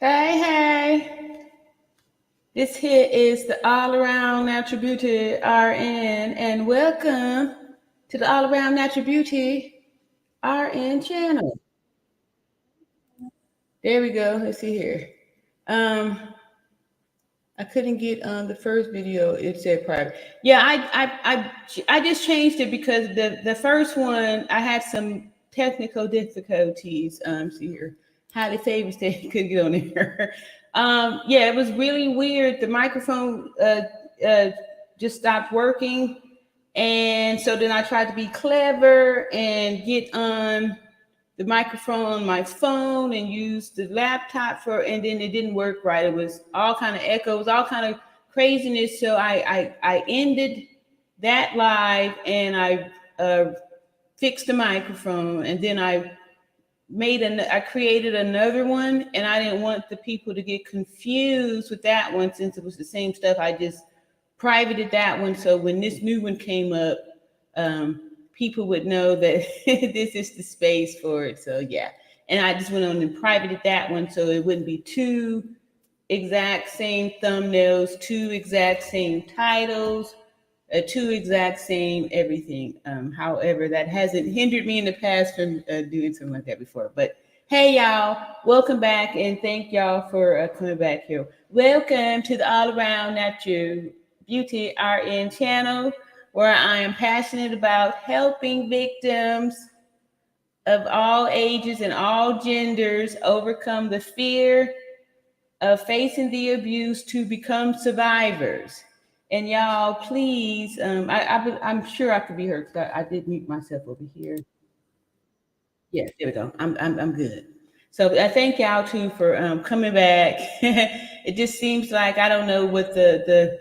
Hey, hey. This here is the All Around Natural Beauty RN, and welcome to the All Around Natural Beauty RN channel. There we go. Let's see here. Um, I couldn't get on the first video. It said private. Yeah, I just changed it because the first one I had some technical difficulties. See here, highly favored state couldn't get on there. Yeah, it was really weird. The microphone just stopped working, and so then I tried to be clever and get on the microphone on my phone and use the laptop for, and then it didn't work right. It was all kind of echoes, all kind of craziness. So I ended that live and I fixed the microphone, and then I created another one, and I didn't want the people to get confused with that one since it was the same stuff. I just privated that one, so when this new one came up, people would know that this is the space for it. So yeah, and I just went on and privated that one so it wouldn't be two exact same thumbnails, two exact same titles, two exact same everything. However, that hasn't hindered me in the past from doing something like that before. But hey, y'all, welcome back, and thank y'all for coming back here. Welcome to the All Around Natural Beauty RN channel, where I am passionate about helping victims of all ages and all genders overcome the fear of facing the abuse to become survivors. And y'all, please, I'm sure I could be heard because I did mute myself over here. Yes, there we go. I'm good. So I thank y'all too for coming back. It just seems like I don't know what the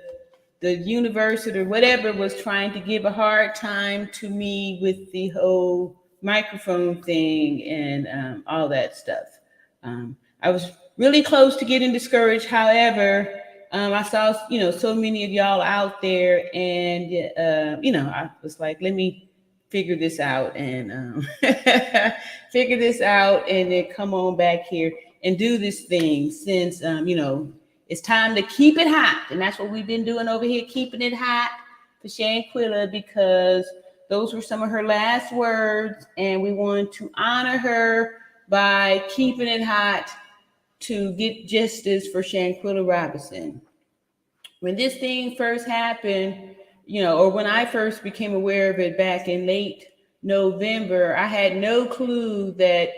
university or whatever was trying to give a hard time to me with the whole microphone thing and all that stuff. I was really close to getting discouraged. However, I saw, so many of y'all out there, and, I was like, let me figure this out and figure this out and then come on back here and do this thing since, it's time to keep it hot. And that's what we've been doing over here, keeping it hot for Shanquilla, because those were some of her last words. And we want to honor her by keeping it hot to get justice for Shanquella Robinson. When this thing first happened, or when I first became aware of it back in late November, I had no clue that,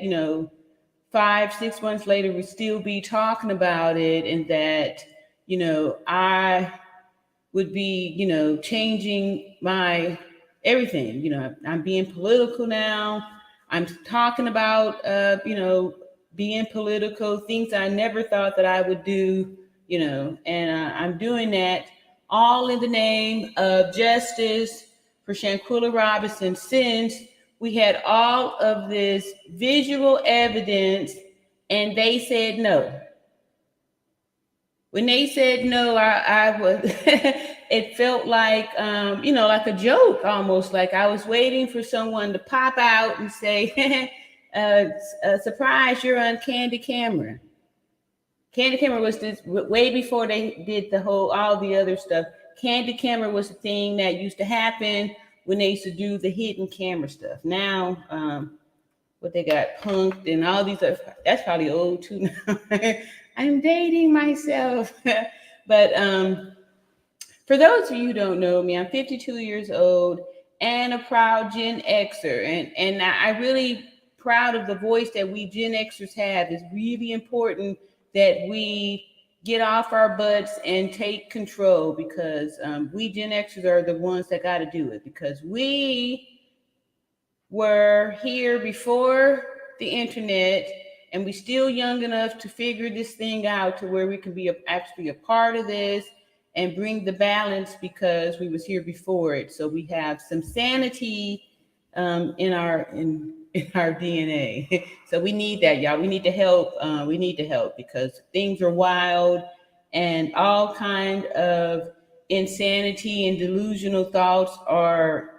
5-6 months later, we'd still be talking about it, and that, I would be, changing my everything. I'm being political now. I'm talking about, being political, things I never thought that I would do, and I'm doing that all in the name of justice for Shanquella Robinson, since we had all of this visual evidence and they said no. When they said no, I was, it felt like, like a joke, almost like I was waiting for someone to pop out and say, surprise, you're on Candy Camera. Candy Camera was this way before they did all the other stuff. Candy Camera was a thing that used to happen when they used to do the hidden camera stuff. Now, what they got, Punked and all these other, that's probably old too now. I'm dating myself. But for those of you who don't know me, I'm 52 years old and a proud Gen Xer. And I really proud of the voice that we Gen Xers have. It's really important that we get off our butts and take control, because we Gen Xers are the ones that got to do it, because we were here before the internet, and we still young enough to figure this thing out to where we can be actually a part of this and bring the balance, because we was here before it. So we have some sanity in our DNA. So we need that, y'all. We need to help. We need to help, because things are wild, and all kind of insanity and delusional thoughts are,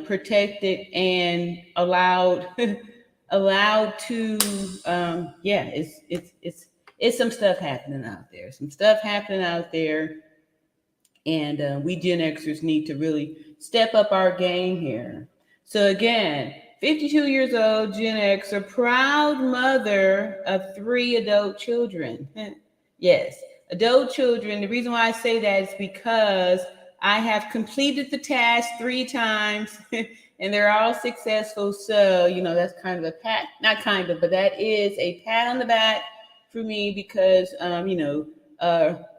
protected and allowed to, it's it's some stuff happening out there. Some stuff happening out there. And we Gen Xers need to really step up our game here. So again, 52 years old, Gen X, a proud mother of 3 adult children. Yes, adult children. The reason why I say that is because I have completed the task 3 times and they're all successful. So, that's kind of a pat, not kind of, but that is a pat on the back for me because,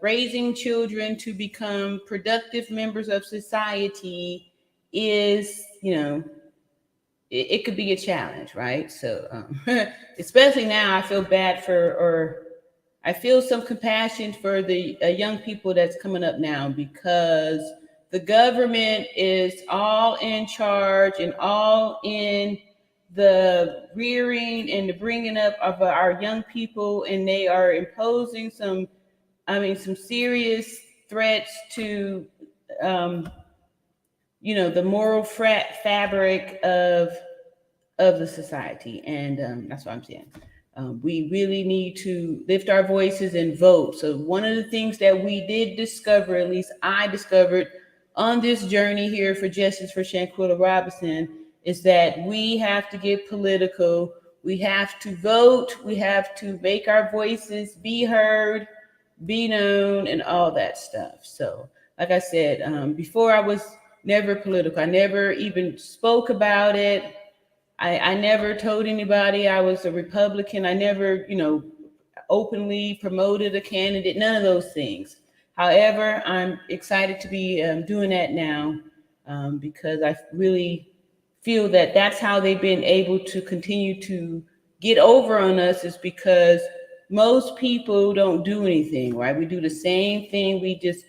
raising children to become productive members of society is, it could be a challenge, right? So, especially now, I feel bad or I feel some compassion for the young people that's coming up now because the government is all in charge and all in the rearing and the bringing up of our young people, and they are imposing some serious threats to, the moral fabric of the society. And that's what I'm saying. We really need to lift our voices and vote. So one of the things that we did discover, at least I discovered on this journey here for Justice for Shanquella Robinson, is that we have to get political. We have to vote. We have to make our voices be heard, be known, and all that stuff. So, like I said, before I was never political. I never even spoke about it. I never told anybody I was a Republican. I never, openly promoted a candidate, none of those things. However, I'm excited to be doing that now because I really feel that that's how they've been able to continue to get over on us, is because most people don't do anything, right? We do the same thing. We just,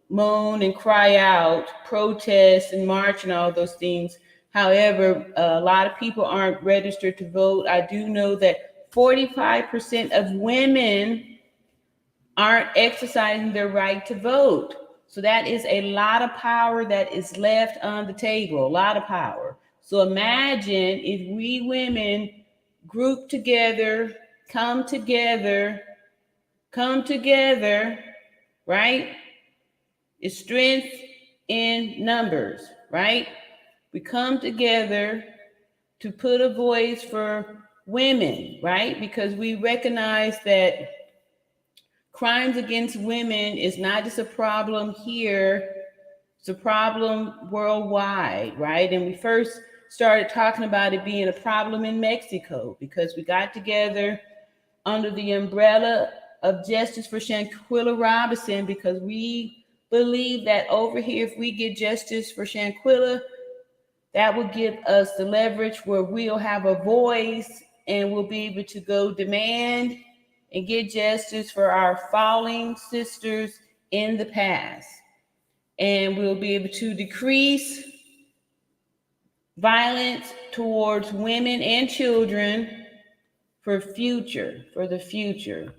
moan and cry out, protest and march and all those things. However, a lot of people aren't registered to vote. I do know that 45% of women aren't exercising their right to vote. So that is a lot of power that is left on the table, a lot of power. So imagine if we women group together, come together, right? It's strength in numbers, right? We come together to put a voice for women, right? Because we recognize that crimes against women is not just a problem here, it's a problem worldwide, right? And we first started talking about it being a problem in Mexico because we got together under the umbrella of Justice for Shanquella Robinson because we believe that over here, if we get justice for Shanquella, that will give us the leverage where we'll have a voice and we'll be able to go demand and get justice for our falling sisters in the past. And we'll be able to decrease violence towards women and children for the future.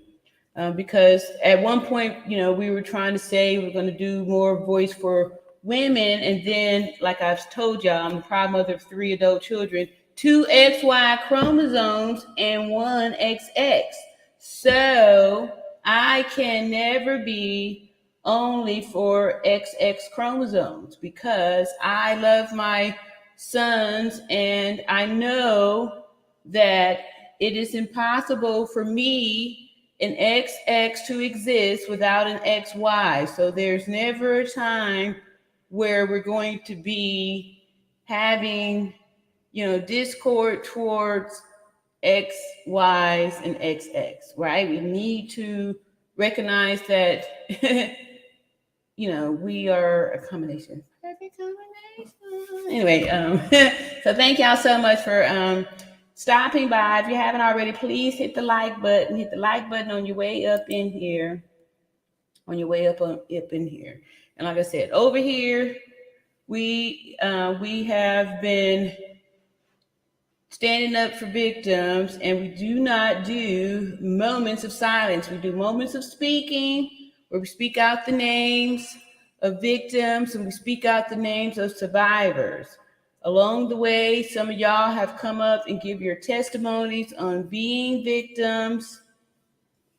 Because at one point, we were trying to say we're going to do more voice for women. And then, like I've told y'all, I'm the proud mother of 3 adult children, 2 XY chromosomes and 1 XX. So I can never be only for XX chromosomes because I love my sons and I know that it is impossible for me, an XX, to exist without an XY. So there's never a time where we're going to be having, discord towards X, Ys, and XX, right? We need to recognize that, we are a combination. Perfect combination. Anyway, so thank y'all so much for stopping by. If you haven't already, please hit the like button. Hit the like button on your way up in here. And like I said, over here, we have been standing up for victims, and we do not do moments of silence. We do moments of speaking, where we speak out the names of victims and we speak out the names of survivors. Along the way, some of y'all have come up and give your testimonies on being victims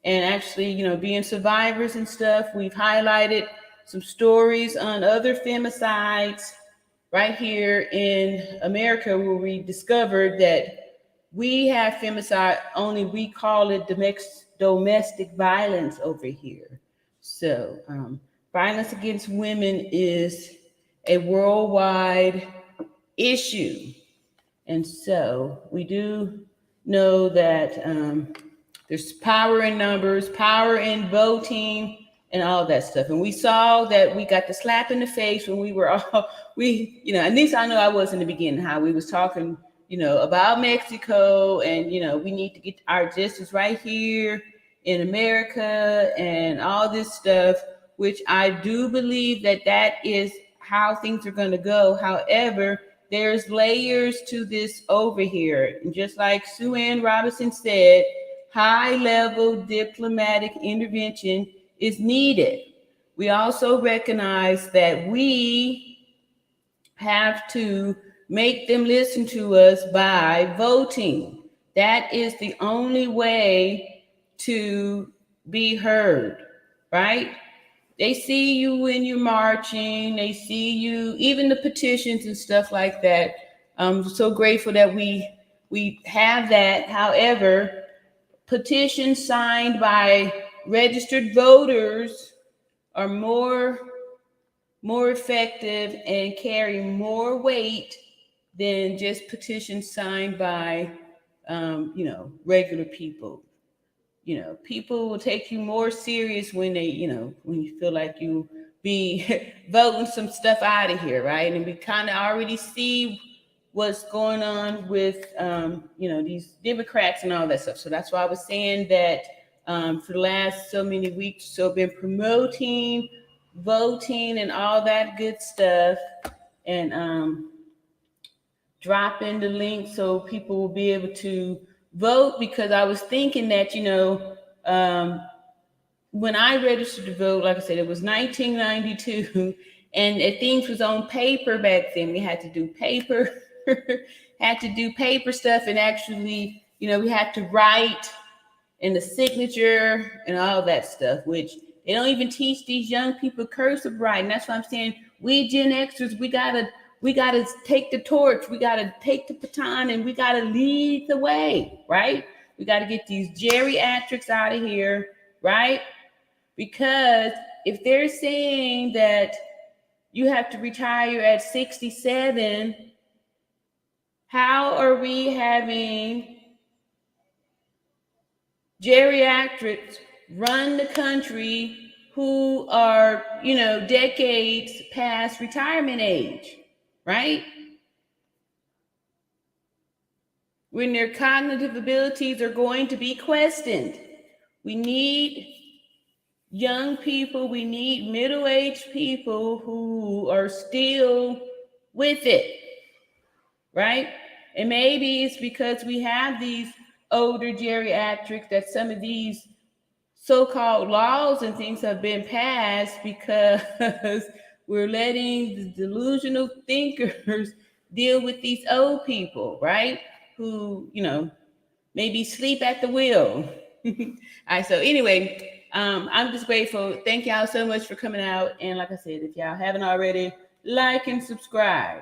and actually, you know, being survivors and stuff. We've highlighted some stories on other femicides right here in America, where we discovered that we have femicide, only we call it domestic violence over here. So violence against women is a worldwide issue. And so we do know that there's power in numbers, power in voting, and all that stuff. And we saw that we got the slap in the face when we were all, you know, at least I know I was in the beginning, how we was talking, you know, about Mexico, and, you know, we need to get our justice right here in America and all this stuff, which I do believe that that is how things are going to go. However, there's layers to this over here. And just like Sue Ann Robinson said, high-level diplomatic intervention is needed. We also recognize that we have to make them listen to us by voting. That is the only way to be heard, right? They see you when you're marching. They see you, even the petitions and stuff like that. I'm so grateful that we have that. However, petitions signed by registered voters are more effective and carry more weight than just petitions signed by, you know, regular people. You know, people will take you more serious when they, you know, when you feel like you be voting some stuff out of here, right? And we kind of already see what's going on with, you know, these Democrats and all that stuff. So that's why I was saying that for the last so many weeks, so I've been promoting voting and all that good stuff, and dropping the link so people will be able to vote, because I was thinking that, you know, when I registered to vote, like I said, it was 1992, and things was on paper back then. We had to do paper, stuff, and actually, you know, we had to write in the signature and all that stuff, which they don't even teach these young people cursive writing. That's why I'm saying we Gen Xers, we gotta take the torch, we gotta take the baton, and we gotta lead the way, right? We gotta get these geriatrics out of here, right? Because if they're saying that you have to retire at 67, how are we having geriatrics run the country who are, you know, decades past retirement age, right? When their cognitive abilities are going to be questioned. We need young people, we need middle-aged people who are still with it, right? And maybe it's because we have these older geriatrics that some of these so-called laws and things have been passed, because we're letting the delusional thinkers deal with these old people, right? Who, you know, maybe sleep at the wheel. All right, so anyway, I'm just grateful. Thank y'all so much for coming out. And like I said, if y'all haven't already, like and subscribe.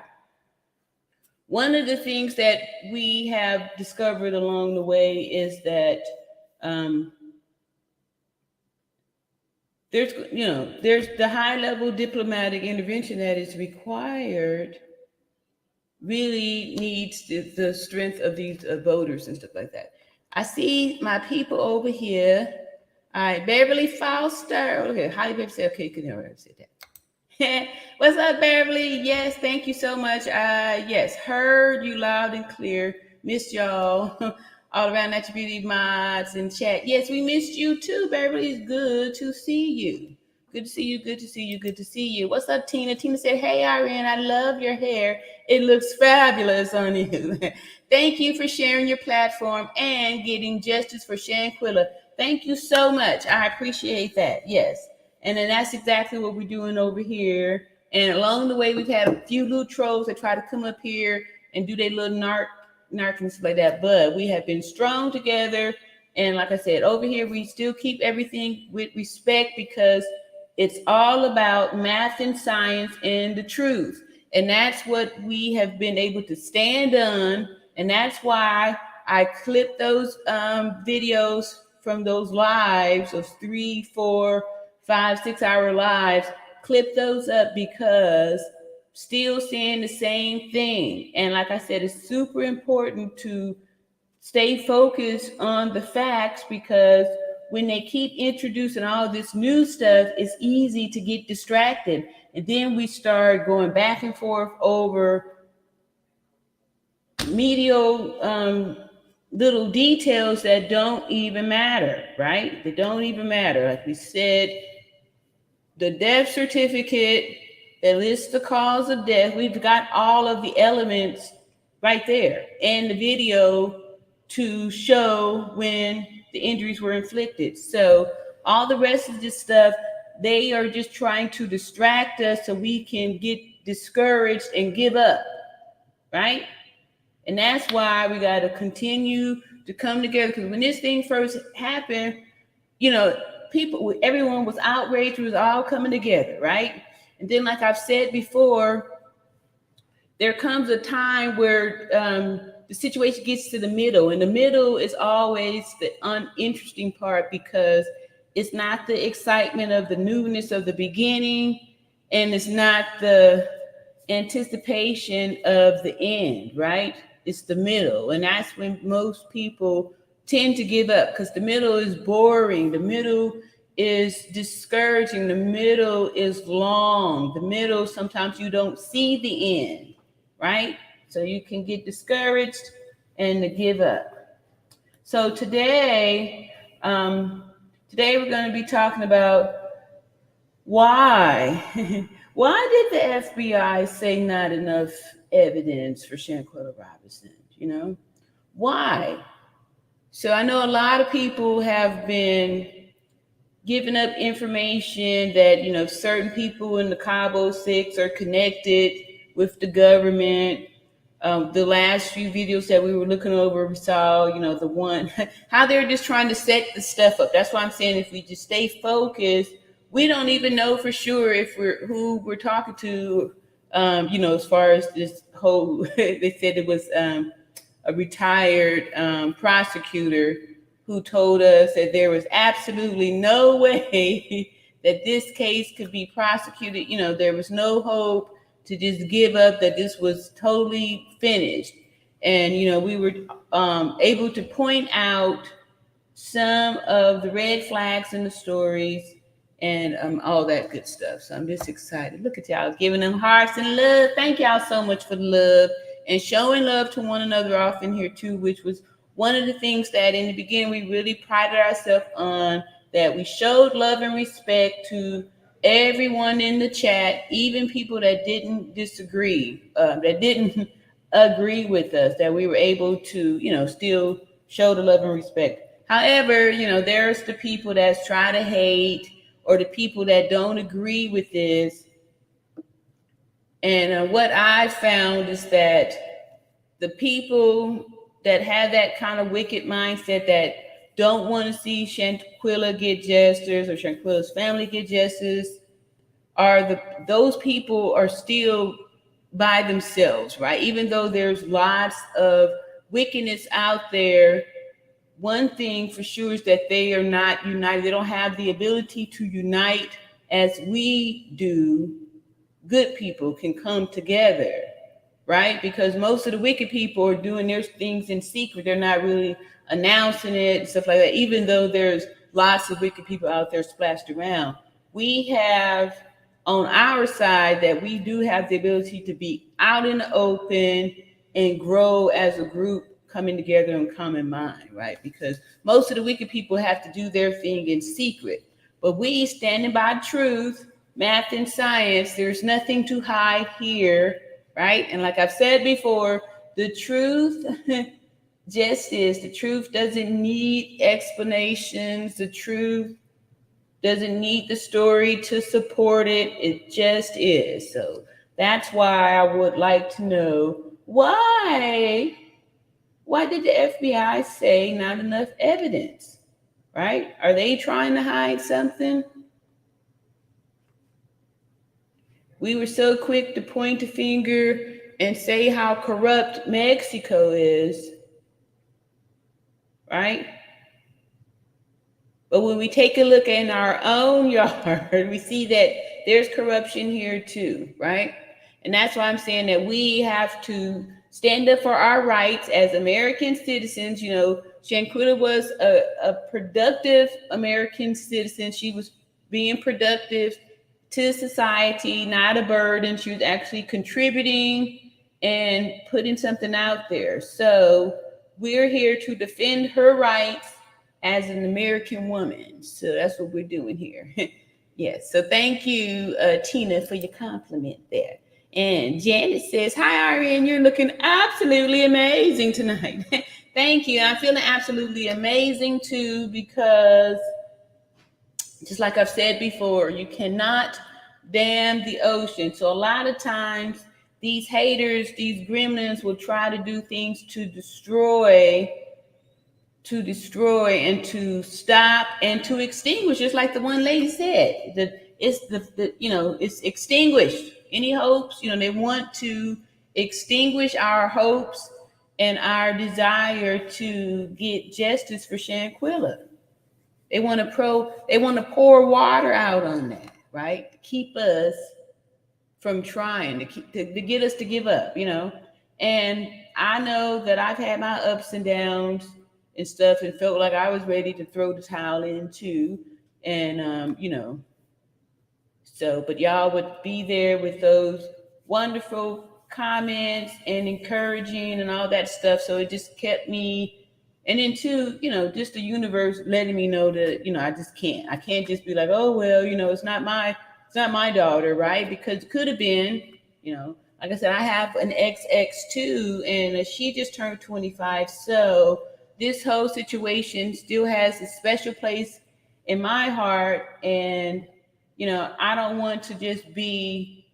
One of the things that we have discovered along the way is that there's the high-level diplomatic intervention that is required, really needs the strength of these voters and stuff like that. I see my people over here. All right, Beverly Foster. Okay, Holly Beverly said, okay, couldn't ever say that. What's up, Beverly? Yes, thank you so much. Yes, heard you loud and clear. Missed y'all all around that beauty mods and chat. Yes, we missed you too, Beverly. It's good to see you. Good to see you. Good to see you. Good to see you. What's up, Tina? Tina said, hey, Irene, I love your hair. It looks fabulous on you. Thank you for sharing your platform and getting justice for Shanquilla. Thank you so much. I appreciate that. Yes. And then that's exactly what we're doing over here. And along the way, we've had a few little trolls that try to come up here and do their little narc and stuff like that. But we have been strong together. And like I said, over here, we still keep everything with respect because it's all about math and science and the truth. And that's what we have been able to stand on. And that's why I clip those videos from those lives, those 3, 4, 5, 6 hour lives, clip those up because still saying the same thing. And like I said, it's super important to stay focused on the facts because when they keep introducing all this new stuff, it's easy to get distracted. And then we start going back and forth over medial little details that don't even matter, right? They don't even matter. Like we said, the death certificate that lists the cause of death, we've got all of the elements right there and the video to show when the injuries were inflicted. So all the rest of this stuff, they are just trying to distract us so we can get discouraged and give up, right? And that's why we got to continue to come together, because when this thing first happened, you know, everyone was outraged. We was all coming together, right? And then, like I've said before, there comes a time where the situation gets to the middle, and the middle is always the uninteresting part because it's not the excitement of the newness of the beginning, and it's not the anticipation of the end, right? It's the middle, and that's when most people tend to give up because the middle is boring, the middle is discouraging, the middle is long, the middle, sometimes you don't see the end, right? So you can get discouraged and to give up. So today we're going to be talking about why why did the FBI say not enough evidence for Shanquella Robinson? You know, why? So I know a lot of people have been giving up information that, you know, certain people in the Cabo Six are connected with the government. The last few videos that we were looking over, we saw, you know, the one, how they're just trying to set the stuff up. That's why I'm saying if we just stay focused, we don't even know for sure if who we're talking to, you know, as far as this whole, they said it was a retired prosecutor who told us that there was absolutely no way that this case could be prosecuted. You know, there was no hope to just give up, that this was totally finished. And, you know, we were able to point out some of the red flags in the stories and all that good stuff. So I'm just excited. Look at y'all giving them hearts and love. Thank y'all so much for the love and showing love to one another off in here too, which was one of the things that in the beginning we really prided ourselves on, that we showed love and respect to everyone in the chat, even people that didn't disagree, that didn't agree with us, that we were able to, you know, still show the love and respect. However, you know, there's the people that's try to hate, or the people that don't agree with this. And what I found is that the people that have that kind of wicked mindset, that don't want to see Shanquilla get justice or Shanquilla's family get justice, those people are still by themselves, right? Even though there's lots of wickedness out there, one thing for sure is that they are not united. They don't have the ability to unite as we do. Good people can come together, right? Because most of the wicked people are doing their things in secret. They're not really announcing it and stuff like that. Even though there's lots of wicked people out there splashed around, we have on our side that we do have the ability to be out in the open and grow as a group, coming together in common mind, right? Because most of the wicked people have to do their thing in secret. But we standing by truth, math and science, there's nothing to hide here, right? And like I've said before, the truth just is. The truth doesn't need explanations. The truth doesn't need the story to support it. It just is. So that's why I would like to know, why Why did the FBI say not enough evidence? Right? Are they trying to hide something? We were so quick to point a finger and say how corrupt Mexico is, right? But when we take a look in our own yard, we see that there's corruption here too, right? And that's why I'm saying that we have to stand up for our rights as American citizens. You know, Shanquilla was a productive American citizen. She was being productive to society, not a burden. She was actually contributing and putting something out there. So we're here to defend her rights as an American woman. So that's what we're doing here. Yes. So thank you, Tina, for your compliment there. And Janet says, hi, Irene, you're looking absolutely amazing tonight. Thank you. I'm feeling absolutely amazing too, because just like I've said before, you cannot dam the ocean. So a lot of times these haters, these gremlins will try to do things to destroy and to stop and to extinguish, just like the one lady said. It's extinguished. Any hopes, they want to extinguish our hopes and our desire to get justice for Shanquilla. They want to pour water out on that, right? To keep us from trying, to get us to give up, And I know that I've had my ups and downs and stuff, and felt like I was ready to throw the towel in too. And but y'all would be there with those wonderful comments and encouraging and all that stuff. So it just kept me, and then too, just the universe letting me know that, I can't just be like, oh well, it's not my daughter, right? Because it could have been, like I said, I have an XX too, and she just turned 25. So this whole situation still has a special place in my heart. And, I don't want to just be,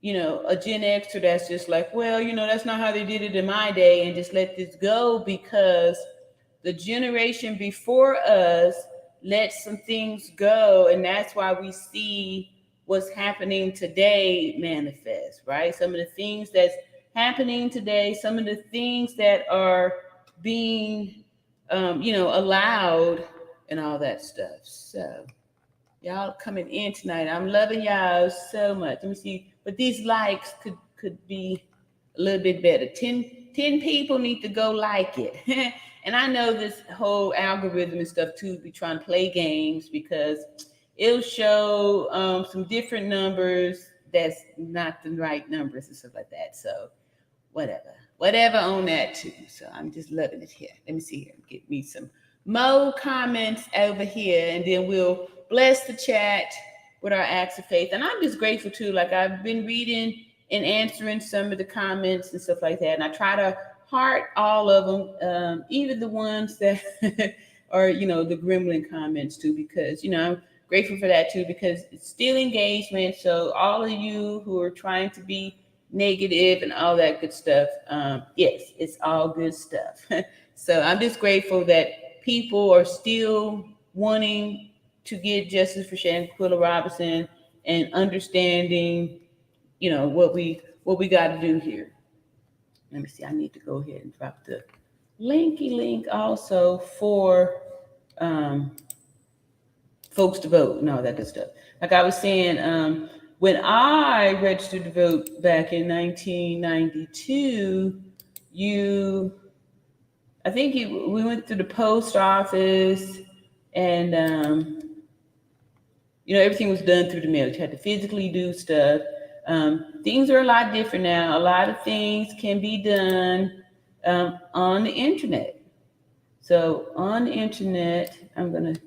a Gen Xer that's just like, well, that's not how they did it in my day, and just let this go, because the generation before us let some things go. And that's why we see what's happening today manifest, right? Some of the things that's happening today, some of the things that are being, allowed and all that stuff. So y'all coming in tonight. I'm loving y'all so much. Let me see, but these likes could be a little bit better. 10 people need to go like it. And I know this whole algorithm and stuff too be trying to play games, because it'll show some different numbers that's not the right numbers and stuff like that. So whatever on that too. So I'm just loving it here. Let me see here. Get me some more comments over here, and then we'll bless the chat with our acts of faith. And I'm just grateful too. Like, I've been reading and answering some of the comments and stuff like that, and I try to heart all of them, even the ones that are, the gremlin comments too, because, I'm grateful for that too, because it's still engagement. So all of you who are trying to be negative and all that good stuff, yes, it's all good stuff. So I'm just grateful that people are still wanting to get justice for Shanquella Robinson and understanding, what we got to do here. Let me see. I need to go ahead and drop the link also for folks to vote and all that good stuff. Like I was saying, when I registered to vote back in 1992, we went to the post office, and everything was done through the mail. You had to physically do stuff. Things are a lot different now. A lot of things can be done on the internet. So on the internet, I'm going to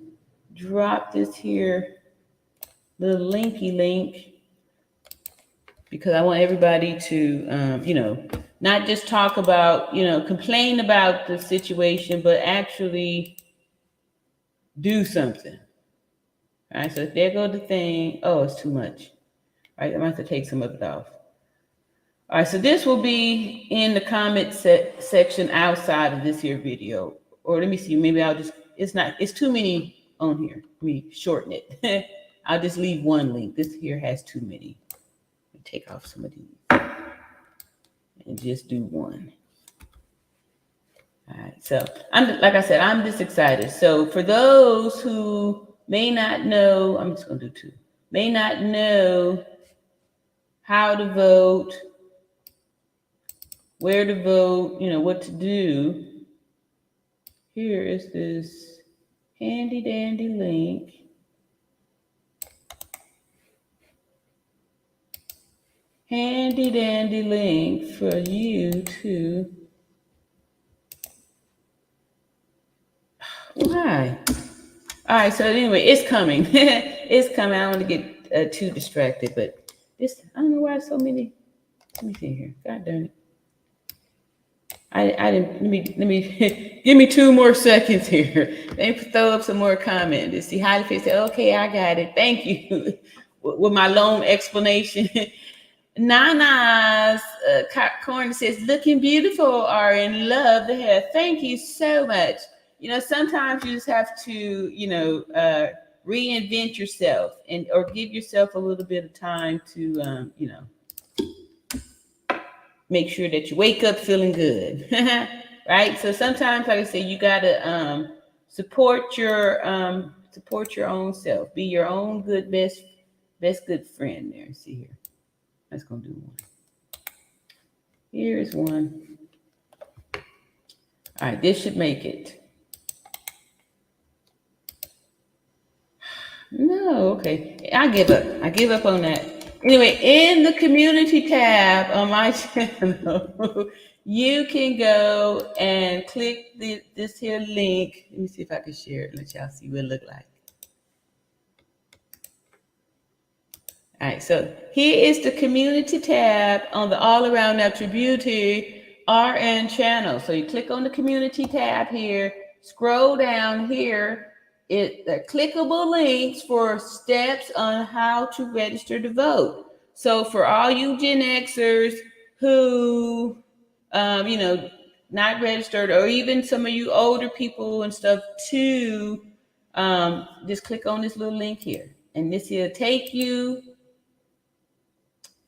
drop this here, little link, because I want everybody to, not just talk about, complain about the situation, but actually do something. All right, so there goes the thing. Oh, it's too much. All right, I'm going to have to take some of it off. All right, so this will be in the comment section outside of this here video. Or let me see, maybe I'll just, it's too many on here. Let me shorten it. I'll just leave one link. This here has too many. Take off some of these and just do one. All right, so like I said, I'm just excited. So for those who may not know, I'm just gonna do two, may not know how to vote, where to vote, what to do. Here is this handy dandy link. Handy dandy link for you to, why? All right, so anyway, it's coming. It's coming. I don't want to get too distracted, but this, I don't know why so many. Let me see here. God darn it. I didn't, let me give me 2 more seconds here. Let me throw up some more comments to see how they say, okay, I got it. Thank you. With my long explanation. Nana's corner says, looking beautiful or in love the hair. Thank you so much. Sometimes you just have to, reinvent yourself or give yourself a little bit of time to, make sure that you wake up feeling good, right? So sometimes, like I say, you gotta support your own self. Be your own good best good friend. There, see here. Let's go do one. Here's one. All right, this should make it. No, okay. I give up. I give up on that. Anyway, in the community tab on my channel, you can go and click this here link. Let me see if I can share it. Let y'all see what it look like. All right, so here is the community tab on the All Around Natural Beauty RN channel. So you click on the community tab here, scroll down here, the clickable links for steps on how to register to vote. So for all you Gen Xers who, not registered, or even some of you older people and stuff too, just click on this little link here. And this will take you,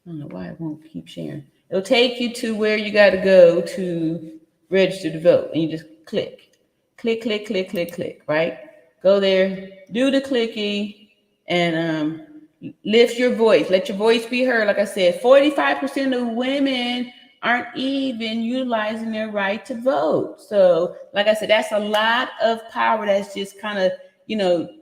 I don't know why it won't keep sharing. It'll take you to where you got to go to register to vote. And you just click, right? Go there, do the clicky, and lift your voice. Let your voice be heard. Like I said, 45% of women aren't even utilizing their right to vote. So, like I said, that's a lot of power that's just kind of,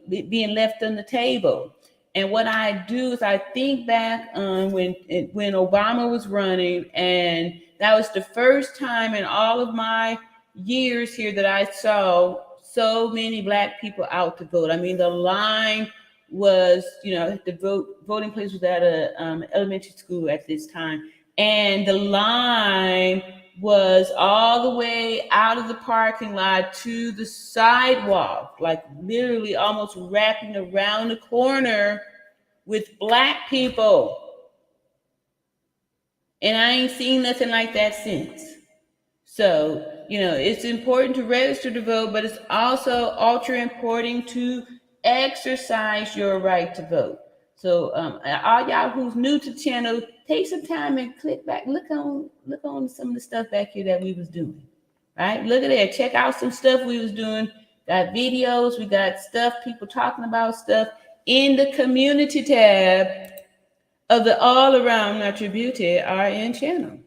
being left on the table. And what I do is I think back on when Obama was running, and that was the first time in all of my years here that I saw so many Black people out to vote. I mean, the line was, the voting place was at a elementary school at this time, and the line was all the way out of the parking lot to the sidewalk, like literally almost wrapping around the corner with Black people. And I ain't seen nothing like that since. So, it's important to register to vote, but it's also ultra important to exercise your right to vote. So all y'all who's new to the channel, take some time and click back, look on some of the stuff back here that we was doing, right? Look at that, check out some stuff we was doing. Got videos, we got stuff, people talking about stuff in the community tab of the All Around Natural Beauty RN channel.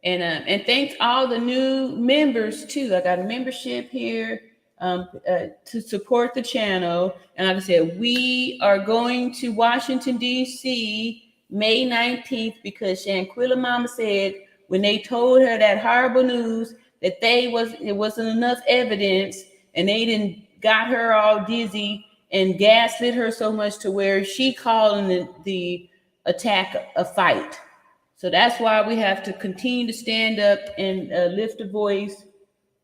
And thanks all the new members too. I got a membership here to support the channel. And like I said, we are going to Washington, D.C. May 19th because Shanquilla Mama said when they told her that horrible news that it wasn't enough evidence and they didn't got her all dizzy and gaslit her so much to where she calling the attack a fight. So that's why we have to continue to stand up and lift a voice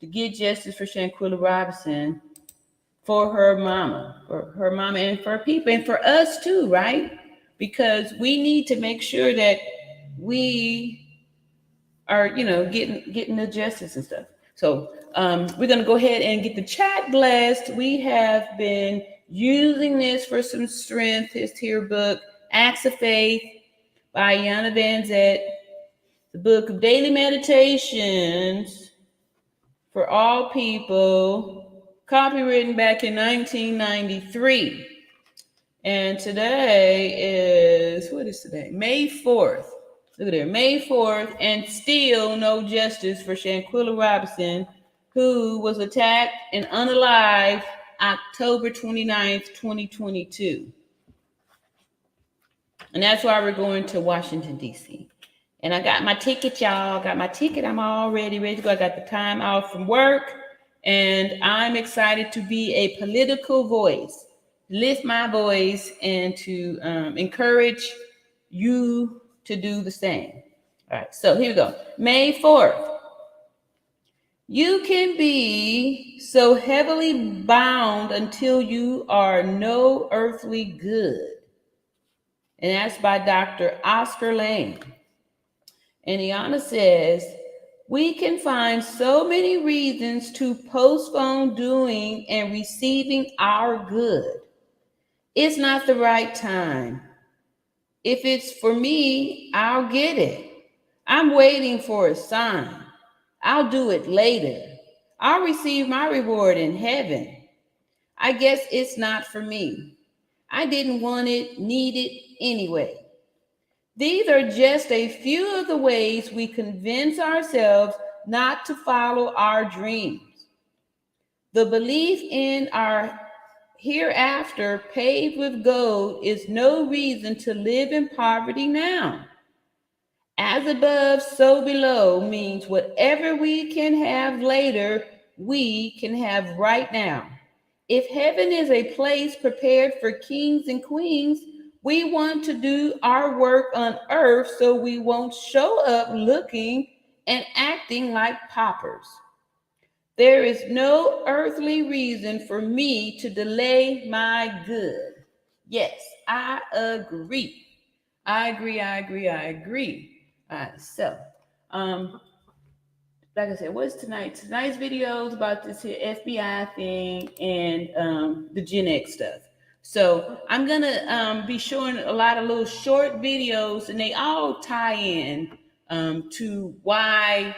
to get justice for Shanquella Robinson, for her mama and for people and for us too, right? Because we need to make sure that we are, getting the justice and stuff. So we're going to go ahead and get the chat blessed. We have been using this for some strength. His here book, Acts of Faith by Yana Van Zett, the book of daily meditations for all people, copywritten back in 1993. And today is, what is today? May 4th. Look at there, May 4th, and still no justice for Shanquella Robinson, who was attacked and unalived October 29th, 2022. And that's why we're going to Washington, D.C. And I got my ticket, y'all. Got my ticket. I'm already ready to go. I got the time out from work, and I'm excited to be a political voice, lift my voice, and to encourage you to do the same. All right, so here we go. May 4th. You can be so heavily bound until you are no earthly good. And that's by Dr. Oscar Lane. And Iana says, we can find so many reasons to postpone doing and receiving our good. It's not the right time. If it's for me, I'll get it. I'm waiting for a sign. I'll do it later. I'll receive my reward in heaven. I guess it's not for me. I didn't want it, need it anyway. These are just a few of the ways we convince ourselves not to follow our dreams. The belief in our hereafter paved with gold is no reason to live in poverty now. As above, so below means whatever we can have later, we can have right now. If heaven is a place prepared for kings and queens, we want to do our work on earth so we won't show up looking and acting like paupers. There is no earthly reason for me to delay my good. Yes, I agree. I agree. All right, so, like I said, what's tonight? Tonight's video is about this here FBI thing and the Gen X stuff. So I'm gonna be showing a lot of little short videos, and they all tie in to why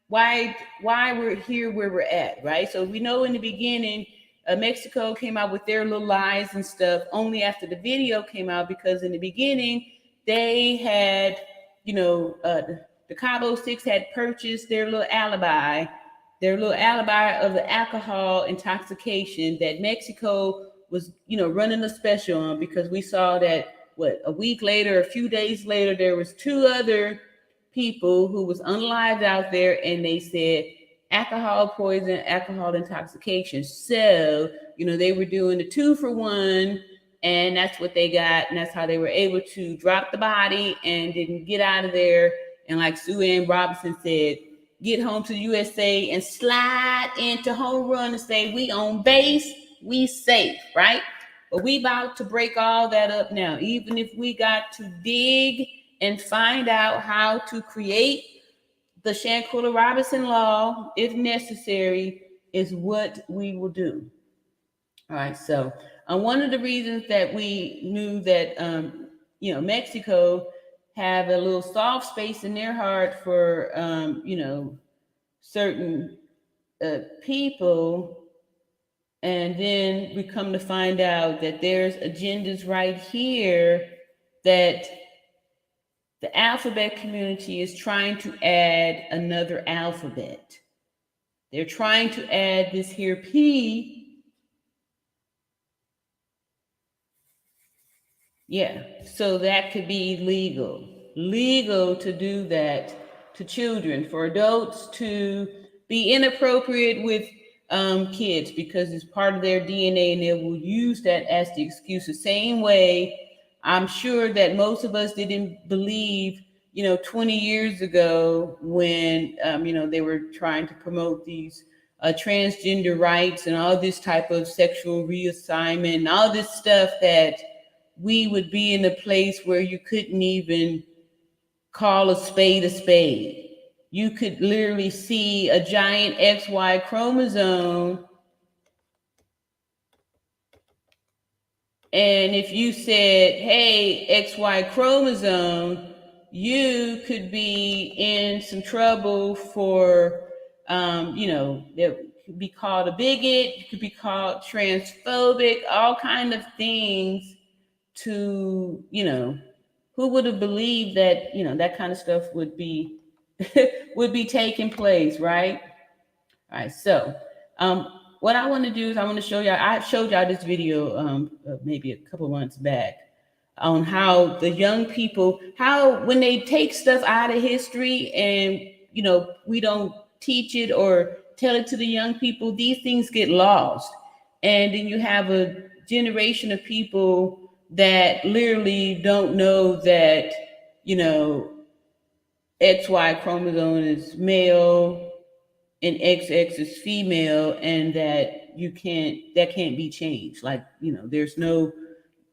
we're here where we're at, right? So we know in the beginning, Mexico came out with their little lies and stuff only after the video came out, because in the beginning they had, the Cabo Six had purchased their little alibi of the alcohol intoxication that Mexico was, running a special on, because we saw that, a week later, a few days later, there was two other people who was unalived out there, and they said alcohol poison, alcohol intoxication. So, they were doing the 2-for-1, and that's what they got, and that's how they were able to drop the body and didn't get out of there. And like Sue Ann Robinson said, get home to the USA and slide into home run and say, we on base, we safe, right? But we about to break all that up now, even if we got to dig and find out how to create the Shanquella Robinson law, if necessary, is what we will do. All right, so one of the reasons that we knew that, Mexico have a little soft space in their heart for, certain people, and then we come to find out that there's agendas right here that the alphabet community is trying to add another alphabet. They're trying to add this here P. Yeah, so that could be legal to do that to children, for adults to be inappropriate with kids, because it's part of their DNA, and they will use that as the excuse. The same way I'm sure that most of us didn't believe, 20 years ago when, they were trying to promote these transgender rights and all this type of sexual reassignment and all this stuff, that we would be in a place where you couldn't even call a spade a spade. You could literally see a giant XY chromosome. And if you said, hey, XY chromosome, you could be in some trouble for, it could be called a bigot, you could be called transphobic, all kind of things to, who would have believed that, that kind of stuff would be, would be taking place, right? All right, so what I want to do is I want to show y'all, I showed y'all this video maybe a couple months back on how the young people, how when they take stuff out of history and, we don't teach it or tell it to the young people, these things get lost. And then you have a generation of people that literally don't know that, XY chromosome is male and XX is female, and that that can't be changed. Like, there's no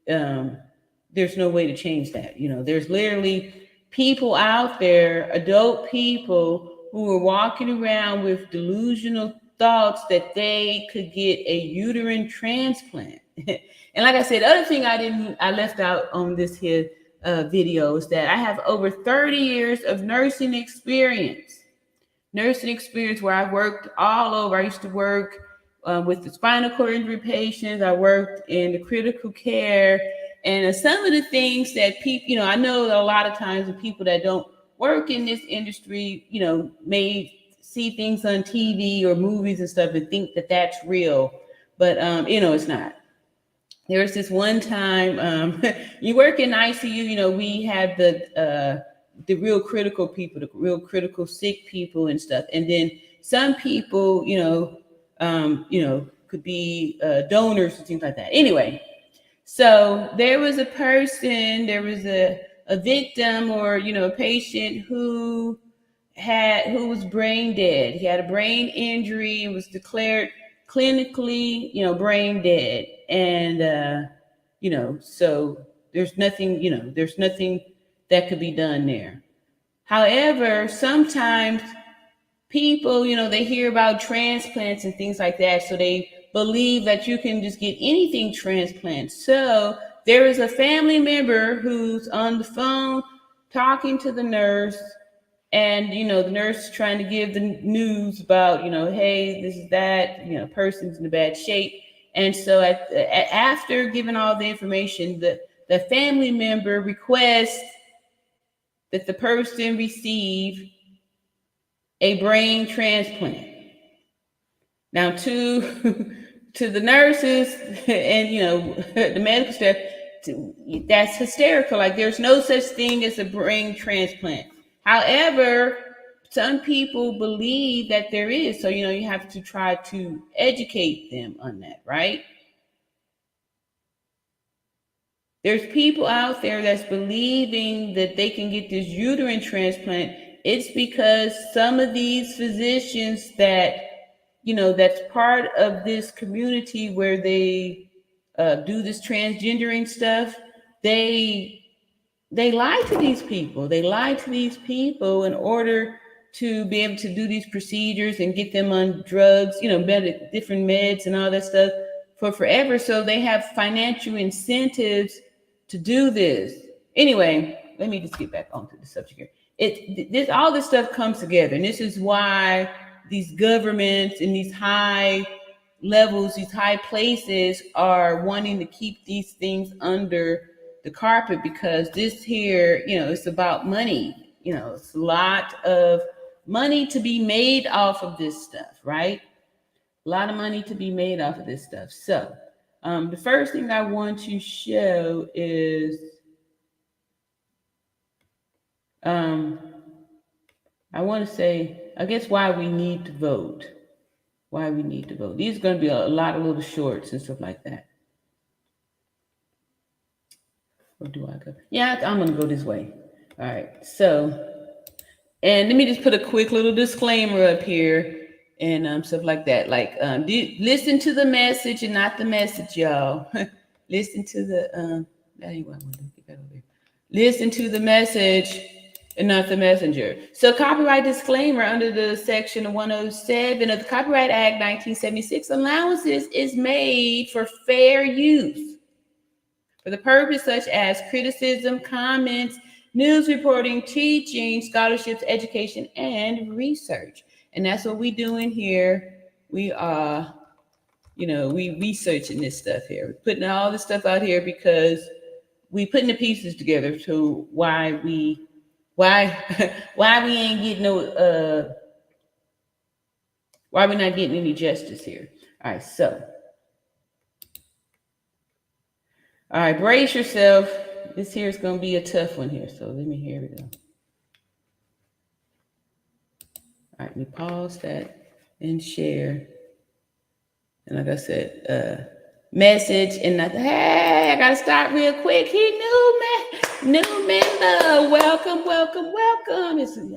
way to change that. There's literally people out there, adult people, who are walking around with delusional thoughts that they could get a uterine transplant. And like I said, the other thing I left out on this here video is that I have over 30 years of nursing experience where I worked all over. I used to work with the spinal cord injury patients. I worked in the critical care. And some of the things that people, I know that a lot of times the people that don't work in this industry, may see things on TV or movies and stuff and think that that's real. But, it's not. There was this one time, you work in ICU, we have the real critical people, the real critical sick people and stuff. And then some people, could be donors and things like that. Anyway, so there was a person, there was a victim or, a patient who was brain dead. He had a brain injury and was declared clinically, brain dead. And, so there's nothing that could be done there. However, sometimes people, they hear about transplants and things like that. So they believe that you can just get anything transplanted. So there is a family member who's on the phone talking to the nurse, and, the nurse is trying to give the news about, hey, this is that, person's in bad shape. And so after giving all the information, the family member requests that the person receive a brain transplant. Now to the nurses and, the medical staff, that's hysterical. Like, there's no such thing as a brain transplant. However, some people believe that there is. So, you have to try to educate them on that, right? There's people out there that's believing that they can get this uterine transplant. It's because some of these physicians that, that's part of this community where they do this transgendering stuff, they lie to these people. They lie to these people in order to be able to do these procedures and get them on drugs, different meds and all that stuff for forever. So they have financial incentives to do this. Anyway, let me just get back onto the subject here. All this stuff comes together, and this is why these governments and these high levels, these high places are wanting to keep these things under the carpet, because this here, it's about money. It's a lot of money to be made off of this stuff, right? A lot of money to be made off of this stuff. So the first thing I want to show is I want to say, I guess, why we need to vote. Why we need to vote. These are going to be a lot of little shorts and stuff like that. Or do I go? Yeah, I'm going to go this way. All right. So, and let me just put a quick little disclaimer up here and stuff like that. Like, listen to the message and not the message, y'all. Listen to the, anyway, I want to get that over there. Listen to the message and not the messenger. So copyright disclaimer under the section 107 of the Copyright Act 1976, allowances is made for fair use for the purpose such as criticism, comments, news reporting, teaching, scholarships, education, and research. And that's what we're doing here. We are, we researching this stuff here. We're putting all this stuff out here because we putting the pieces together to why we ain't getting no why we're not getting any justice here. All right, so all right, brace yourself. This here is going to be a tough one here. So here we go. All right, let me pause that and share. And like I said, message and nothing. Hey, I got to start real quick. New member. Welcome.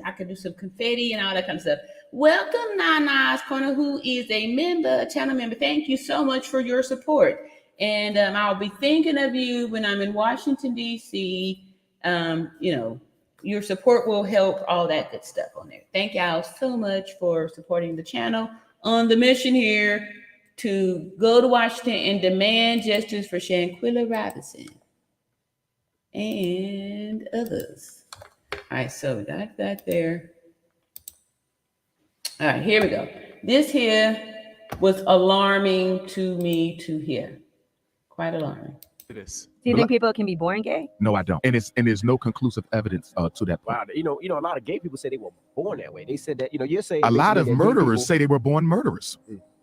I can do some confetti and all that kind of stuff. Welcome, Nana's Corner, who is a channel member. Thank you so much for your support. And I'll be thinking of you when I'm in Washington, D.C. Your support will help all that good stuff on there. Thank y'all so much for supporting the channel on the mission here to go to Washington and demand justice for Shanquella Robinson and others. All right, so we got that there. All right, here we go. This here was alarming to me to hear. Quite alarming. Do you think people can be born gay? No, I don't. And there's no conclusive evidence to that point. Wow, a lot of gay people say they were born that way. They said that, you're saying a lot of murderers say they were born murderers.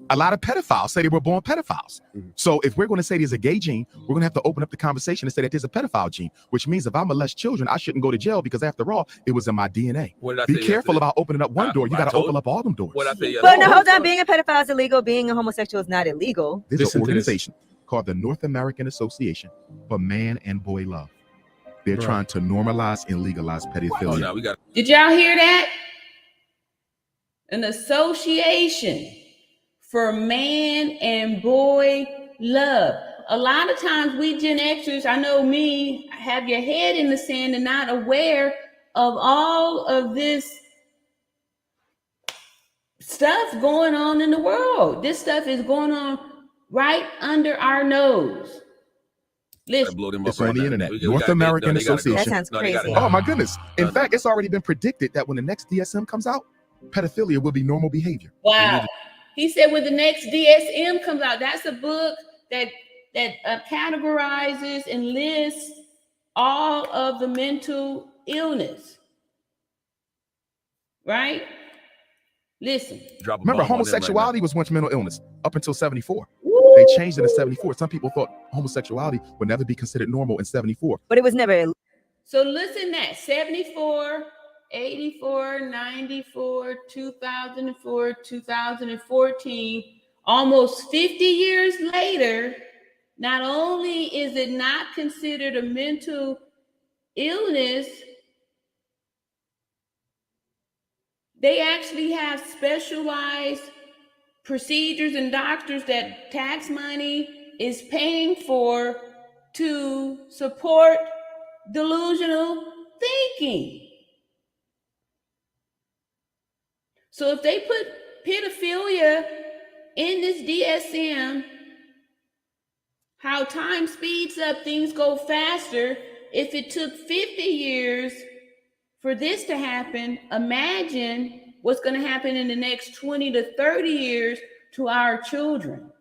A lot of pedophiles say they were born pedophiles. So if we're going to say there's a gay gene, we're going to have to open up the conversation and say that there's a pedophile gene, which means if I molest children, I shouldn't go to jail because after all, it was in my DNA. Be careful about opening up one door. You got to open up all them doors. But no, hold on. Being a pedophile is illegal. Being a homosexual is not illegal. There's an organization called the North American Association for Man and Boy Love. They're trying to normalize and legalize pedophilia. Did y'all hear that? An association for man and boy love. A lot of times we Gen Xers, I know me, have your head in the sand and not aware of all of this stuff going on in the world. This stuff is going on right under our nose. Listen, it's on the internet. North American Association. That sounds crazy. Oh my goodness. In fact, it's already been predicted that when the next DSM comes out, pedophilia will be normal behavior. Wow. He said when the next DSM comes out, that's a book that categorizes and lists all of the mental illness. Right? Listen. Remember, homosexuality was once mental illness up until 74. Woo! They changed it in 74. Some people thought homosexuality would never be considered normal in 74. But it was never. So listen that 74, 84, 94, 2004, 2014, almost 50 years later, not only is it not considered a mental illness, they actually have specialized procedures and doctors that tax money is paying for to support delusional thinking. So if they put pedophilia in this DSM, how time speeds up, things go faster. If it took 50 years for this to happen, imagine what's going to happen in the next 20 to 30 years to our children.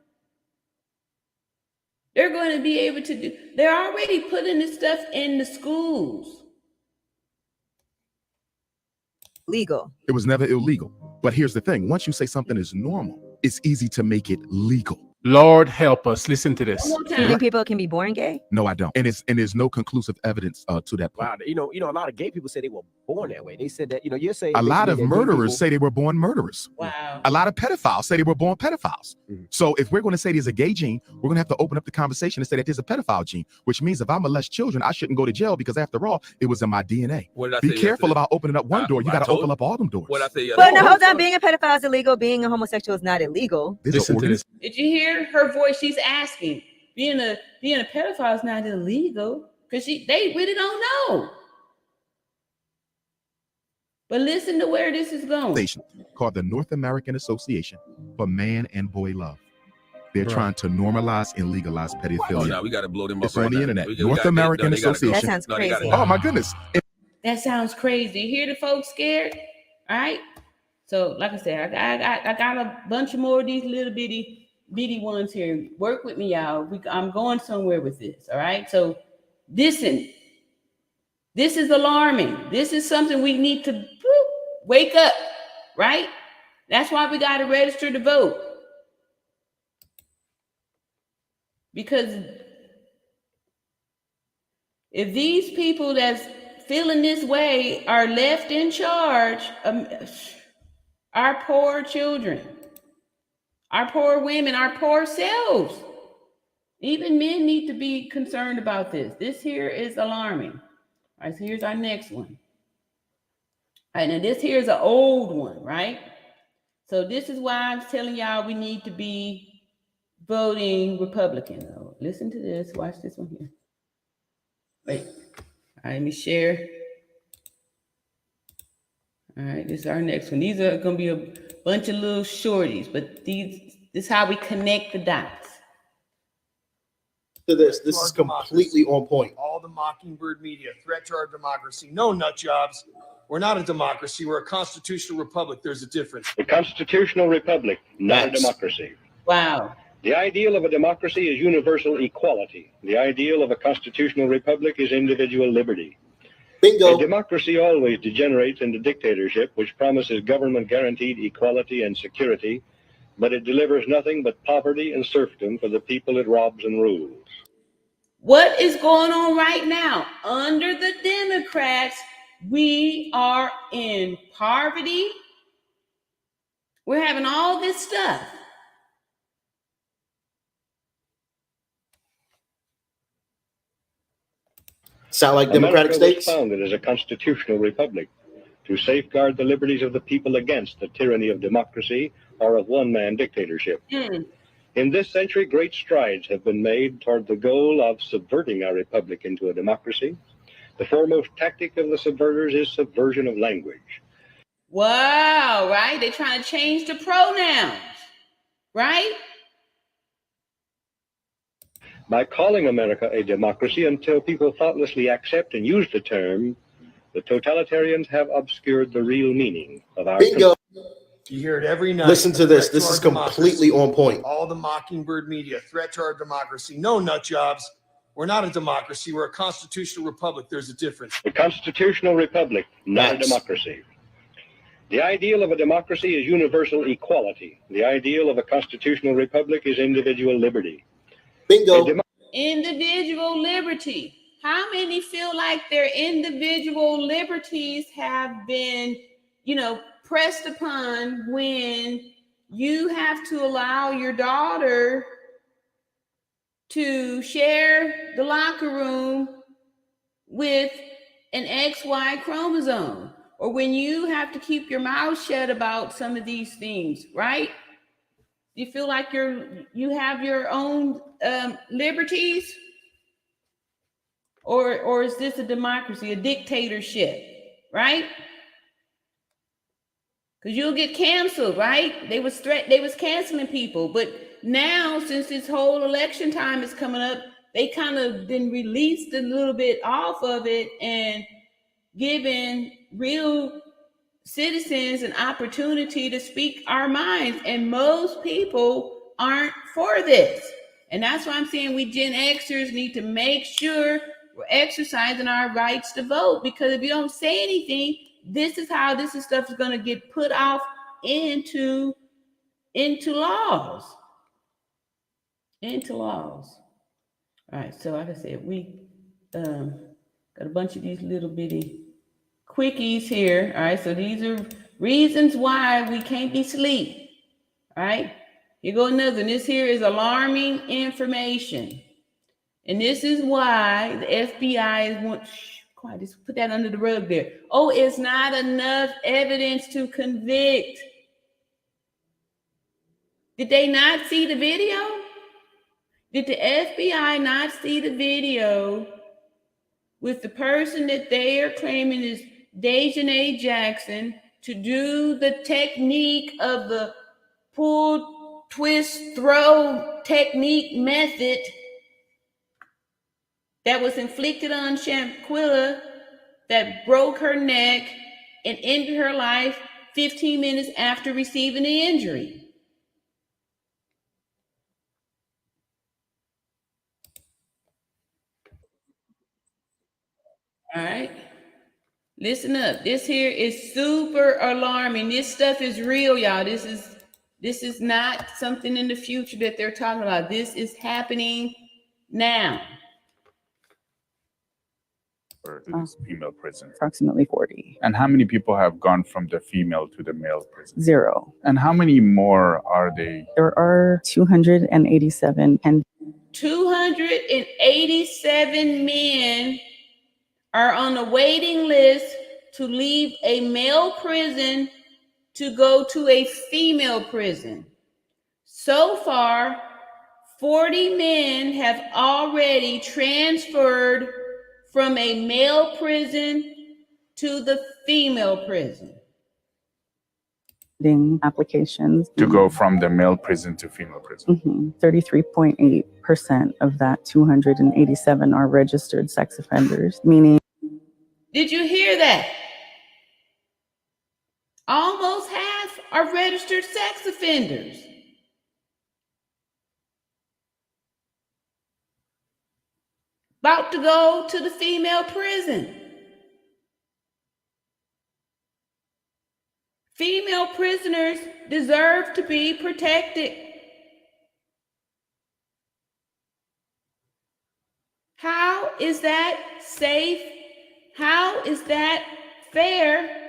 They're going to be able to do, they're already putting this stuff in the schools. Legal. It was never illegal. But here's the thing. Once you say something is normal, it's easy to make it legal. Lord help us. Listen to this. Do you think people can be born gay? No, I don't. And there's no conclusive evidence to that point. Wow, a lot of gay people say they were born that way. They said that, you're saying a lot of murderers say they were born murderers. Wow. A lot of pedophiles say they were born pedophiles. So if we're going to say there's a gay gene, we're going to have to open up the conversation and say that there's a pedophile gene, which means if I molest children, I shouldn't go to jail because after all, it was in my DNA. Be careful about opening up one door. You got to open up all them doors. But no, hold on. Being a pedophile is illegal. Being a homosexual is not illegal. Listen to this. Did you hear her voice? She's asking. Being a pedophile is not illegal because they really don't know. But listen to where this is going. Called the North American Association for Man and Boy Love. They're Right. trying to normalize and legalize pedophilia. Oh, no, we got to blow them up. It's on the internet. North gotta American they gotta go. Association. That sounds No, they gotta crazy. go. Oh my goodness. That sounds crazy. You hear the folks scared? All right. So, like I said, I got a bunch of more of these little bitty ones here. Work with me, y'all. I'm going somewhere with this. All right. So, listen. This is alarming. This is something we need to wake up. Right. That's why we got to register to vote. Because if these people that's feeling this way are left in charge, our poor children, our poor women, our poor selves, even men need to be concerned about this. This here is alarming. All right, so here's our next one. All right, now this here is an old one, right? So this is why I'm telling y'all we need to be voting Republican. Oh, listen to this. Watch this one here. Wait. All right, let me share. All right, this is our next one. These are going to be a bunch of little shorties, but this is how we connect the dots. To this is completely on point. All the mockingbird media, threat to our democracy. No, nut jobs. We're not a democracy. We're a constitutional republic. There's a difference. A constitutional republic, not a democracy. Wow. The ideal of a democracy is universal equality. The ideal of a constitutional republic is individual liberty. Bingo. A democracy always degenerates into dictatorship, which promises government-guaranteed equality and security, but it delivers nothing but poverty and serfdom for the people it robs and rules. What is going on right now? Under the Democrats, we are in poverty. We're having all this stuff. Sound like democratic America states? was founded as a constitutional republic to safeguard the liberties of the people against the tyranny of democracy or of one-man dictatorship. In this century, great strides have been made toward the goal of subverting our republic into a democracy. The foremost tactic of the subverters is subversion of language. Wow, right? They're trying to change the pronouns, right? By calling America a democracy until people thoughtlessly accept and use the term, the totalitarians have obscured the real meaning of our Bingo. You hear it every night. Listen to this. Threat This our is completely democracy. on point. All the mockingbird media, threat to our democracy. No, nut jobs. We're not a democracy. We're a constitutional republic. There's a difference. A constitutional republic, not a democracy. The ideal of a democracy is universal equality. The ideal of a constitutional republic is individual liberty. Bingo. Individual liberty. How many feel like their individual liberties have been, pressed upon when you have to allow your daughter to share the locker room with an XY chromosome, or when you have to keep your mouth shut about some of these things, right? You feel like you have your own liberties, or is this a democracy, a dictatorship, right? Because you'll get canceled, right? They was canceling people, but now since this whole election time is coming up, they kind of been released a little bit off of it and given real citizens an opportunity to speak our minds, and most people aren't for this. And that's why I'm saying we Gen Xers need to make sure we're exercising our rights to vote, because if you don't say anything, this is how this stuff is going to get put off into laws. All right, so like I said, we got a bunch of these little bitty quickies here. All right, so these are reasons why we can't be asleep. All right, here go another. And this here is alarming information, and this is why the FBI is quiet. Just put that under the rug there. Oh, it's not enough evidence to convict. Did they not see the video? Did the FBI not see the video with the person that they are claiming is Dejanay Jackson to do the technique of the pull, twist, throw technique method that was inflicted on Shanquilla that broke her neck and ended her life 15 minutes after receiving the injury. All right. Listen up. This here is super alarming. This stuff is real, y'all. This is not something in the future that they're talking about. This is happening now. To this female prison? Approximately 40. And how many people have gone from the female to the male prison? 0. And how many more are they? There are 287 and 287 men are on the waiting list to leave a male prison to go to a female prison. So far, 40 men have already transferred from a male prison to the female prison. Applications To go from the male prison to female prison. 33.8% of that 287 are registered sex offenders, meaning. Did you hear that? Almost half are registered sex offenders. About to go to the female prison. Female prisoners deserve to be protected. How is that safe? How is that fair?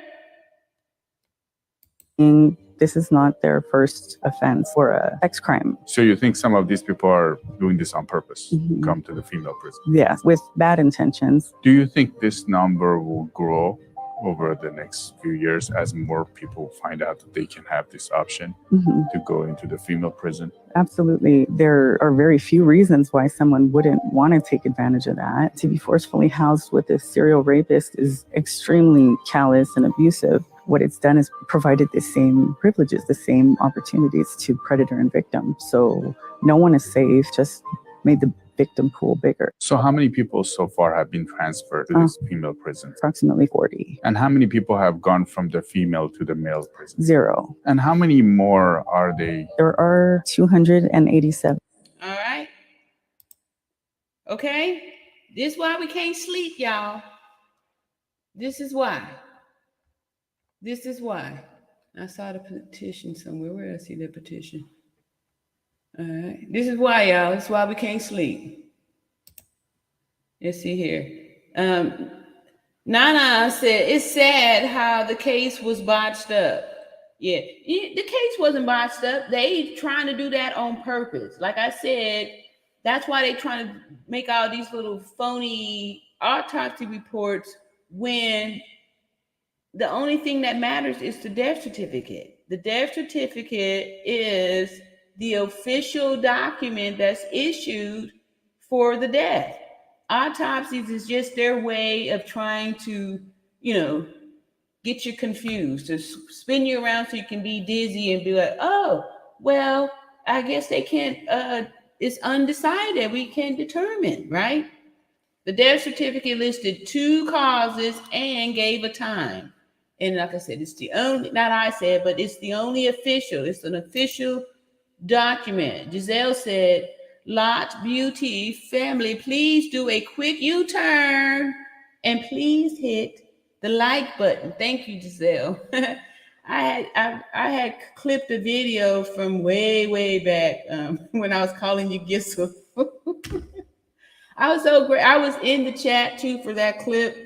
This is not their first offense or a sex crime. So you think some of these people are doing this on purpose, come to the female prison? Yes, with bad intentions. Do you think this number will grow over the next few years as more people find out that they can have this option to go into the female prison? Absolutely. There are very few reasons why someone wouldn't want to take advantage of that. To be forcefully housed with a serial rapist is extremely callous and abusive. What it's done is provided the same privileges, the same opportunities to predator and victim. So no one is safe, just made the victim pool bigger. So how many people so far have been transferred to this female prison? Approximately 40. And how many people have gone from the female to the male prison? 0. And how many more are they? There are 287. All right. Okay. This is why we can't sleep, y'all. This is why. This is why. I saw the petition somewhere. Where did I see the petition? All right. This is why, y'all. This is why we can't sleep. Let's see here. Nana said, it's sad how the case was botched up. Yeah, the case wasn't botched up. They trying to do that on purpose. Like I said, that's why they trying to make all these little phony autopsy reports when the only thing that matters is the death certificate. The death certificate is the official document that's issued for the death. Autopsies is just their way of trying to, get you confused, to spin you around so you can be dizzy and be like, oh, well, I guess they can't, it's undecided. We can't determine, right? The death certificate listed 2 causes and gave a time. And like I said, it's the only, not I said, but it's the only official. It's an official document. Giselle said, Lot Beauty family, please do a quick U-turn and please hit the like button. Thank you, Giselle. I had clipped a video from way back when I was calling you Gissel. I was so great. I was in the chat too for that clip.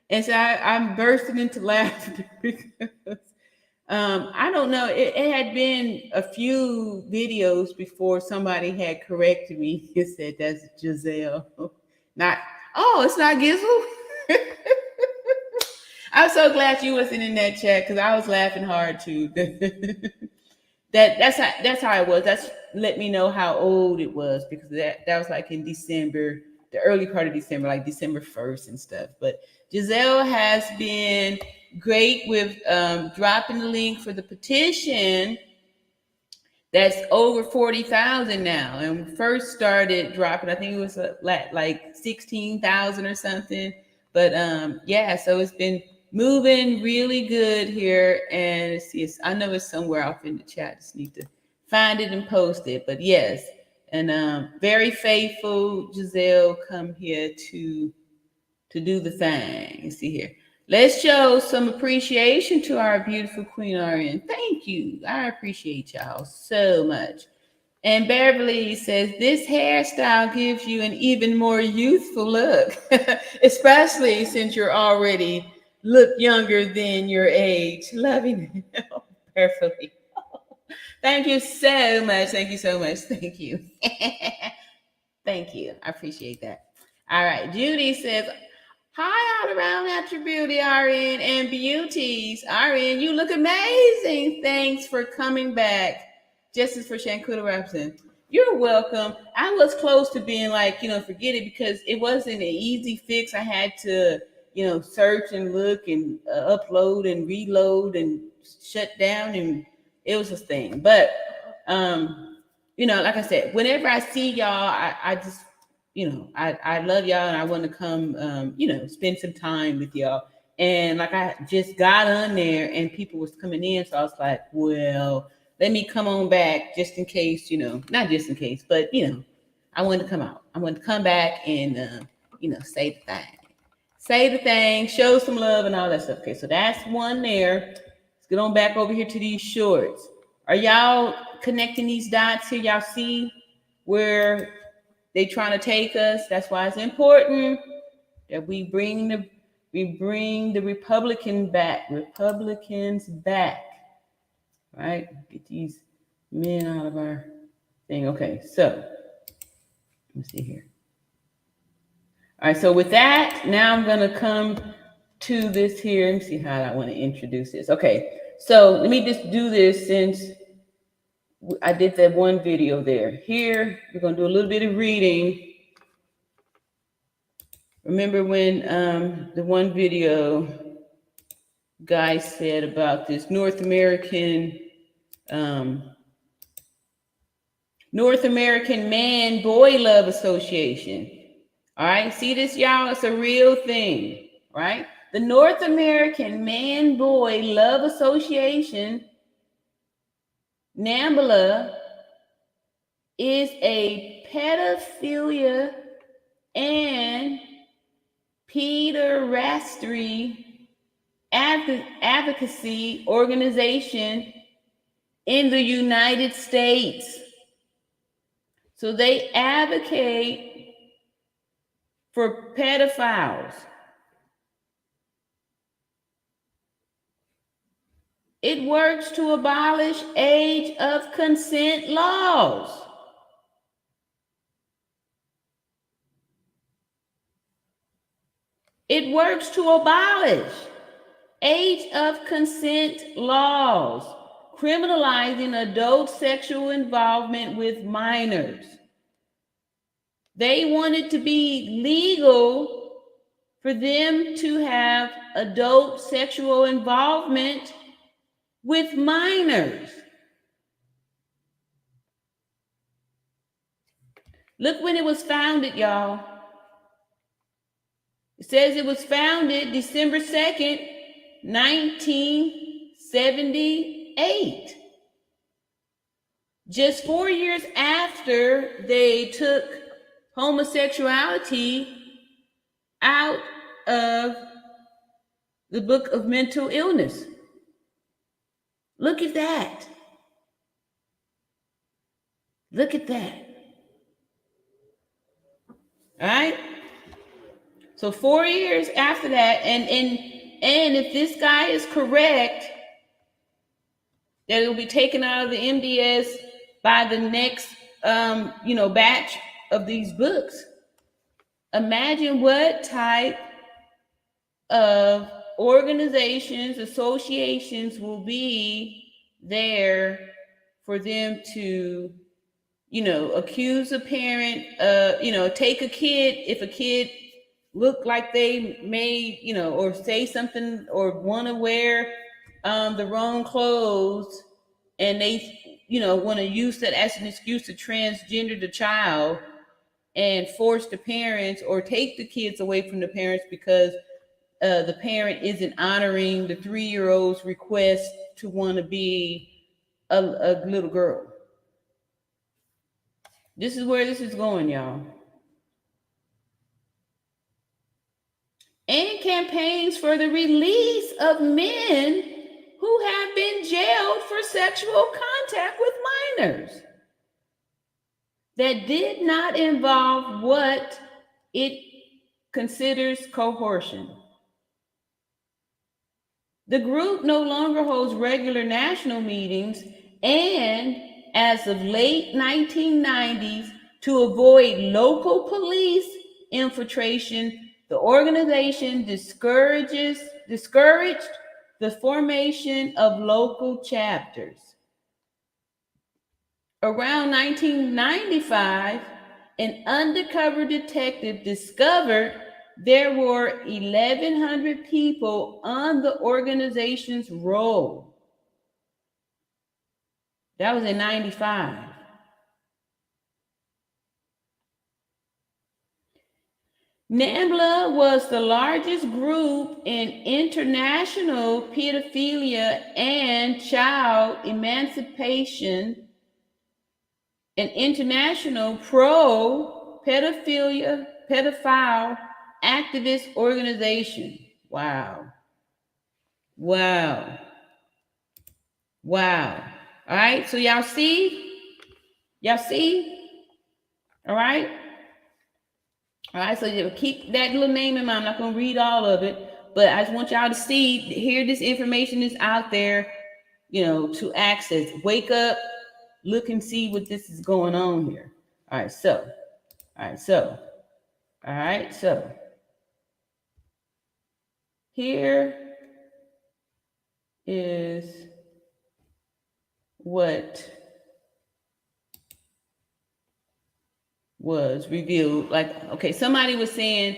And so I'm bursting into laughter because I don't know. It had been a few videos before somebody had corrected me. He said, that's Giselle. It's not Gizzle. I'm so glad you wasn't in that chat because I was laughing hard too. That's how it was. That's let me know how old it was because that was like in December, the early part of December, like December 1st and stuff. But Giselle has been great with dropping the link for the petition that's over 40,000 now. And we first started dropping, I think it was like 16,000 or something. But yeah, so it's been moving really good here. And I know it's somewhere off in the chat. I just need to find it and post it. But yes, and very faithful Giselle come here to do the thing. You see here. Let's show some appreciation to our beautiful Queen RN. Thank you. I appreciate y'all so much. And Beverly says, this hairstyle gives you an even more youthful look, especially since you're already look younger than your age. Loving it, Beverly. Thank you so much. Thank you so much. Thank you. Thank you. I appreciate that. All right. Judy says, hi, all around at your beauty, RN, and beauties. RN, you look amazing. Thanks for coming back. Justice for Shanquella Robinson. You're welcome. I was close to being like, forget it, because it wasn't an easy fix. I had to, search and look and upload and reload and shut down, and it was a thing. But, like I said, whenever I see y'all, I just, I love y'all, and I want to come, spend some time with y'all. And like, I just got on there and people was coming in. So I was like, well, let me come on back just in case, not just in case, but, I wanted to come out. I wanted to come back and, say the thing, show some love and all that stuff. Okay, so that's one there. Let's get on back over here to these shorts. Are y'all connecting these dots here? Y'all see where they trying to take us? That's why it's important that we bring the Republicans back, right? Get these men out of our thing. Okay, so let me see here. All right, so with that, now I'm gonna come to this here and see how I want to introduce this. Okay, so let me just do this since I did that one video there. Here, we're gonna do a little bit of reading. Remember when the one video guy said about this North American Man-Boy Love Association. All right, see this, y'all? It's a real thing, right? The North American Man-Boy Love Association, NAMBLA, is a pedophilia and pederasty advocacy organization in the United States. So they advocate for pedophiles. It works to abolish age of consent laws. It works to abolish age of consent laws, criminalizing adult sexual involvement with minors. They want it to be legal for them to have adult sexual involvement with minors. Look when it was founded, y'all. It says it was founded December 2nd, 1978. Just 4 years after they took homosexuality out of the book of mental illness. Look at that. Look at that. All right. So 4 years after that, and if this guy is correct, that it will be taken out of the MDS by the next batch of these books. Imagine what type of organizations, associations will be there for them to, accuse a parent, take a kid, if a kid look like they may, you know, or say something or want to wear the wrong clothes, and they, you know, want to use that as an excuse to transgender the child and force the parents or take the kids away from the parents because the parent isn't honoring the 3-year-old's request to want to be a little girl. This is where this is going, y'all. And campaigns for the release of men who have been jailed for sexual contact with minors that did not involve what it considers coercion. The group no longer holds regular national meetings, and as of late 1990s, to avoid local police infiltration, the organization discouraged the formation of local chapters. Around 1995, an undercover detective discovered there were 1,100 people on the organization's roll. That was in 95. NAMBLA was the largest group in international pedophilia and child emancipation, an international pro-pedophilia, pedophile activist organization. Wow. Wow. Wow. All right. So y'all see? Y'all see? All right. All right, so you keep that little name in mind. I'm not going to read all of it, but I just want y'all to see, here this information is out there, you know, to access. Wake up, look and see what this is going on here. All right, so here is what was revealed. Like, okay, somebody was saying,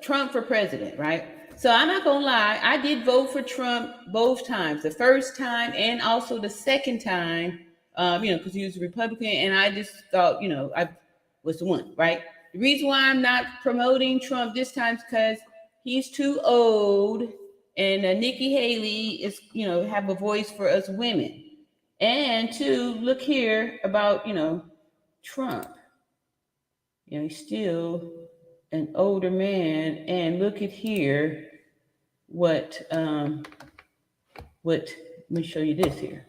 Trump for president, right? So I'm not gonna lie, I did vote for Trump both times, the first time and also the second time, because he was a Republican, and I just thought, I was the one, right? The reason why I'm not promoting Trump this time is because he's too old, and Nikki Haley is, have a voice for us women. And to look here about, Trump, he's still an older man, and look at here what let me show you this here.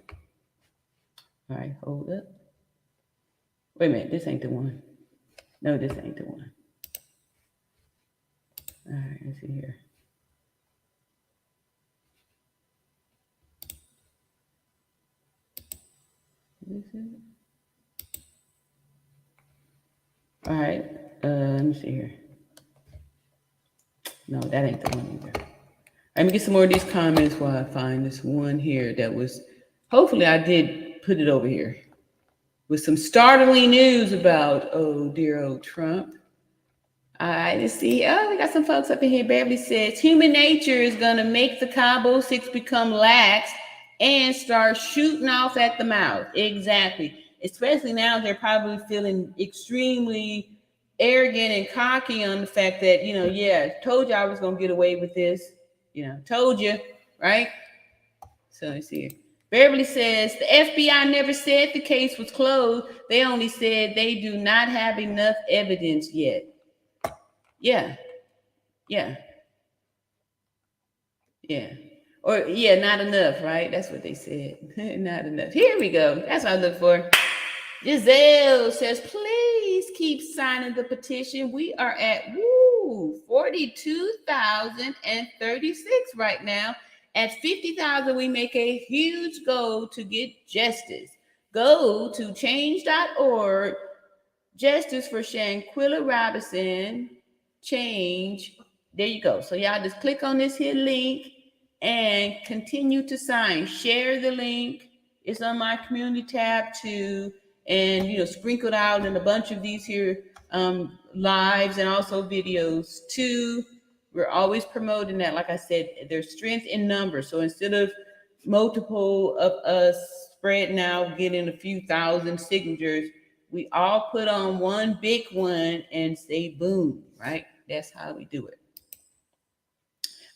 All right, hold up. Wait a minute, this ain't the one. No, this ain't the one. All right, let's see here. Is this it? All right, let me see here. No, that ain't the one either. Let me get some more of these comments while I find this one here that was, hopefully I did put it over here, with some startling news about, oh, dear old Trump. All right, let's see. Oh, we got some folks up in here. Beverly says, human nature is going to make the Cabo 6 become lax and start shooting off at the mouth. Exactly. Especially now they're probably feeling extremely arrogant and cocky on the fact that, told you I was going to get away with this. Told you, right? So let's see here. Beverly says, the FBI never said the case was closed. They only said they do not have enough evidence yet. Yeah. Or, not enough, right? That's what they said. Not enough. Here we go. That's what I look for. Giselle says, please keep signing the petition. We are at 42,036 right now. At 50,000, we make a huge goal to get justice. Go to change.org, justice for Shanquella Robinson, change. There you go. So y'all just click on this here link and continue to sign. Share the link. It's on my community tab too. and sprinkled out in a bunch of these here lives and also videos too. We're always promoting that. Like I said, there's strength in numbers. So instead of multiple of us spreading out, getting a few thousand signatures, we all put on one big one and say boom, right? That's how we do it.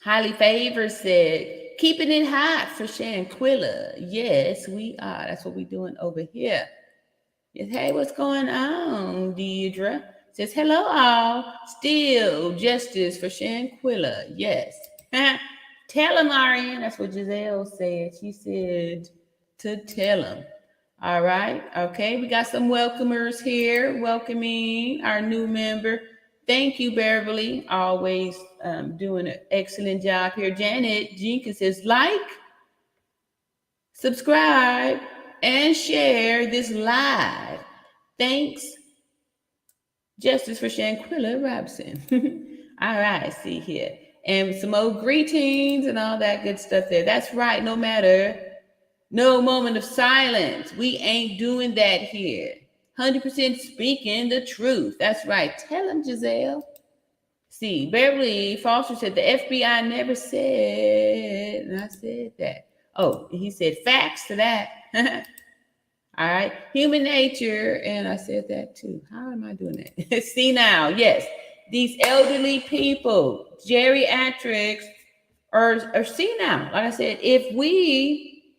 Highly Favored said, keeping it hot for Shanquilla. Yes, we are. That's what we're doing over here. Yes, hey, what's going on, Deidre? Says, hello all. Still justice for Shanquilla. Yes. Tell him, Ariane. That's what Giselle said. She said to tell him. All right. Okay. We got some welcomers here welcoming our new member. Thank you, Beverly. Always doing an excellent job here. Janet Jenkins says, like, subscribe, and share this live. Thanks. Justice for Shanquella Robinson. All right, see here. And some more greetings and all that good stuff there. That's right. No moment of silence. We ain't doing that here. 100% speaking the truth. That's right. Tell him, Giselle. See, Beverly Foster said the FBI never said, and I said that. Oh, he said facts to that. All right. Human nature, and I said that too. How am I doing that? See now, yes. These elderly people, geriatrics, are senile. Like I said, if we,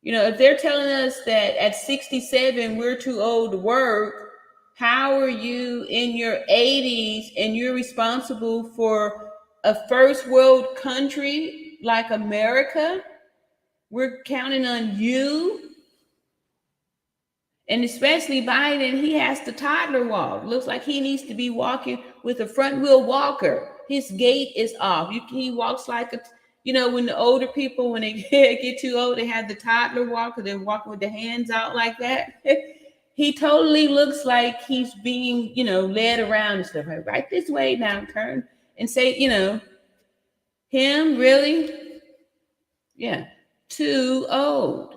if they're telling us that at 67 we're too old to work, how are you in your 80s and you're responsible for a first world country like America? We're counting on you. And especially Biden, he has to toddler walk. Looks like he needs to be walking with a front wheel walker. His gait is off. He walks like when the older people, when they get too old, they have the toddler walker. They're walking with their hands out like that. He totally looks like he's being, led around and stuff. Right this way now, turn and say, him really? Yeah, too old.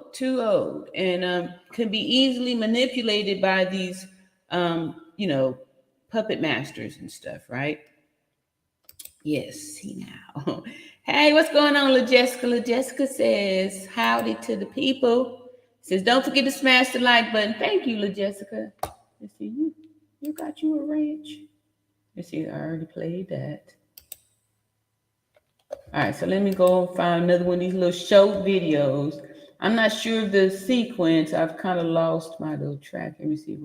And can be easily manipulated by these puppet masters and stuff, right? Yes, see now. Hey, what's going on, LaJessica? LaJessica says howdy to the people. Says don't forget to smash the like button. Thank you, LaJessica. Let's see, you got you a ranch. Let's see, I already played that. All right, so let me go find another one of these little short videos. I'm not sure of the sequence. I've kind of lost my little track. Let me see.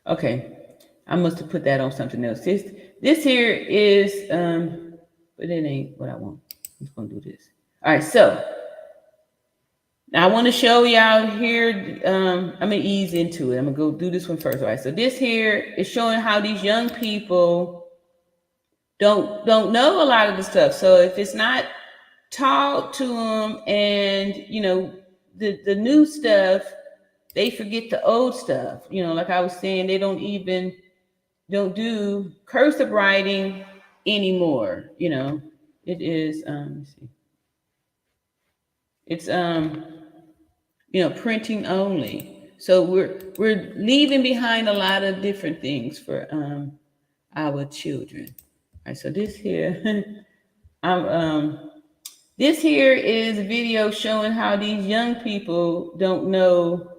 Okay, I must have put that on something else. This here is, but it ain't what I want. I'm just gonna do this. All right, so now I want to show y'all here. I'm gonna ease into it. I'm gonna go do this one first. All right, so this here is showing how these young people don't know a lot of the stuff. So if it's not taught to them, and the new stuff, they forget the old stuff. Like I was saying, they don't do cursive writing anymore. It is let's see. It's printing only. So we're leaving behind a lot of different things for our children. All right, so this here, this here is a video showing how these young people don't know.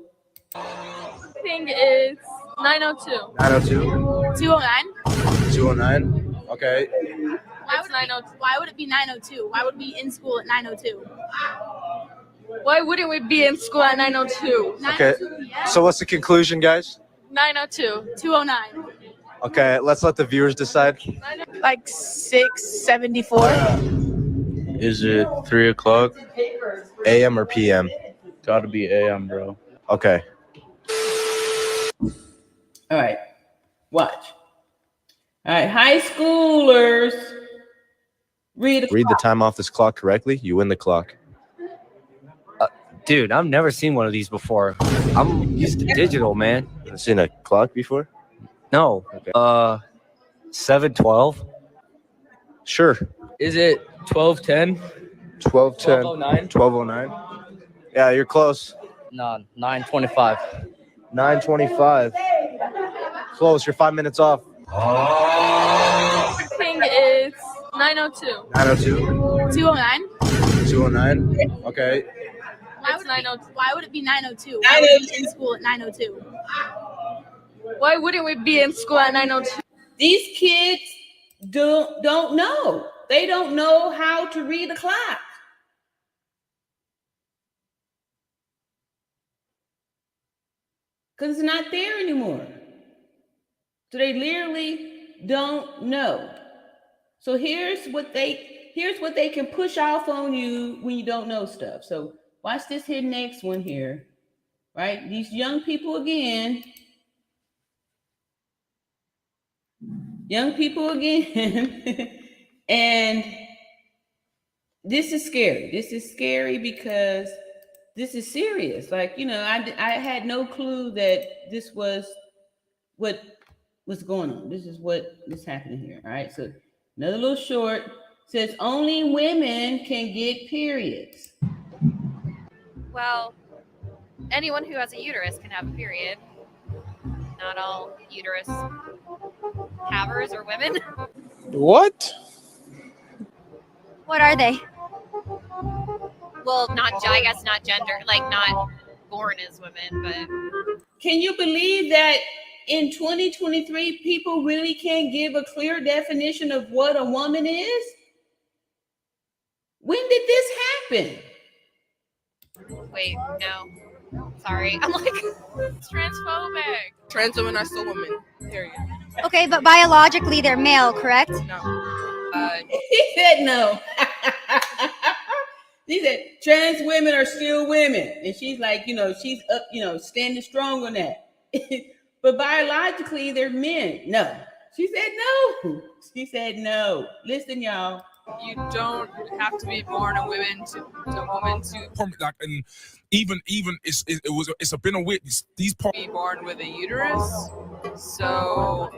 I think it's 902. 902? 209. 209? Okay. Why would it be 902? Why would we be in school at 902? Why wouldn't we be in school at 902? Okay. Yeah. So what's the conclusion, guys? 902. 209. Okay, let's let the viewers decide. Like 674. Is it 3 o'clock? AM or PM? Gotta be AM, bro. Okay. All right, watch. All right, high schoolers, read the time off this clock correctly. You win the clock. Dude, I've never seen one of these before. I'm used to digital, man. You've seen a clock before? No. Okay. 7:12. Sure. Is it 12:10? 12:10. 12:09. 12:09. Yeah, you're close. No, 9:25. 9:25. Close. You're 5 minutes off. King is 902. 9:02. 209. 2:09. Okay. Why would it be 902? Why would we be in school at 902? Why wouldn't we be in school at 902? These kids don't know. They don't know how to read the clock. Because it's not there anymore. So they literally don't know. So here's what they can push off on you when you don't know stuff. So watch this here next one here, right? These young people again. And this is scary. This is scary because this is serious. Like, you know, I had no clue that this was what was going on. This is what is happening here. All right. So another little short says only women can get periods. Well, anyone who has a uterus can have a period. Not all uterus havers are women. What? What are they? Well, I guess not gender, like not born as women, but. Can you believe that in 2023, people really can't give a clear definition of what a woman is? When did this happen? Wait, no. Sorry. I'm like, it's transphobic. Trans women are still women, period. Okay, but biologically they're male, correct? No. He said no. He said trans women are still women. And she's like, you know, she's up, you know, standing strong on that. But biologically they're men. No. She said no. She said no. Listen, y'all. You don't have to be born a woman to like, and even it's been a witness. These parts be born with a uterus, so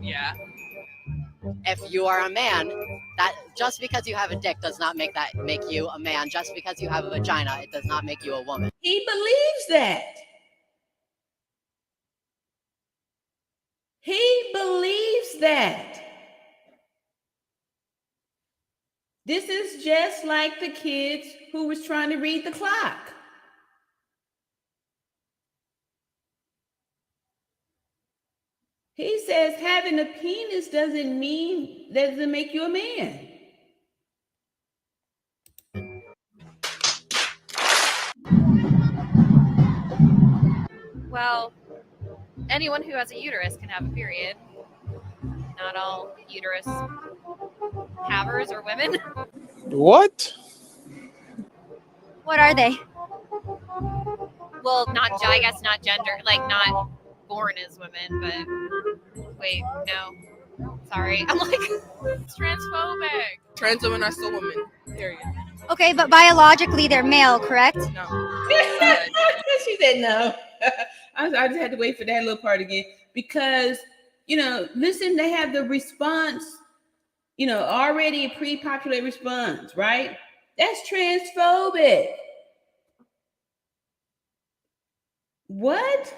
yeah. If you are a man, that just because you have a dick does not make you a man. Just because you have a vagina, it does not make you a woman. He believes that. He believes that. This is just like the kids who was trying to read the clock. He says having a penis doesn't make you a man. Well, anyone who has a uterus can have a period. Not all uterus havers are women. What? What are they? Well, I guess not gender, like not born as women, but wait, no. Sorry. I'm like, it's transphobic. Trans women are still women, period. Okay, but biologically they're male, correct? No. She said no. I just had to wait for that little part again because, you know, listen, they have the response, you know, already a pre-populated response, right? That's transphobic. What?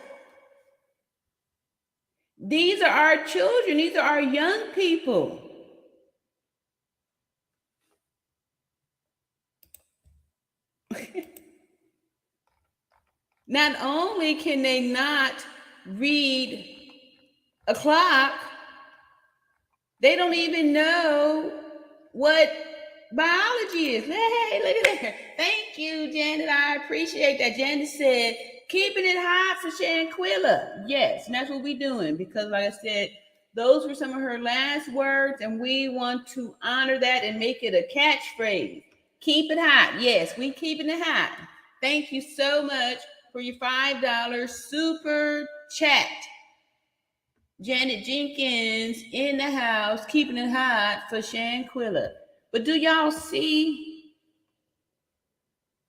These are our children. These are our young people. Not only can they not read a clock, they don't even know what biology is. Hey, look at that. Thank you, Janet. I appreciate that. Janet said, keeping it hot for Shanquilla. Yes, and that's what we're doing because, like I said, those were some of her last words, and we want to honor that and make it a catchphrase. Keep it hot. Yes, we keeping it hot. Thank you so much for your $5 super chat. Janet Jenkins in the house, keeping it hot for Shanquilla. But do y'all see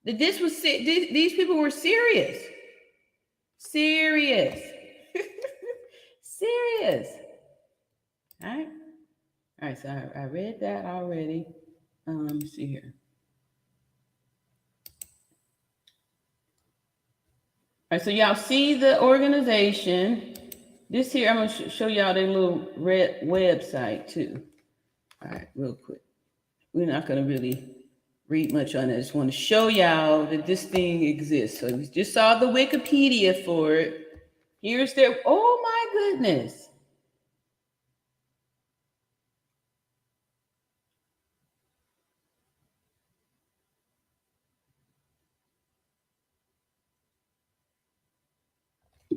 that this was these people were serious? Serious. Serious. All right. So I read that already. Let me see here. All right, so y'all see the organization. This here, I'm gonna show y'all their little red website too. All right, real quick. We're not gonna really read much on it. I just want to show y'all that this thing exists. So we just saw the Wikipedia for it. Here's their, oh my goodness.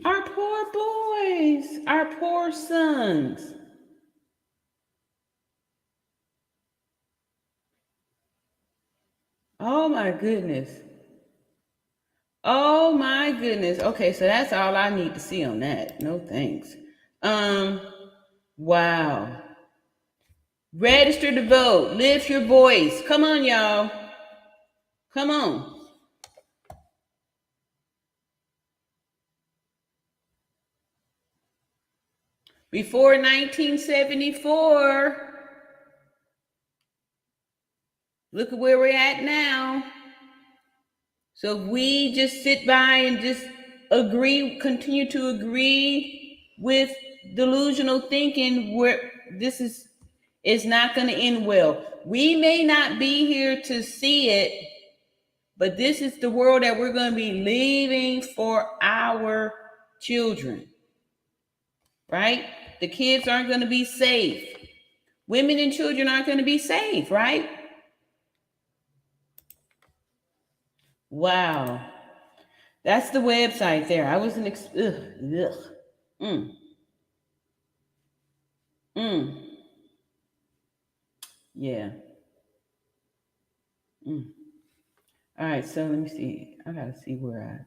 Our poor boys, our poor sons. Oh my goodness. Oh my goodness. Okay, so that's all I need to see on that. No thanks. Wow. Register to vote. Lift your voice. Come on, y'all. Come on. Before 1974, look at where we're at now. So if we just sit by and just agree, continue to agree with delusional thinking, where this is not going to end well. We may not be here to see it, but this is the world that we're going to be leaving for our children, right? The kids aren't going to be safe. Women and children aren't going to be safe, right? Wow. That's the website there. I wasn't, Yeah. All right, so let me see. I gotta see where I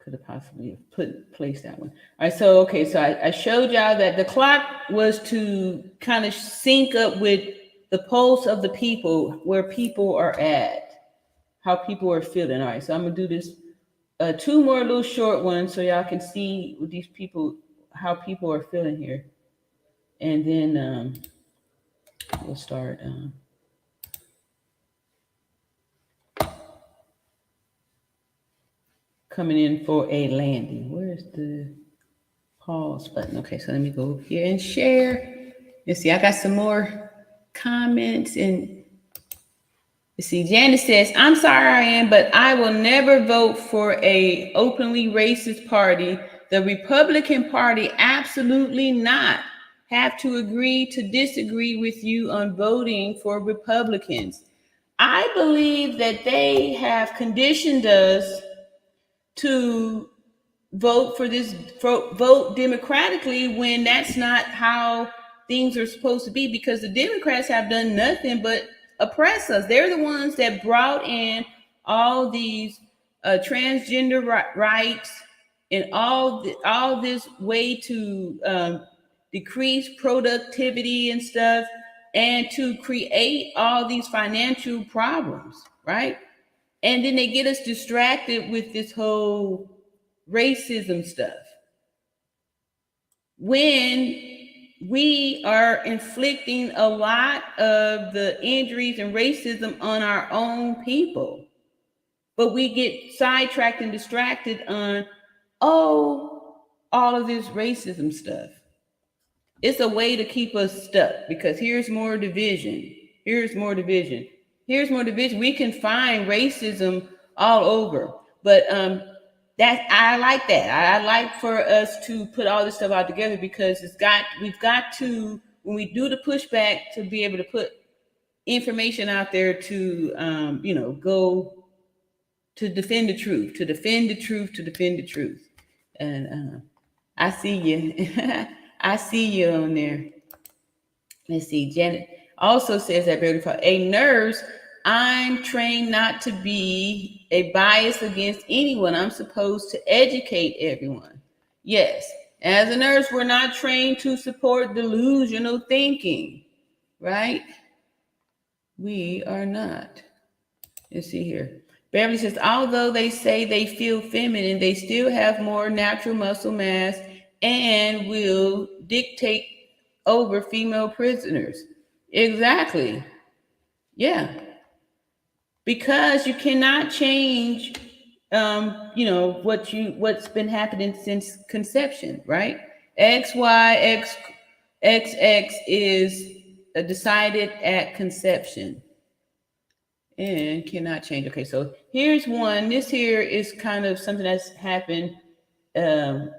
could have possibly placed that one. All right, so okay, so I showed y'all that the clock was to kind of sync up with the pulse of the people, where people are at, how people are feeling. All right, so I'm gonna do this two more little short ones so y'all can see with these people how people are feeling here, and then we'll start. Coming in for a landing. Where's the pause button? Okay, so let me go here and share. Let's see, I got some more comments. And let's see, Janice says, I'm sorry I am, but I will never vote for a openly racist party. The Republican Party, absolutely not. Have to agree to disagree with you on voting for Republicans. I believe that they have conditioned us to vote democratically when that's not how things are supposed to be, because the Democrats have done nothing but oppress us. They're the ones that brought in all these transgender rights and all this way to decrease productivity and stuff, and to create all these financial problems, right? And then they get us distracted with this whole racism stuff, when we are inflicting a lot of the injuries and racism on our own people. But we get sidetracked and distracted on, all of this racism stuff. It's a way to keep us stuck, because here's more division. Here's more division. Here's more division. We can find racism all over, but I like that. I like for us to put all this stuff out together, because we've got to, when we do the pushback, to be able to put information out there to go to defend the truth, to defend the truth. And I see you. I see you on there. Let's see. Janet also says that very far. A nurse, I'm trained not to be a bias against anyone. I'm supposed to educate everyone. Yes. As a nurse, we're not trained to support delusional thinking, right? We are not. Let's see here. Beverly says, although they say they feel feminine, they still have more natural muscle mass and will dictate over female prisoners. Exactly. Yeah. because you cannot change, what's been happening since conception, right? X, Y, X, XX is decided at conception and cannot change. Okay, so here's one. This here is kind of something that's happened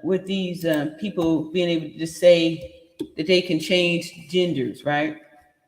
with these people being able to say that they can change genders, right?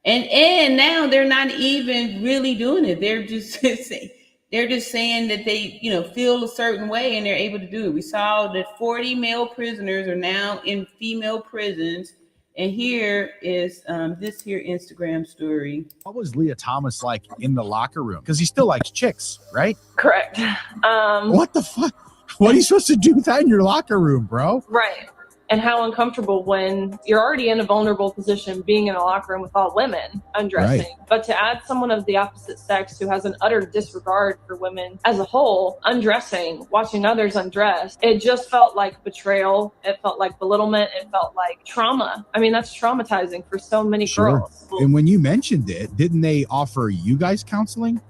And now they're not even really doing it. They're just saying that they, feel a certain way and they're able to do it. We saw that 40 male prisoners are now in female prisons. And here is this here Instagram story. What was Leah Thomas like in the locker room? Because he still likes chicks, right? Correct. What the fuck? What are you supposed to do with that in your locker room, bro? Right. And how uncomfortable when you're already in a vulnerable position being in a locker room with all women undressing. Right. But to add someone of the opposite sex who has an utter disregard for women as a whole, undressing, watching others undress, it just felt like betrayal. It felt like belittlement. It felt like trauma. I mean, that's traumatizing for so many girls. And when you mentioned it, didn't they offer you guys counseling?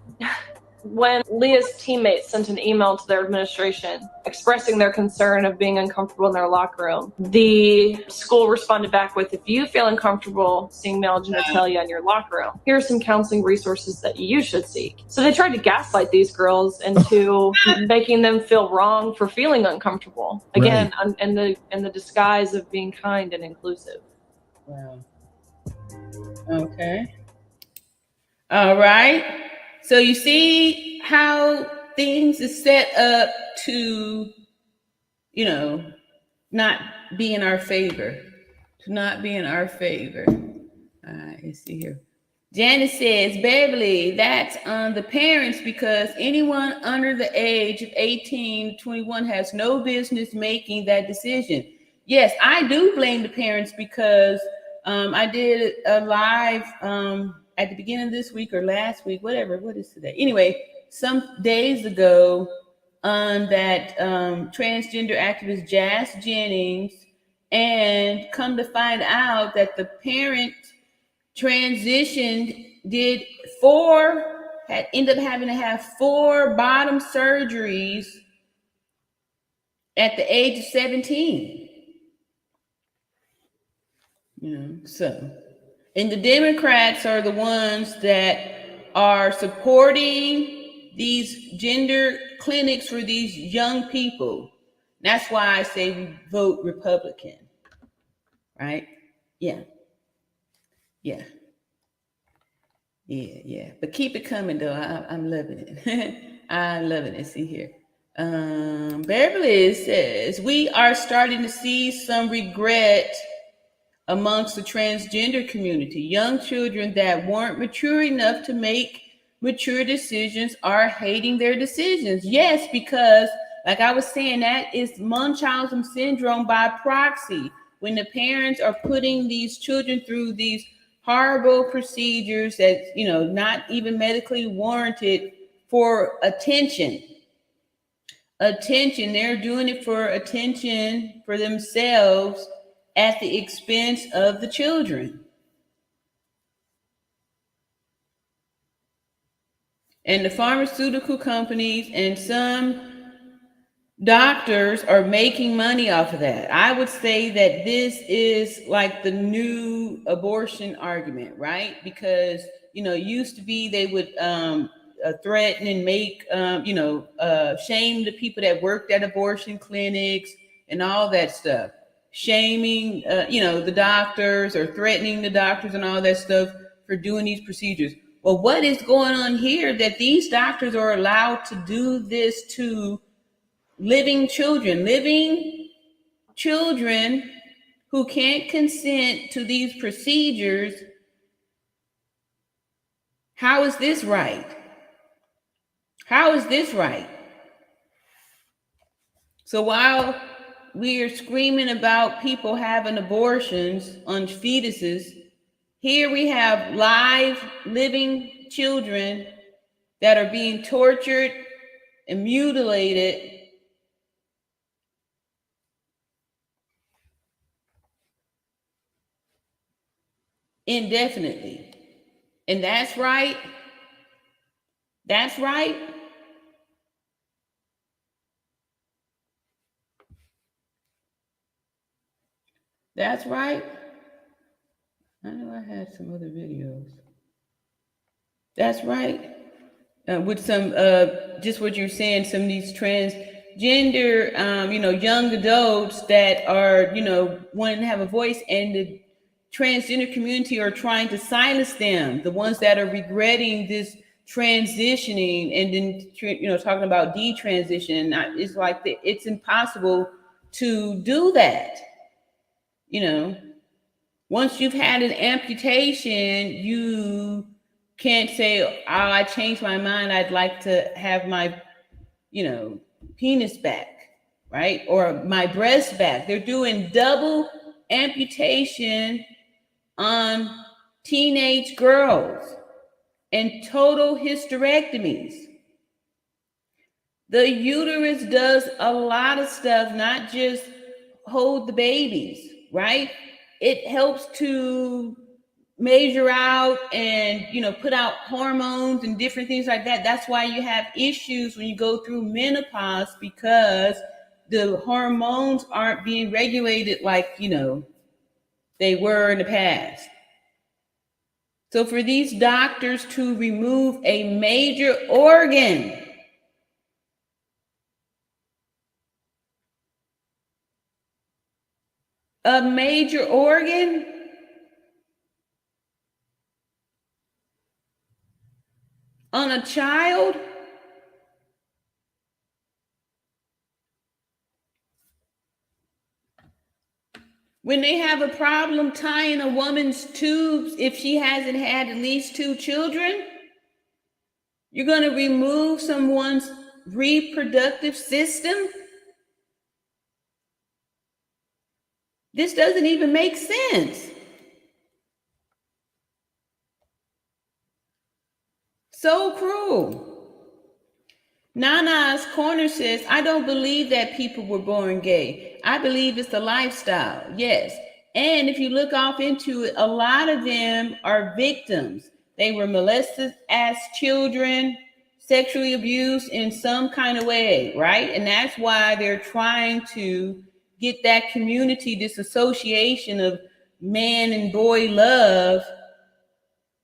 When Leah's teammates sent an email to their administration expressing their concern of being uncomfortable in their locker room, the school responded back with, if you feel uncomfortable seeing male genitalia in your locker room, here are some counseling resources that you should seek. So they tried to gaslight these girls into making them feel wrong for feeling uncomfortable. Again, in the disguise of being kind and inclusive. Wow. Okay. All right. So you see how things is set up to, not be in our favor. To not be in our favor. All right, let's see here. Janice says, Beverly, that's on the parents because anyone under the age of 18 to 21 has no business making that decision. Yes, I do blame the parents because I did a live at the beginning of this week or last week, whatever, what is today? Anyway, some days ago on that transgender activist Jazz Jennings, and come to find out that the parent transitioned, ended up having to have 4 bottom surgeries at the age of 17. So. And the Democrats are the ones that are supporting these gender clinics for these young people. That's why I say we vote Republican, right? Yeah. But keep it coming, though. I'm loving it. I'm loving it. See here. Beverly says, we are starting to see some regret amongst the transgender community. Young children that weren't mature enough to make mature decisions are hating their decisions. Yes, because like I was saying, that is Munchausen syndrome by proxy. When the parents are putting these children through these horrible procedures that, not even medically warranted for attention. They're doing it for attention for themselves at the expense of the children. And the pharmaceutical companies and some doctors are making money off of that. I would say that this is like the new abortion argument, right? Because, used to be they would threaten and make, shame the people that worked at abortion clinics and all that stuff. Shaming, the doctors or threatening the doctors and all that stuff for doing these procedures. Well, what is going on here that these doctors are allowed to do this to living children who can't consent to these procedures? How is this right? How is this right? So while we are screaming about people having abortions on fetuses, here we have live living children that are being tortured and mutilated indefinitely. And that's right. That's right. That's right. I know I had some other videos. That's right. With some, just what you're saying, some of these transgender, young adults that are, wanting to have a voice, and the transgender community are trying to silence them. The ones that are regretting this transitioning and then, talking about detransition. It's like it's impossible to do that. Once you've had an amputation, you can't say, oh, I changed my mind. I'd like to have my, penis back, right? Or my breast back. They're doing double amputation on teenage girls and total hysterectomies. The uterus does a lot of stuff, not just hold the babies, right? It helps to measure out and, put out hormones and different things like that. That's why you have issues when you go through menopause, because the hormones aren't being regulated like, they were in the past. So for these doctors to remove a major organ, on a child, when they have a problem tying a woman's tubes, if she hasn't had at least 2 children, you're going to remove someone's reproductive system? This doesn't even make sense. So cruel. Nana's Corner says, I don't believe that people were born gay. I believe it's a lifestyle. Yes. And if you look off into it, a lot of them are victims. They were molested as children, sexually abused in some kind of way, right? And that's why they're trying to get that community, this association of man and boy love,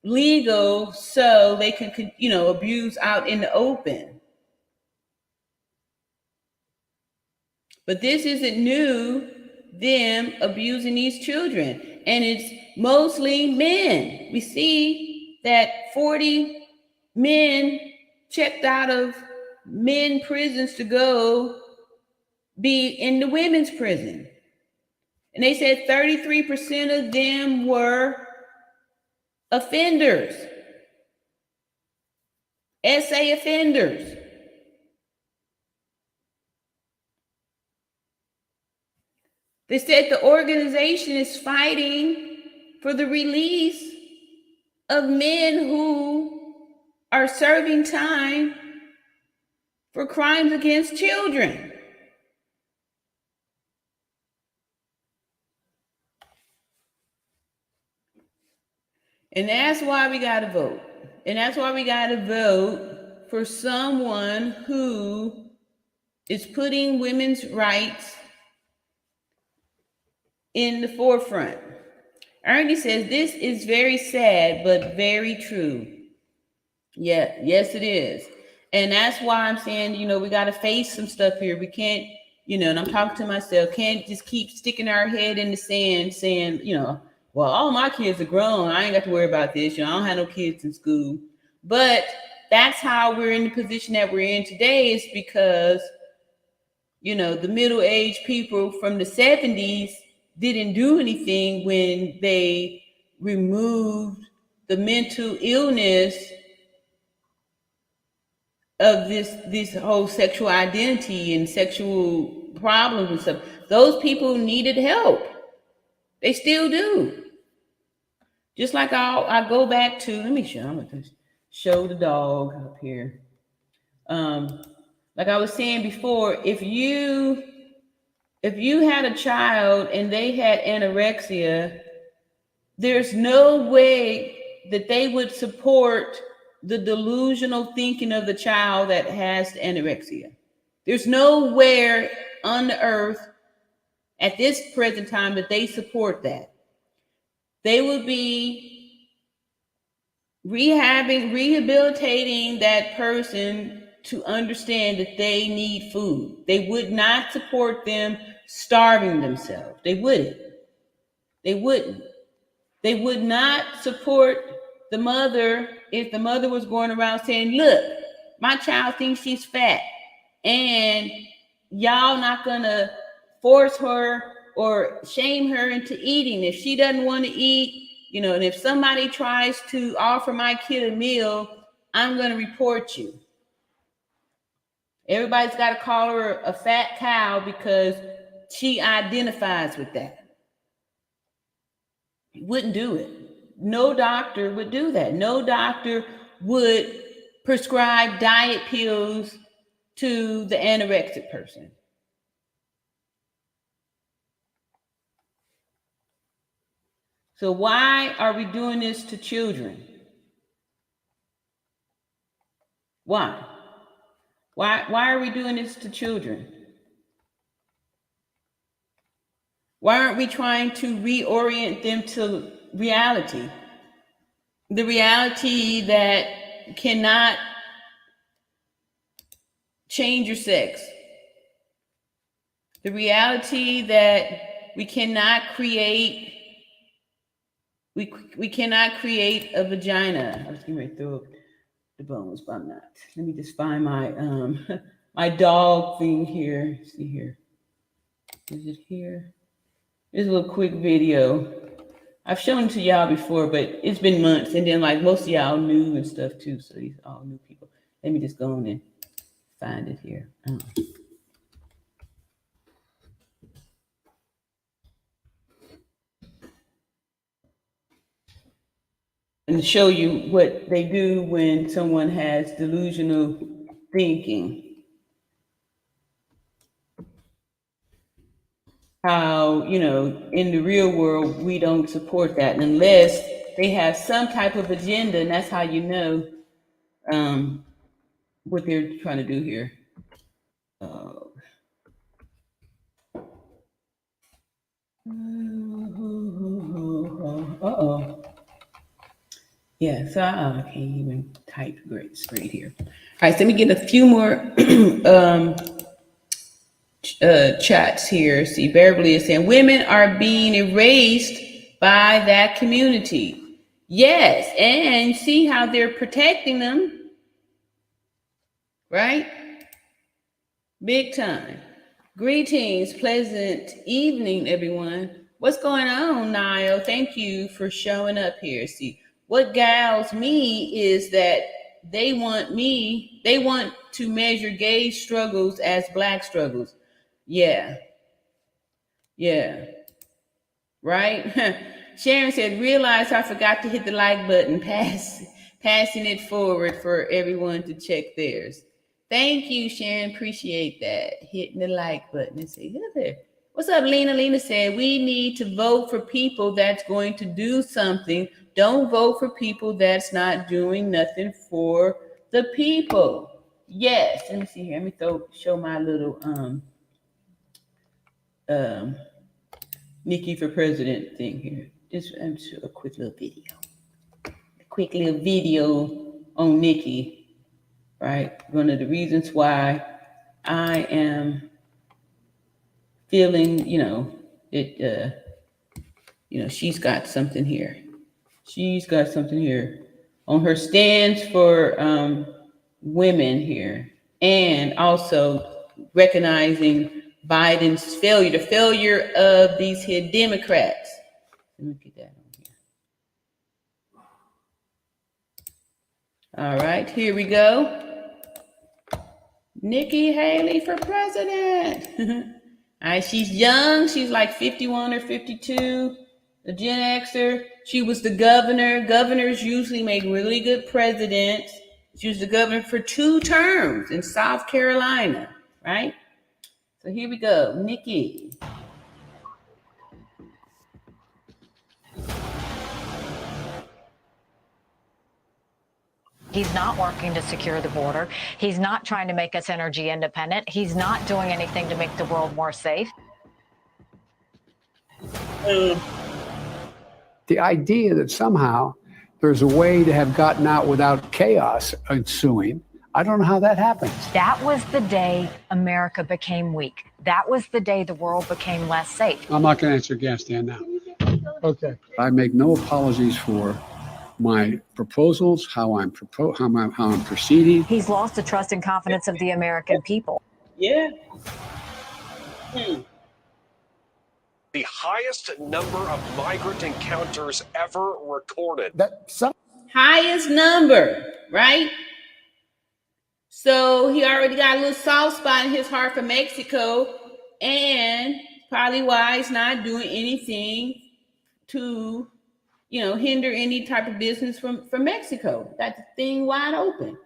legal, so they can, abuse out in the open. But this isn't new, them abusing these children. And it's mostly men. We see that 40 men checked out of men prisons to go be in the women's prison. And they said 33% of them were offenders, SA offenders. They said the organization is fighting for the release of men who are serving time for crimes against children. And that's why we got to vote. And that's why we got to vote for someone who is putting women's rights in the forefront. Ernie says, this is very sad, but very true. Yeah, yes, it is. And that's why I'm saying, we got to face some stuff here. We can't, and I'm talking to myself, can't just keep sticking our head in the sand saying, well, all my kids are grown. I ain't got to worry about this. I don't have no kids in school. But that's how we're in the position that we're in today, is because, the middle-aged people from the 70s didn't do anything when they removed the mental illness of this whole sexual identity and sexual problems and stuff. Those people needed help. They still do. Just like I go back to, let me show, I'm going to show the dog up here. Like I was saying before, if you had a child and they had anorexia, there's no way that they would support the delusional thinking of the child that has anorexia. There's nowhere on the earth at this present time that they support that. They would be rehabilitating that person to understand that they need food. They would not support them starving themselves. They wouldn't. They wouldn't. They would not support the mother if the mother was going around saying, look, my child thinks she's fat and y'all not gonna force her or shame her into eating. If she doesn't want to eat, you know, and if somebody tries to offer my kid a meal, I'm gonna report you. Everybody's got to call her a fat cow because she identifies with that. Wouldn't do it. No doctor would do that. No doctor would prescribe diet pills to the anorexic person. So why are we doing this to children? Why? Why are we doing this to children? Why aren't we trying to reorient them to reality? The reality that cannot change your sex. The reality that we cannot create, we cannot create a vagina. I was getting ready to throw up the bones, but I'm not. Let me just find my my dog thing here. Let's see here. Is it here? Here's a little quick video. I've shown it to y'all before, but it's been months, and then like most of y'all new and stuff too, so these are all new people. Let me just go on and find it here. And show you what they do when someone has delusional thinking. How, you know, in the real world, we don't support that unless they have some type of agenda, and that's how you know what they're trying to do here. Uh-oh. Yeah, so I can't even type great straight here. All right, so let me get a few more chats here. See, Beverly is saying women are being erased by that community. Yes, and see how they're protecting them, right? Big time. Greetings, pleasant evening, everyone. What's going on, Niall? Thank you for showing up here. See, what gals me is that they want to measure gay struggles as Black struggles. Yeah. Right? Sharon said, realize I forgot to hit the like button, passing it forward for everyone to check theirs. Thank you, Sharon. Appreciate that. Hitting the like button and say, look there. What's up, Lena? Lena said, we need to vote for people that's going to do something. Don't vote for people that's not doing nothing for the people. Yes. Let me see here. Let me show my little Nikki for president thing here. Just a quick little video. A quick little video on Nikki, right? One of the reasons why I am feeling, she's got something here. She's got something here on her stands for women here, and also recognizing Biden's failure, the failure of these here Democrats. Let me get that on here. All right, here we go. Nikki Haley for president. All right, she's young. She's like 51 or 52, a Gen Xer. She was the governor. Governors usually make really good presidents. She was the governor for 2 terms in South Carolina, right? So here we go, Nikki. He's not working to secure the border. He's not trying to make us energy independent. He's not doing anything to make the world more safe. The idea that somehow there's a way to have gotten out without chaos ensuing, I don't know how that happens. That was the day America became weak. That was the day the world became less safe. I'm not going to answer Gaston now. Okay. I make no apologies for my proposals, how I'm proceeding. He's lost the trust and confidence of the American people. Yeah. The highest number of migrant encounters ever recorded. Highest number, right? So he already got a little soft spot in his heart for Mexico, and probably why he's not doing anything to, hinder any type of business from Mexico. Got the thing wide open.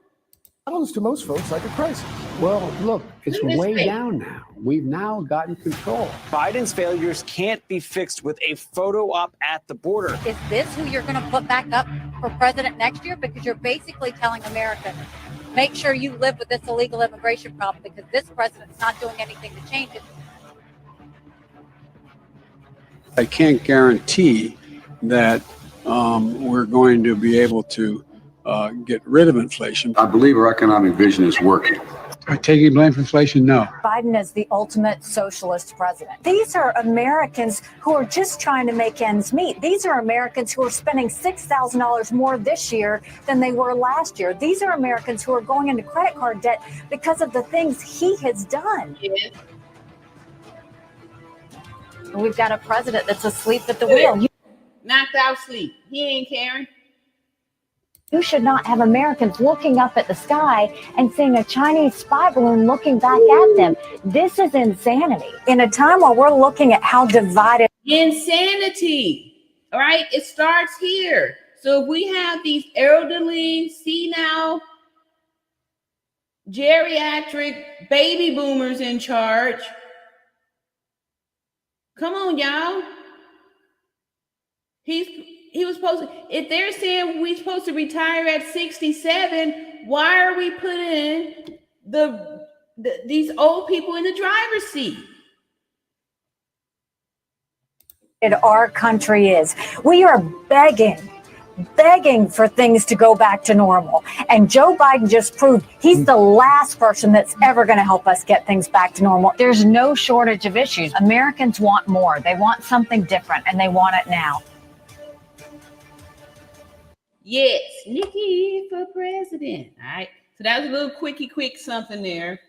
Happens to most folks like a crisis. Well, look, it's way down now. We've now gotten control. Biden's failures can't be fixed with a photo op at the border. Is this who you're going to put back up for president next year? Because you're basically telling America, make sure you live with this illegal immigration problem because this president's not doing anything to change it. I can't guarantee that we're going to be able to get rid of inflation. I believe our economic vision is working. Are taking blame for inflation? No. Biden is the ultimate socialist president. These are Americans who are just trying to make ends meet. These are Americans who are spending $6,000 more this year than they were last year. These are Americans who are going into credit card debt because of the things he has done. Yes. We've got a president that's asleep at the wheel. Knocked out sleep. He ain't caring. You should not have Americans looking up at the sky and seeing a Chinese spy balloon looking back at them. This is insanity. In a time where we're looking at how divided. Insanity. All right. It starts here. So if we have these elderly, senile, geriatric baby boomers in charge. Come on, y'all. He was supposed to, if they're saying we're supposed to retire at 67, why are we putting these old people in the driver's seat? Our country is. We are begging for things to go back to normal. And Joe Biden just proved he's the last person that's ever going to help us get things back to normal. There's no shortage of issues. Americans want more. They want something different, and they want it now. Yes, Nikki for president. All right. So that was a little quick something there.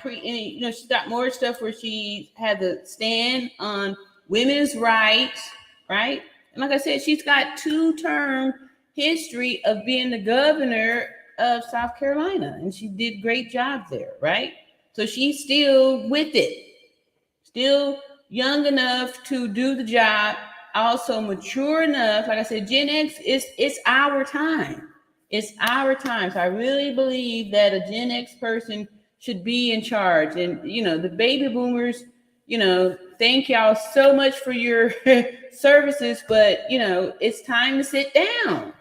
She's got more stuff where she had to stand on women's rights, right? And like I said, she's got 2-term history of being the governor of South Carolina, and she did a great job there, right? So she's still with it, still young enough to do the job, also mature enough. Like I said, Gen X it's our time. It's our time. So I really believe that a Gen X person should be in charge. And, the baby boomers, thank y'all so much for your services, but, it's time to sit down.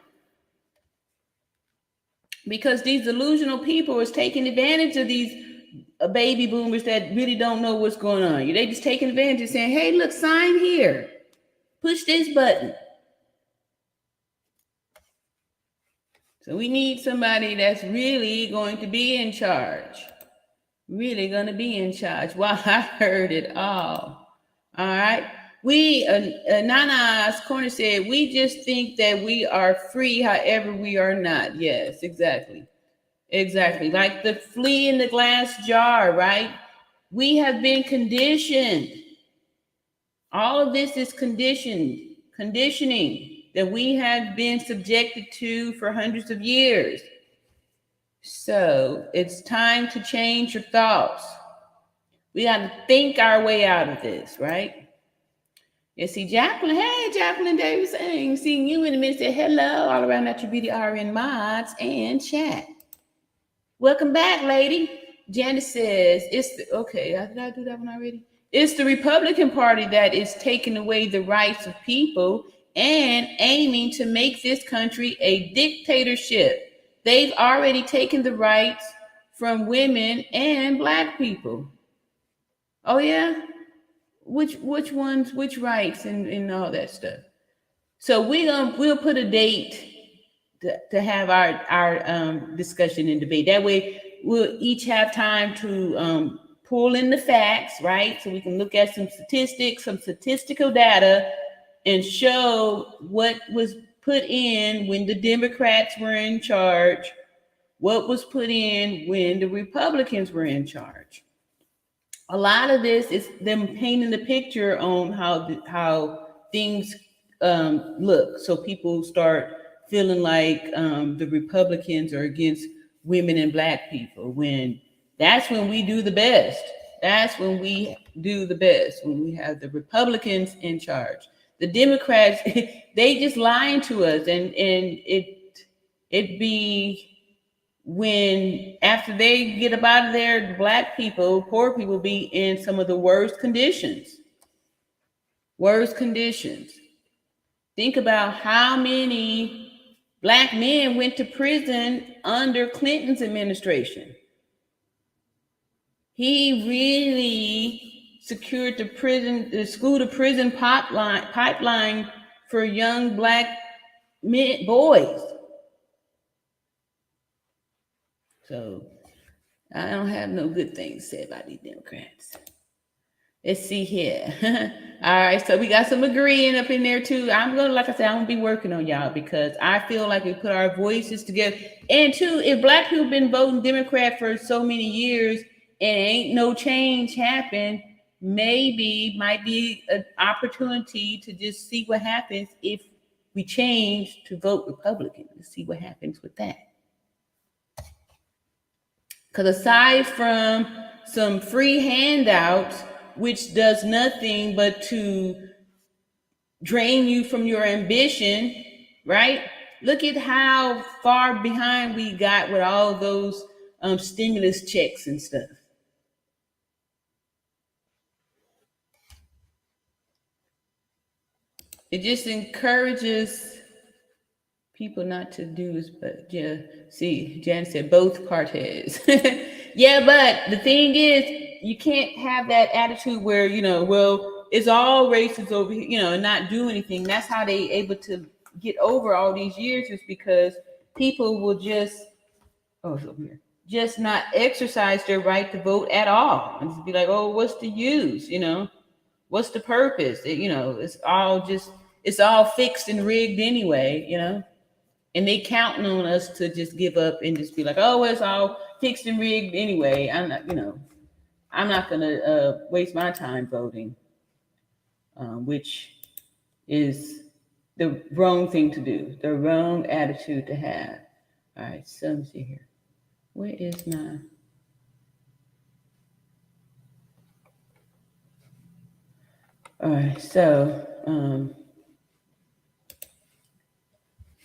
Because these delusional people is taking advantage of these baby boomers that really don't know what's going on. They just taking advantage of saying, hey, look, sign here. Push this button. So we need somebody that's really going to be in charge. Really going to be in charge. Wow, I heard it all. All right. We, Nana's Corner said, we just think that we are free, however we are not. Yes, exactly. Exactly. Like the flea in the glass jar, right? We have been conditioned. All of this is conditioning that we have been subjected to for hundreds of years. So it's time to change your thoughts. We got to think our way out of this, right? You see Jacqueline. Hey, Jacqueline Davis saying, seeing you in a minute. Say hello all around at your BDRN mods and chat. Welcome back, lady. Janice says, okay, did I do that one already? It's the Republican Party that is taking away the rights of people and aiming to make this country a dictatorship. they've already taken the rights from women and Black people. Oh yeah? Which ones, which rights and all that stuff. So we'll put a date to have our discussion and debate. That way we'll each have time to pull in the facts, right? So we can look at some statistics, some statistical data, and show what was put in when the Democrats were in charge, what was put in when the Republicans were in charge. A lot of this is them painting the picture on how things look. So people start feeling like the Republicans are against women and Black people, when that's when we do the best. That's when we do the best, when we have the Republicans in charge. The Democrats, they just lying to us, and it be when after they get up out of there, the Black people, poor people, be in some of the worst conditions. Worst conditions. Think about how many Black men went to prison under Clinton's administration. He really secured the school to prison pipeline for young Black men, boys. So I don't have no good things to say about these Democrats. Let's see here. All right, so we got some agreeing up in there too. I'm gonna, like I said, I'm gonna be working on y'all, because I feel like we put our voices together. And two, if Black people been voting Democrat for so many years and ain't no change happen, maybe might be an opportunity to just see what happens if we change to vote Republican. Let's see what happens with that. Because aside from some free handouts, which does nothing but to drain you from your ambition, right? Look at how far behind we got with all those stimulus checks and stuff. It just encourages people not to do this, but yeah, see, Jan said both parties. Yeah, but the thing is, you can't have that attitude where, well, it's all races over here, and not do anything. That's how they able to get over all these years, is because people will just not exercise their right to vote at all, and just be like, oh, what's the use? What's the purpose? It's all fixed and rigged anyway, and they counting on us to just give up and just be like, oh, well, it's all fixed and rigged anyway. I'm not gonna waste my time voting, which is the wrong thing to do, the wrong attitude to have. All right, so let me see here. Where is my? All right, so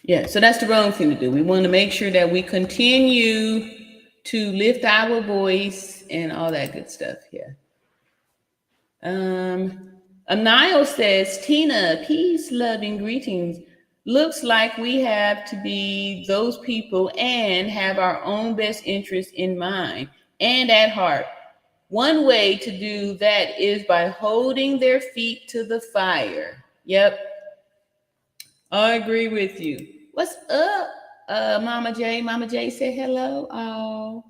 yeah, so that's the wrong thing to do. We want to make sure that we continue to lift our voice and all that good stuff here. Anil says, Tina, peace, love, and greetings. Looks like we have to be those people and have our own best interest in mind and at heart. One way to do that is by holding their feet to the fire. Yep, I agree with you. What's up, Mama J? Mama J said hello. Oh,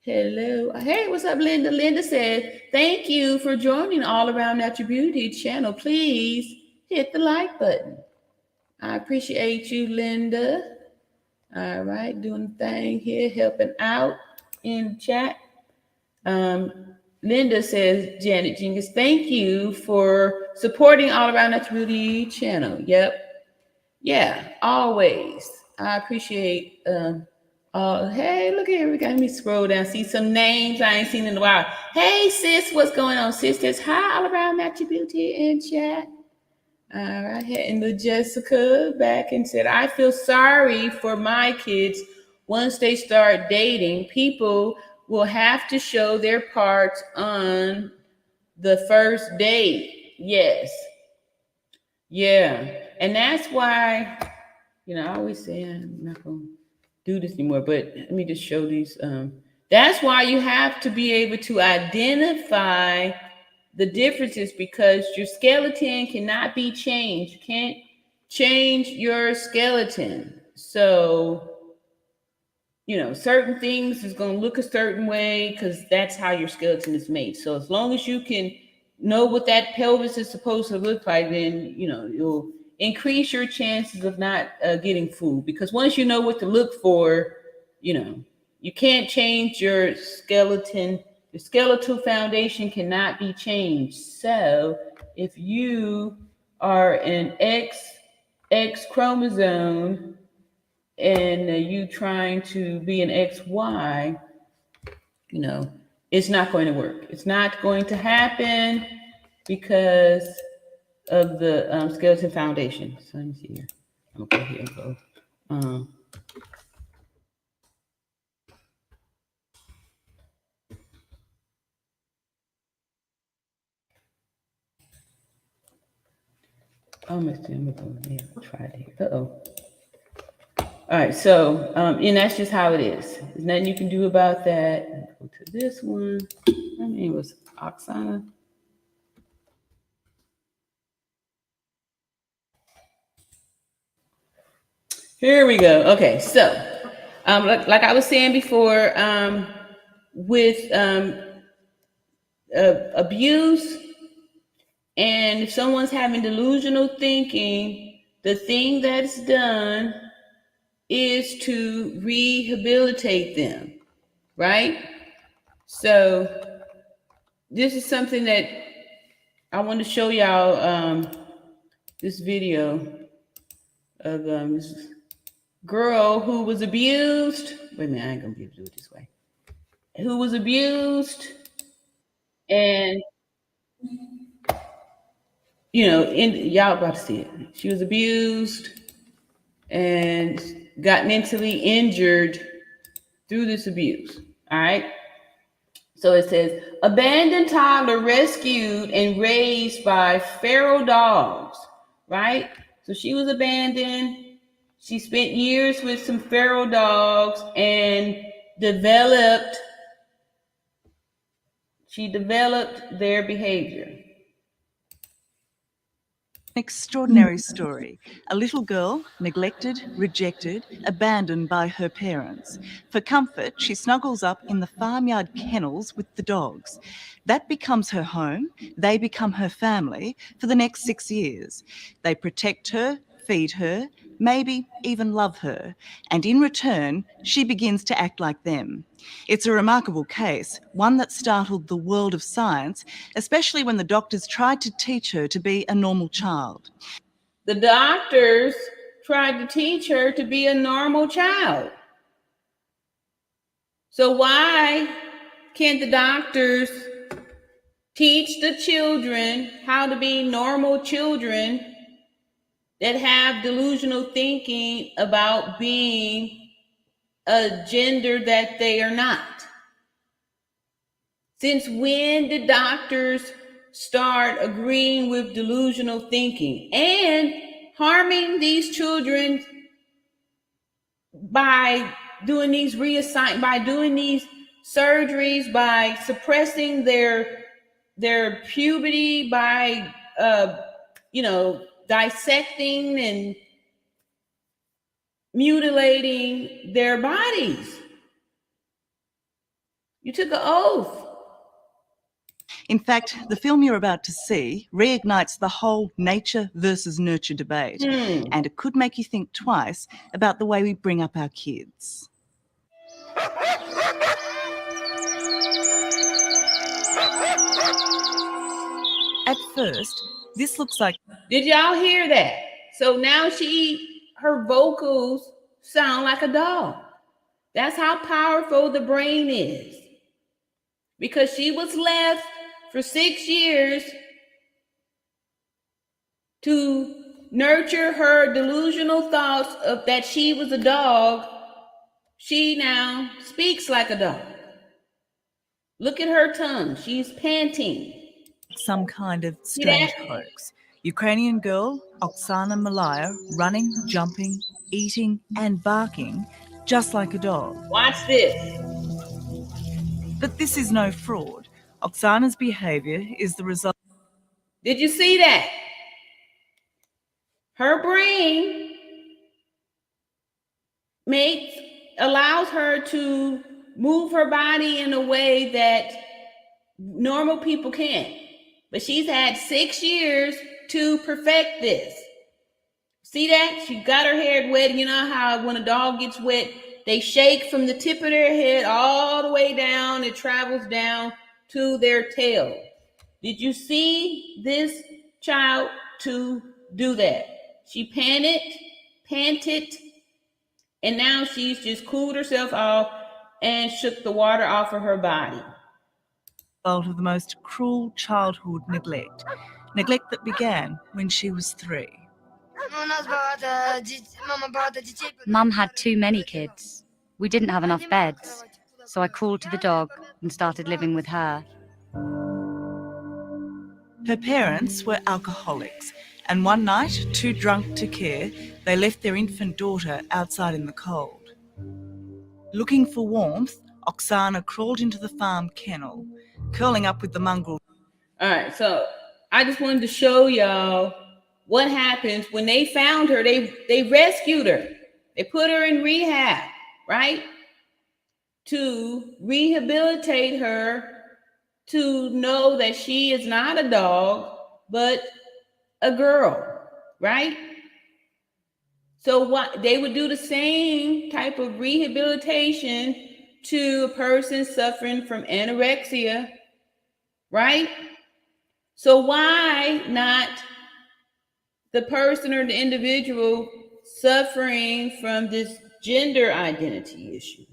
hello. Hey, what's up, Linda? Linda said, thank you for joining All Around Natural Beauty channel. Please hit the like button. I appreciate you, Linda. All right, doing the thing here, helping out in chat. Linda says, Janet Jenkins, thank you for supporting All Around Natural Beauty channel. Yep. Yeah, always. I appreciate hey, look here, we got me scroll down, see some names I ain't seen in a while. Hey sis, what's going on? Sis says, hi, All Around Natural Beauty in chat. All right, and the Jessica back and said, I feel sorry for my kids. Once they start dating, people will have to show their parts on the first date. Yes. Yeah. And that's why, I always say I'm not going to do this anymore, but let me just show these. That's why you have to be able to identify the differences, because your skeleton cannot be changed. You can't change your skeleton. So, you know, certain things is going to look a certain way because that's how your skeleton is made. So as long as you can know what that pelvis is supposed to look like, then, you know, you'll increase your chances of not getting food. Because once you know what to look for, you know, you can't change your skeleton. The skeletal foundation cannot be changed. So if you are an X chromosome and you trying to be an XY, you know, it's not going to work. It's not going to happen because of the skeleton foundation. So let me see here. I'm gonna go here and go. I'm gonna go here. Try it here. Uh-oh. All right, so, and that's just how it is. There's nothing you can do about that. Go to this one. My name was Oksana. Here we go. Okay, so, like I was saying before, with abuse, and if someone's having delusional thinking, the thing that's done is to rehabilitate them, right? So this is something that I want to show y'all, this video of this girl who was abused. Wait a minute, I ain't gonna be able to do it this way. Who was abused, and you know, y'all about to see it. She was abused and got mentally injured through this abuse. All right. So it says, abandoned toddler rescued and raised by feral dogs. Right. So she was abandoned. She spent years with some feral dogs and developed their behavior. Extraordinary story. A little girl, neglected, rejected, abandoned by her parents. For comfort, she snuggles up in the farmyard kennels with the dogs. That becomes her home. They become her family for the next 6 years. They protect her, feed her, maybe even love her. And in return, she begins to act like them. It's a remarkable case, one that startled the world of science, especially when the doctors tried to teach her to be a normal child. The doctors tried to teach her to be a normal child. So why can't the doctors teach the children how to be normal children that have delusional thinking about being a gender that they are not? Since when did doctors start agreeing with delusional thinking and harming these children by doing these by doing these surgeries, by suppressing their puberty, by dissecting and mutilating their bodies? You took an oath. In fact, the film you're about to see reignites the whole nature versus nurture debate, and it could make you think twice about the way we bring up our kids. At first, this looks like... Did y'all hear that? So now her vocals sound like a dog. That's how powerful the brain is. Because she was left for 6 years to nurture her delusional thoughts of that she was a dog. She now speaks like a dog. Look at her tongue. She's panting. Some kind of strange hoax. Ukrainian girl, Oksana Malaya, running, jumping, eating and barking just like a dog. Watch this. But this is no fraud. Oksana's behaviour is the result. Did you see that? Her brain allows her to move her body in a way that normal people can't. But she's had 6 years to perfect this. See that? She got her hair wet. You know how when a dog gets wet, they shake from the tip of their head all the way down. It travels down to their tail. Did you see this child to do that? She panted, and now she's just cooled herself off and shook the water off of her body. Of the most cruel childhood neglect that began when she was 3. Mum had too many kids. We didn't have enough beds, so I crawled to the dog and started living with her. Her parents were alcoholics, and one night, too drunk to care, they left their infant daughter outside in the cold. Looking for warmth, Oksana crawled into the farm kennel, curling up with the mongrel. All right, so I just wanted to show y'all what happens when they found her. They rescued her. They put her in rehab, right? To rehabilitate her, to know that she is not a dog, but a girl, right? So what they would do the same type of rehabilitation to a person suffering from anorexia, right? So why not the person or the individual suffering from this gender identity issue?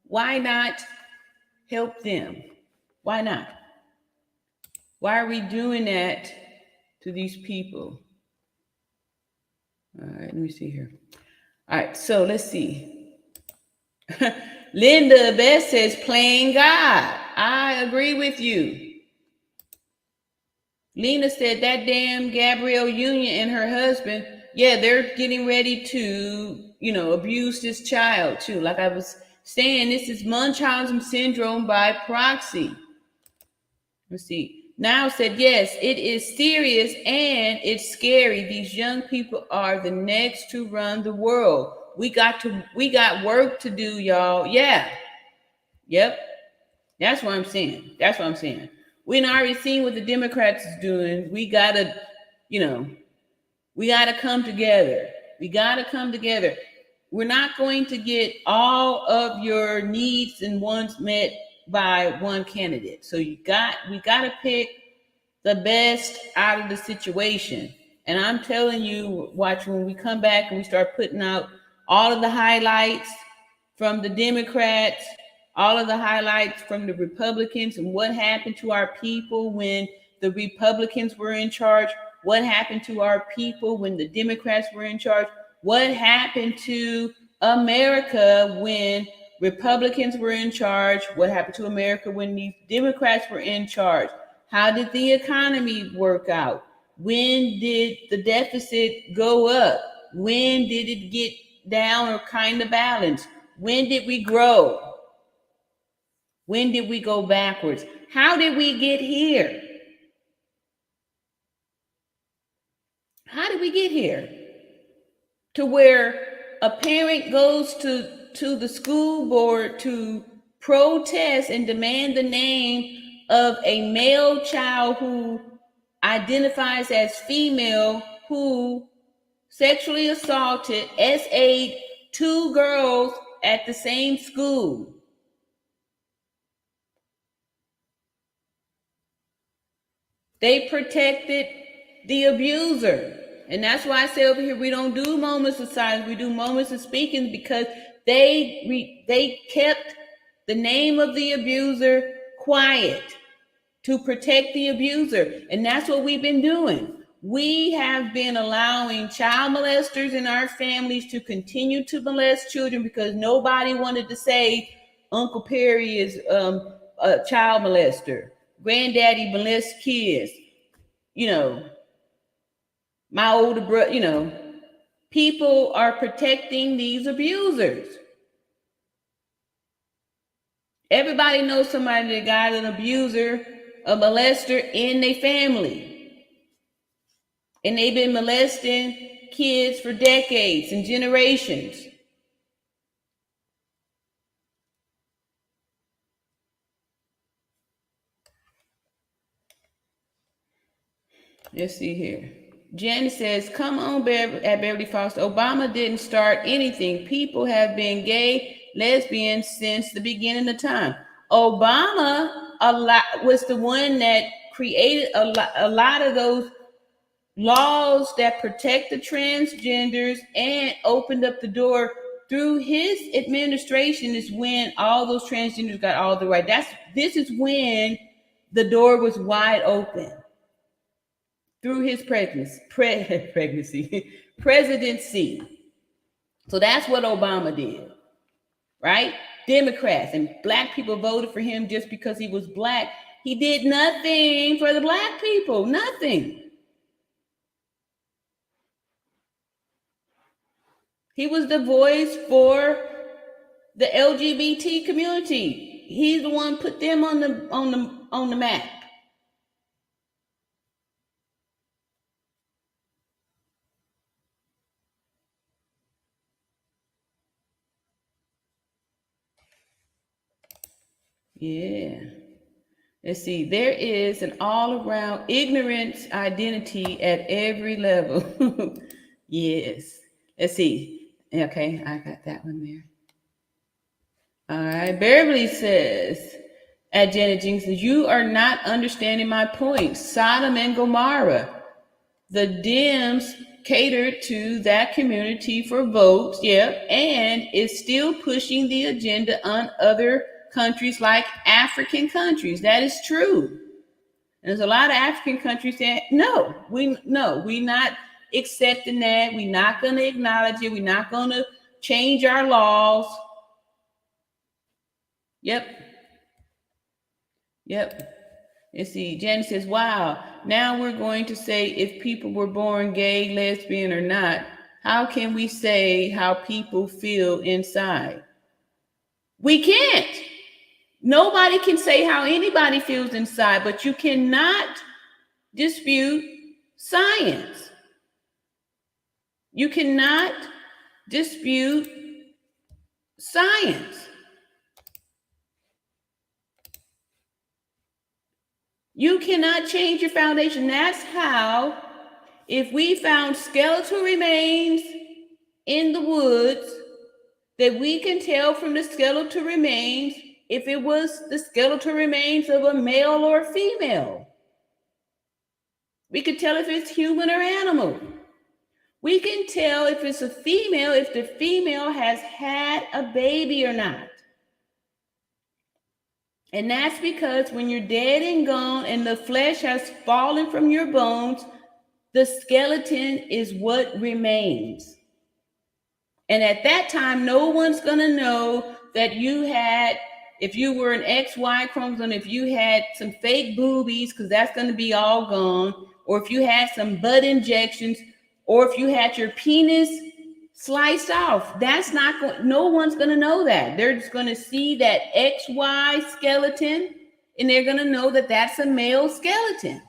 Why not help them? Why not? Why are we doing that to these people? All right, let me see here. All right, so let's see. Linda Best says, playing God. I agree with you. Lena said that damn Gabrielle Union and her husband, yeah, they're getting ready to, abuse this child too. Like I was saying, this is Munchausen syndrome by proxy. Let's see. Now said, yes, it is serious and it's scary. These young people are the next to run the world. We got work to do, y'all. Yeah. Yep. That's what I'm saying. We already seen what the Democrats is doing. We gotta come together. We're not going to get all of your needs and wants met by one candidate. So we got to pick the best out of the situation. And I'm telling you, watch when we come back and we start putting out all of the highlights from the Democrats, all of the highlights from the Republicans, and what happened to our people when the Republicans were in charge, what happened to our people when the Democrats were in charge, what happened to America when Republicans were in charge, what happened to America when the Democrats were in charge, how did the economy work out, when did the deficit go up, when did it get down or kind of balanced, when did we grow, when did we go backwards, how did we get here? How did we get here to where a parent goes to the school board to protest and demand the name of a male child who identifies as female, who sexually assaulted, SA'd 2 girls at the same school? They protected the abuser. And that's why I say over here, we don't do moments of silence, we do moments of speaking, because they kept the name of the abuser quiet to protect the abuser. And that's what we've been doing. We have been allowing child molesters in our families to continue to molest children because nobody wanted to say Uncle Perry is a child molester. Granddaddy molests kids. My older brother, people are protecting these abusers. Everybody knows somebody that got an abuser, a molester in their family. And they've been molesting kids for decades and generations. Let's see here. Jen says, come on, at Beverly Foster. Obama didn't start anything. People have been gay, lesbian since the beginning of time. Obama was the one that created a lot of those laws that protect the transgenders and opened up the door. Through his administration is when all those transgenders got all the right. This is when the door was wide open. Through his presidency. So that's what Obama did, right? Democrats and black people voted for him just because he was black. He did nothing for the black people, nothing. He was the voice for the LGBT community. He's the one put them on the map. Yeah. Let's see. There is an all-around ignorance identity at every level. Yes. Let's see. Okay, I got that one there. All right. Beverly says, at Janet Jenkins, you are not understanding my point. Sodom and Gomorrah. The Dems catered to that community for votes, and is still pushing the agenda on other countries like African countries. That is true. And there's a lot of African countries saying, no, we're not accepting that. We're not going to acknowledge it. We're not going to change our laws. Yep. Let's see. Jen says, wow, now we're going to say if people were born gay, lesbian, or not, how can we say how people feel inside? We can't. Nobody can say how anybody feels inside, but you cannot dispute science. You cannot dispute science. You cannot change your foundation. That's how, if we found skeletal remains in the woods, that we can tell from the skeletal remains if it was the skeletal remains of a male or a female. We can tell if it's human or animal. We can tell if it's a female, if the female has had a baby or not. And that's because when you're dead and gone and the flesh has fallen from your bones, the skeleton is what remains. And at that time, no one's going to know that you had, if you were an XY chromosome, if you had some fake boobies, because that's going to be all gone, or if you had some butt injections, or if you had your penis sliced off. That's not going, no one's going to know that. They're just going to see that XY skeleton, and they're going to know that that's a male skeleton.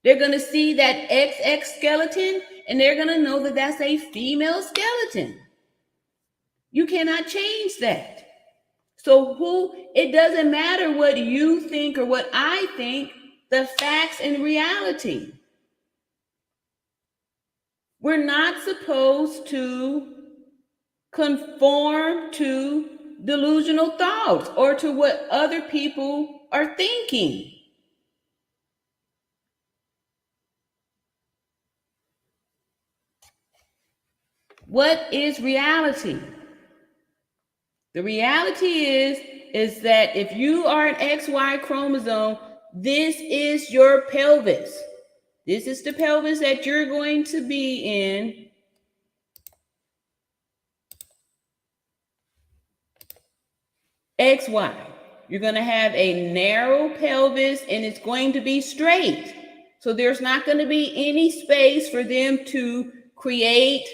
They're going to see that XX skeleton, and they're going to know that that's a female skeleton. You cannot change that. So it doesn't matter what you think or what I think, the facts and reality. We're not supposed to conform to delusional thoughts or to what other people are thinking. What is reality? The reality is that if you are an XY chromosome, this is your pelvis. This is the pelvis that you're going to be in. XY. You're going to have a narrow pelvis and it's going to be straight. So there's not going to be any space for them to create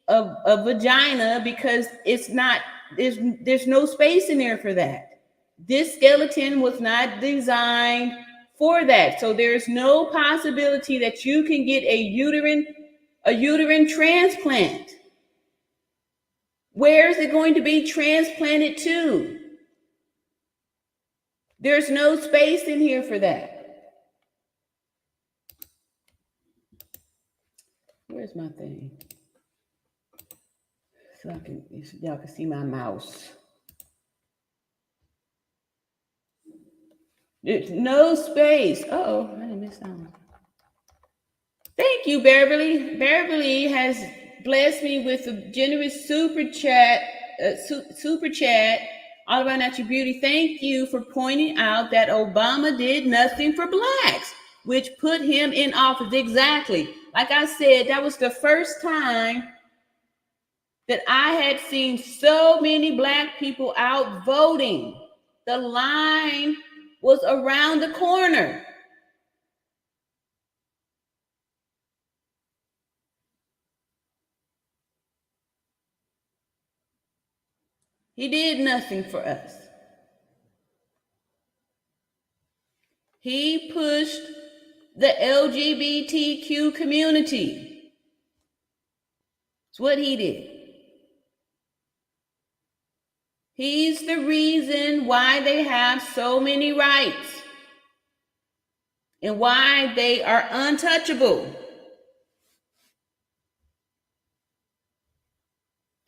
a vagina because it's not, there's no space in there for that. This skeleton was not designed for that. So there's no possibility that you can get a uterine transplant. Where is it going to be transplanted to? There's no space in here for that. Where's my thing? So y'all can see my mouse. There's no space. Uh-oh, I didn't miss that one. Thank you, Beverly. Beverly has blessed me with a generous super chat. All about natural beauty. Thank you for pointing out that Obama did nothing for blacks, which put him in office. Exactly. Like I said, that was the first time that I had seen so many black people out voting. The line was around the corner. He did nothing for us. He pushed the LGBTQ community. It's what he did. He's the reason why they have so many rights and why they are untouchable.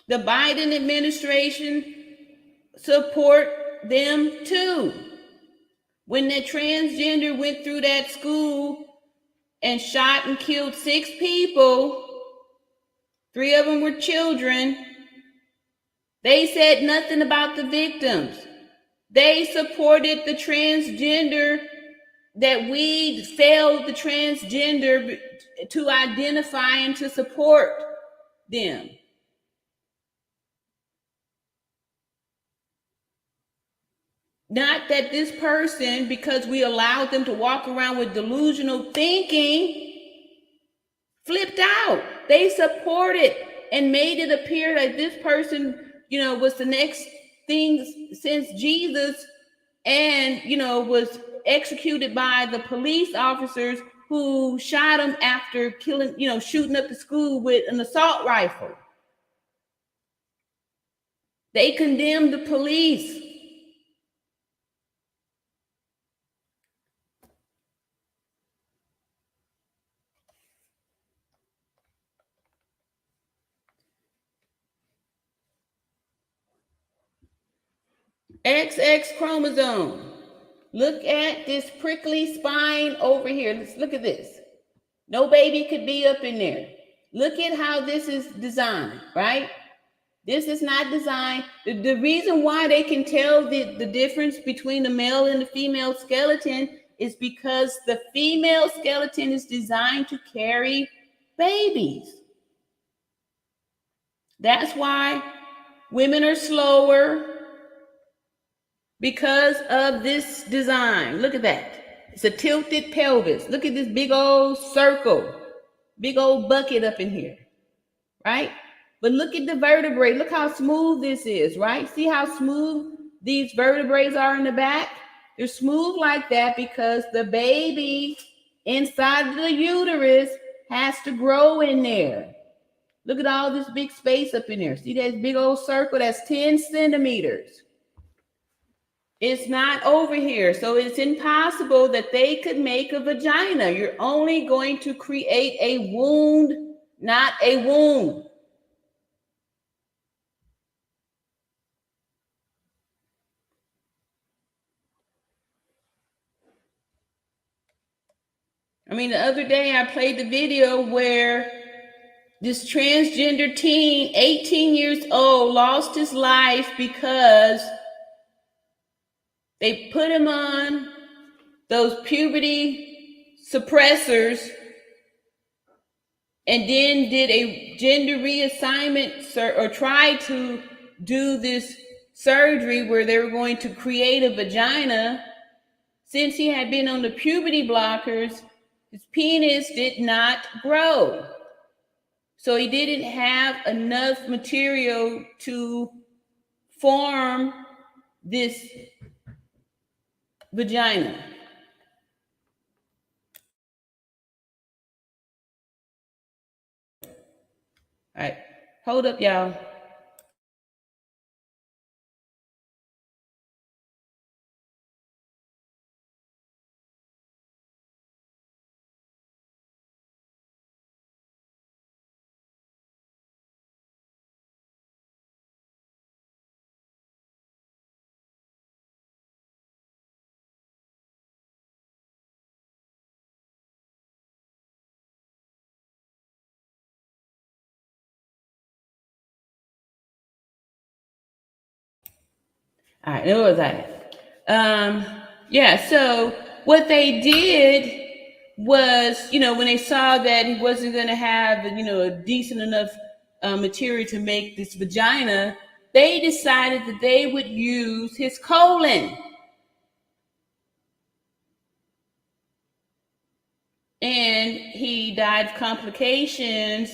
The Biden administration support them too. When the transgender went through that school and shot and killed 6 people, 3 of them were children, they said nothing about the victims. They supported the transgender, that we failed the transgender to identify and to support them. Not that this person, because we allowed them to walk around with delusional thinking, flipped out. They supported and made it appear that this person, was the next thing since Jesus, and, was executed by the police officers who shot him after killing, shooting up the school with an assault rifle. They condemned the police. XX chromosome. Look at this prickly spine over here. Let's look at this. No baby could be up in there. Look at how this is designed, right? This is not designed. The reason why they can tell the difference between the male and the female skeleton is because the female skeleton is designed to carry babies. That's why women are slower, because of this design. Look at that. It's a tilted pelvis. Look at this big old circle, big old bucket up in here, right? But look at the vertebrae. Look how smooth this is, right? See how smooth these vertebrae are in the back? They're smooth like that because the baby inside of the uterus has to grow in there. Look at all this big space up in there. See that big old circle? That's 10 centimeters. It's not over here. So it's impossible that they could make a vagina. You're only going to create a wound, not a womb. I mean, the other day I played the video where this transgender teen, 18 years old, lost his life because they put him on those puberty suppressors and then did a gender reassignment or tried to do this surgery where they were going to create a vagina. Since he had been on the puberty blockers, his penis did not grow. So he didn't have enough material to form this vagina. All right, hold up, y'all. All right, where was I? Yeah, so what they did was, when they saw that he wasn't going to have, a decent enough material to make this vagina, they decided that they would use his colon. And he died of complications,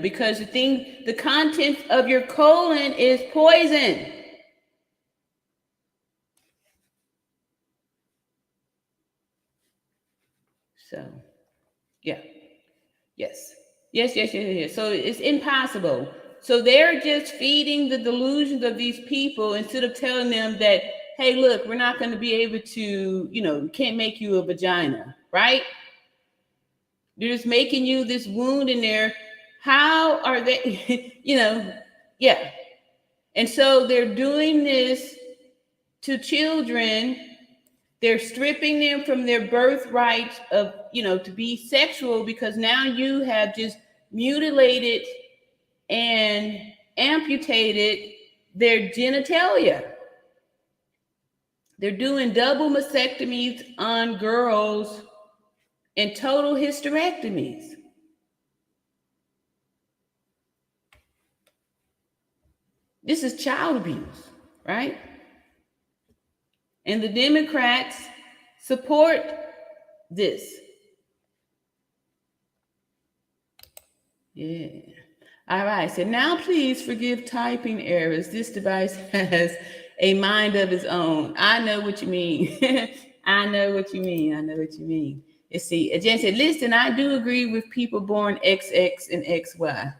because the content of your colon is poison. So, yeah. Yes. So it's impossible. So they're just feeding the delusions of these people instead of telling them that, hey, look, we're not going to be able to, can't make you a vagina, right? They're just making you this wound in there. How are they, yeah. And so they're doing this to children. They're stripping them from their birthright of, to be sexual, because now you have just mutilated and amputated their genitalia. They're doing double mastectomies on girls and total hysterectomies. This is child abuse, right? And the Democrats support this. Yeah. All right. So now please forgive typing errors. This device has a mind of its own. I know what you mean. I know what you mean. Let's see. Jen said, listen, I do agree with people born XX and XY.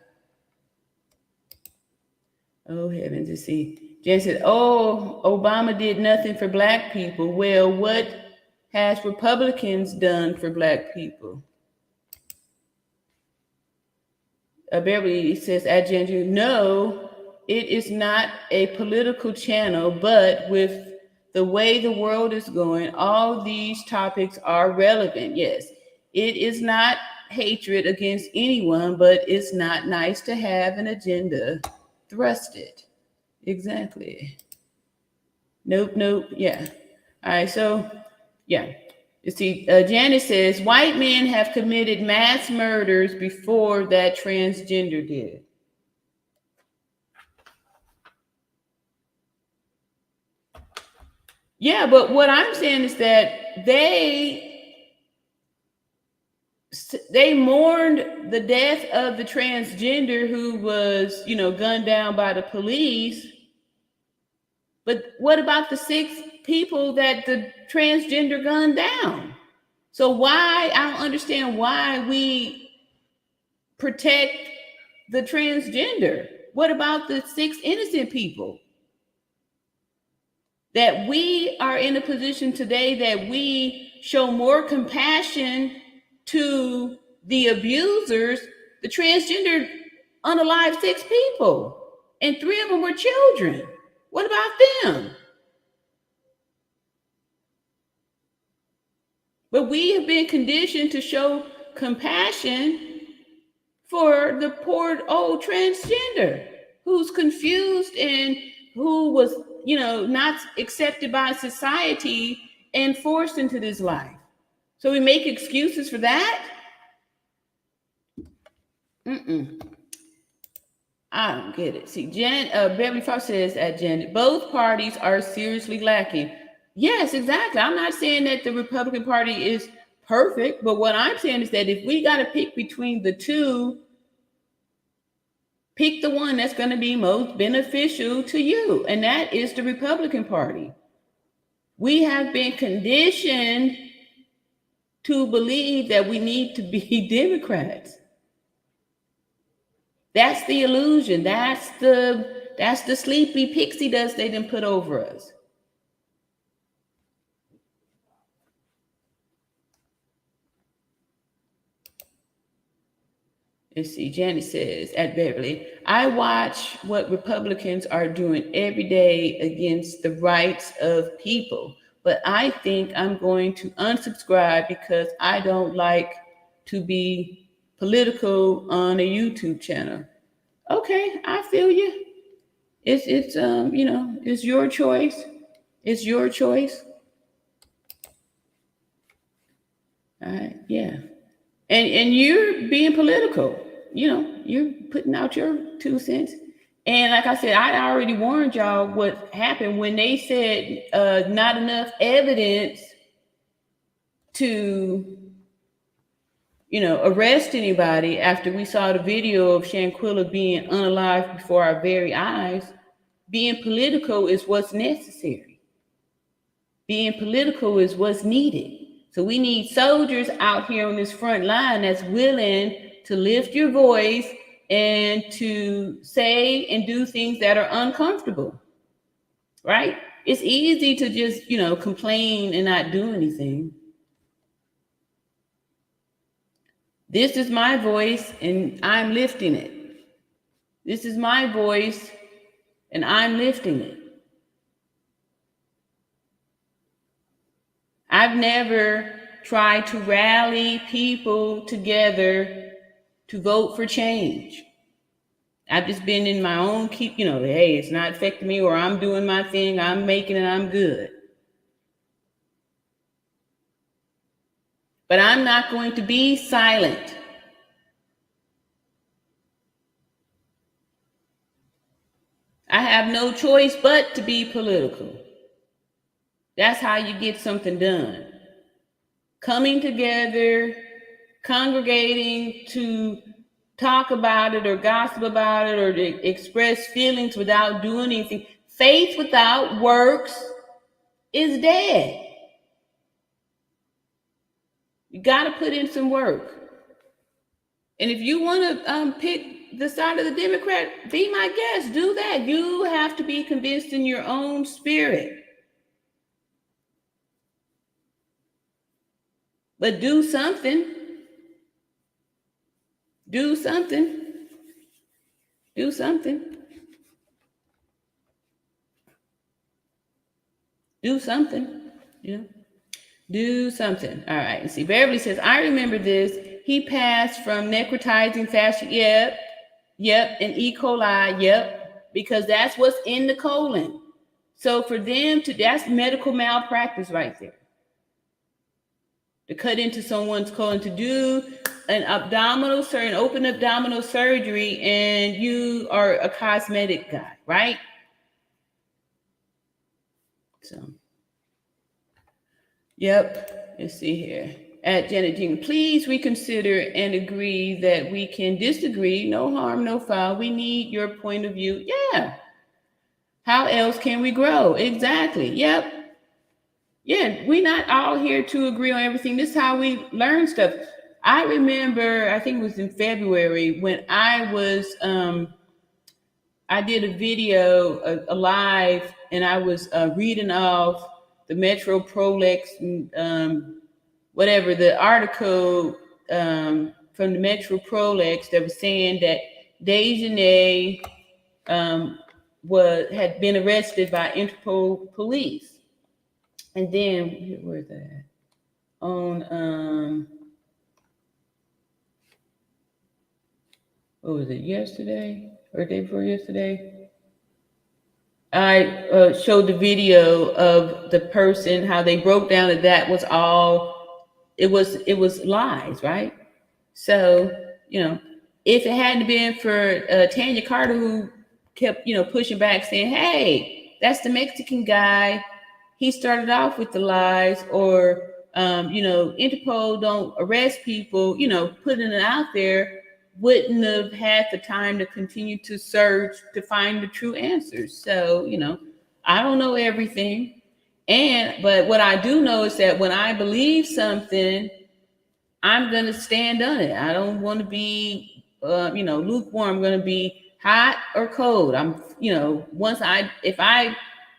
Oh, heavens. Let's see. Jen said, oh, Obama did nothing for Black people. Well, what has Republicans done for Black people? Beverly says, no, it is not a political channel, but with the way the world is going, all these topics are relevant. Yes, it is not hatred against anyone, but it's not nice to have an agenda thrusted. Exactly. Nope. Yeah. All right. So, yeah. You see, Janice says, white men have committed mass murders before that transgender did. Yeah, but what I'm saying is that they mourned the death of the transgender who was, gunned down by the police. But what about the 6 people that the transgender gunned down? So I don't understand why we protect the transgender. What about the 6 innocent people? That we are in a position today that we show more compassion to the abusers. The transgender unalived 6 people, and 3 of them were children. What about them? But we have been conditioned to show compassion for the poor old transgender who's confused and who was, not accepted by society and forced into this life. So we make excuses for that? I don't get it. See, Beverly Fox says at Janet, both parties are seriously lacking. Yes, exactly. I'm not saying that the Republican Party is perfect, but what I'm saying is that if we got to pick between the two, pick the one that's going to be most beneficial to you, and that is the Republican Party. We have been conditioned to believe that we need to be Democrats. That's the illusion. That's the sleepy pixie dust they didn't put over us. Let's see, Janet says at Beverly, I watch what Republicans are doing every day against the rights of people, but I think I'm going to unsubscribe because I don't like to be political on a YouTube channel. Okay, I feel you. It's you know, it's your choice. It's your choice. All right, yeah. And you're being political, you know, you're putting out your 2 cents. And like I said, I already warned y'all what happened when they said not enough evidence to, you know, arrest anybody after we saw the video of Shanquilla being unalived before our very eyes. Being political is what's necessary. Being political is what's needed. So we need soldiers out here on this front line that's willing to lift your voice and to say and do things that are uncomfortable, right? It's easy to just, you know, complain and not do anything. This is my voice and I'm lifting it. This is my voice and I'm lifting it. I've never tried to rally people together to vote for change. I've just been in my own you know, hey, it's not affecting me, or I'm doing my thing, I'm making it, I'm good. But I'm not going to be silent. I have no choice but to be political. That's how you get something done. Coming together, congregating to talk about it or gossip about it or to express feelings without doing anything. Faith without works is dead. You got to put in some work. And if you want to pick the side of the Democrat, be my guest. Do that. You have to be convinced in your own spirit. But do something. Do something. Do something. Do something. You know? Do something. All right. And see, Beverly says, I remember this. He passed from necrotizing fashion. Yep. And E. coli. Yep. Because that's what's in the colon. So for them to, that's medical malpractice right there. To cut into someone's colon, to do an open abdominal surgery, and you are a cosmetic guy, right? So, yep. Let's see here. At Janet Jean, please reconsider and agree that we can disagree. No harm, no foul. We need your point of view. Yeah. How else can we grow? Exactly. Yep. Yeah, we're not all here to agree on everything. This is how we learn stuff. I remember, I think it was in February, when I was, I did a video, a live, and I was reading off the Metro Prolex, whatever, the article from the Metro Prolex that was saying that Dejanay had been arrested by Interpol police. And then, where's that? On, what was it, yesterday or day before yesterday? I showed the video of the person, how they broke down that was all, it was lies, right? So, you know, if it hadn't been for Tanya Carter, who kept, you know, pushing back saying, hey, that's the Mexican guy. He started off with the lies, or, you know, Interpol don't arrest people, you know, putting it out there, wouldn't have had the time to continue to search to find the true answers. So, you know, I don't know everything. But what I do know is that when I believe something, I'm going to stand on it. I don't want to be, lukewarm. I'm going to be hot or cold.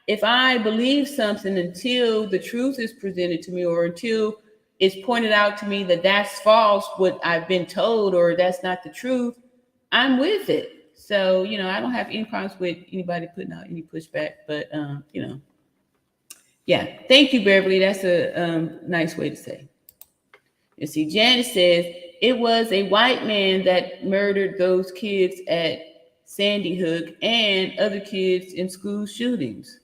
If I believe something until the truth is presented to me, or until it's pointed out to me that that's false, what I've been told, or that's not the truth, I'm with it. So, I don't have any problems with anybody putting out any pushback, but, yeah. Thank you, Beverly. That's a nice way to say. You see, Janice says, it was a white man that murdered those kids at Sandy Hook and other kids in school shootings.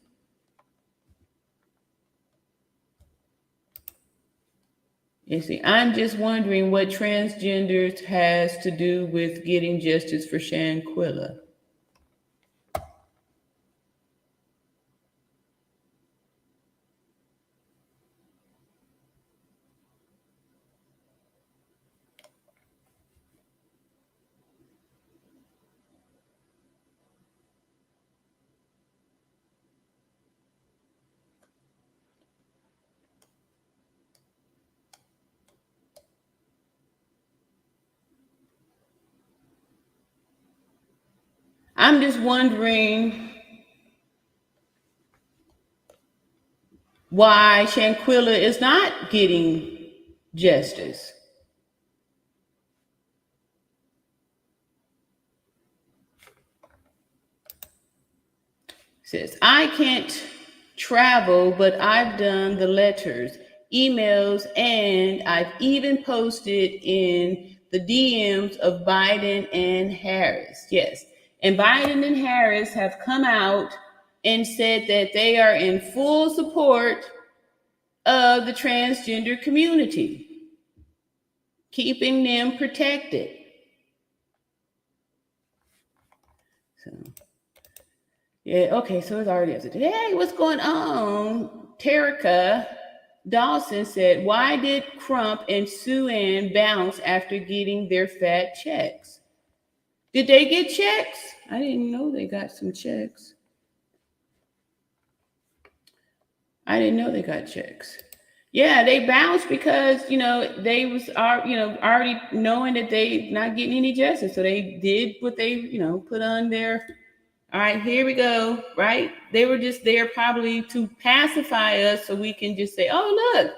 You see, I'm just wondering what transgenders has to do with getting justice for Shanquilla. I'm just wondering why Shanquilla is not getting justice. Says, I can't travel, but I've done the letters, emails, and I've even posted in the DMs of Biden and Harris. Yes. And Biden and Harris have come out and said that they are in full support of the transgender community, keeping them protected. So, yeah, okay, so it's already up to today. Hey, what's going on? Terica Dawson said, why did Crump and Sue Ann bounce after getting their fat checks? Did they get checks? I didn't know they got some checks. I didn't know they got checks. Yeah, they bounced because, they was, already knowing that they not getting any justice. So they did what they, put on their, all right, here we go, right? They were just there probably to pacify us so we can just say, oh, look,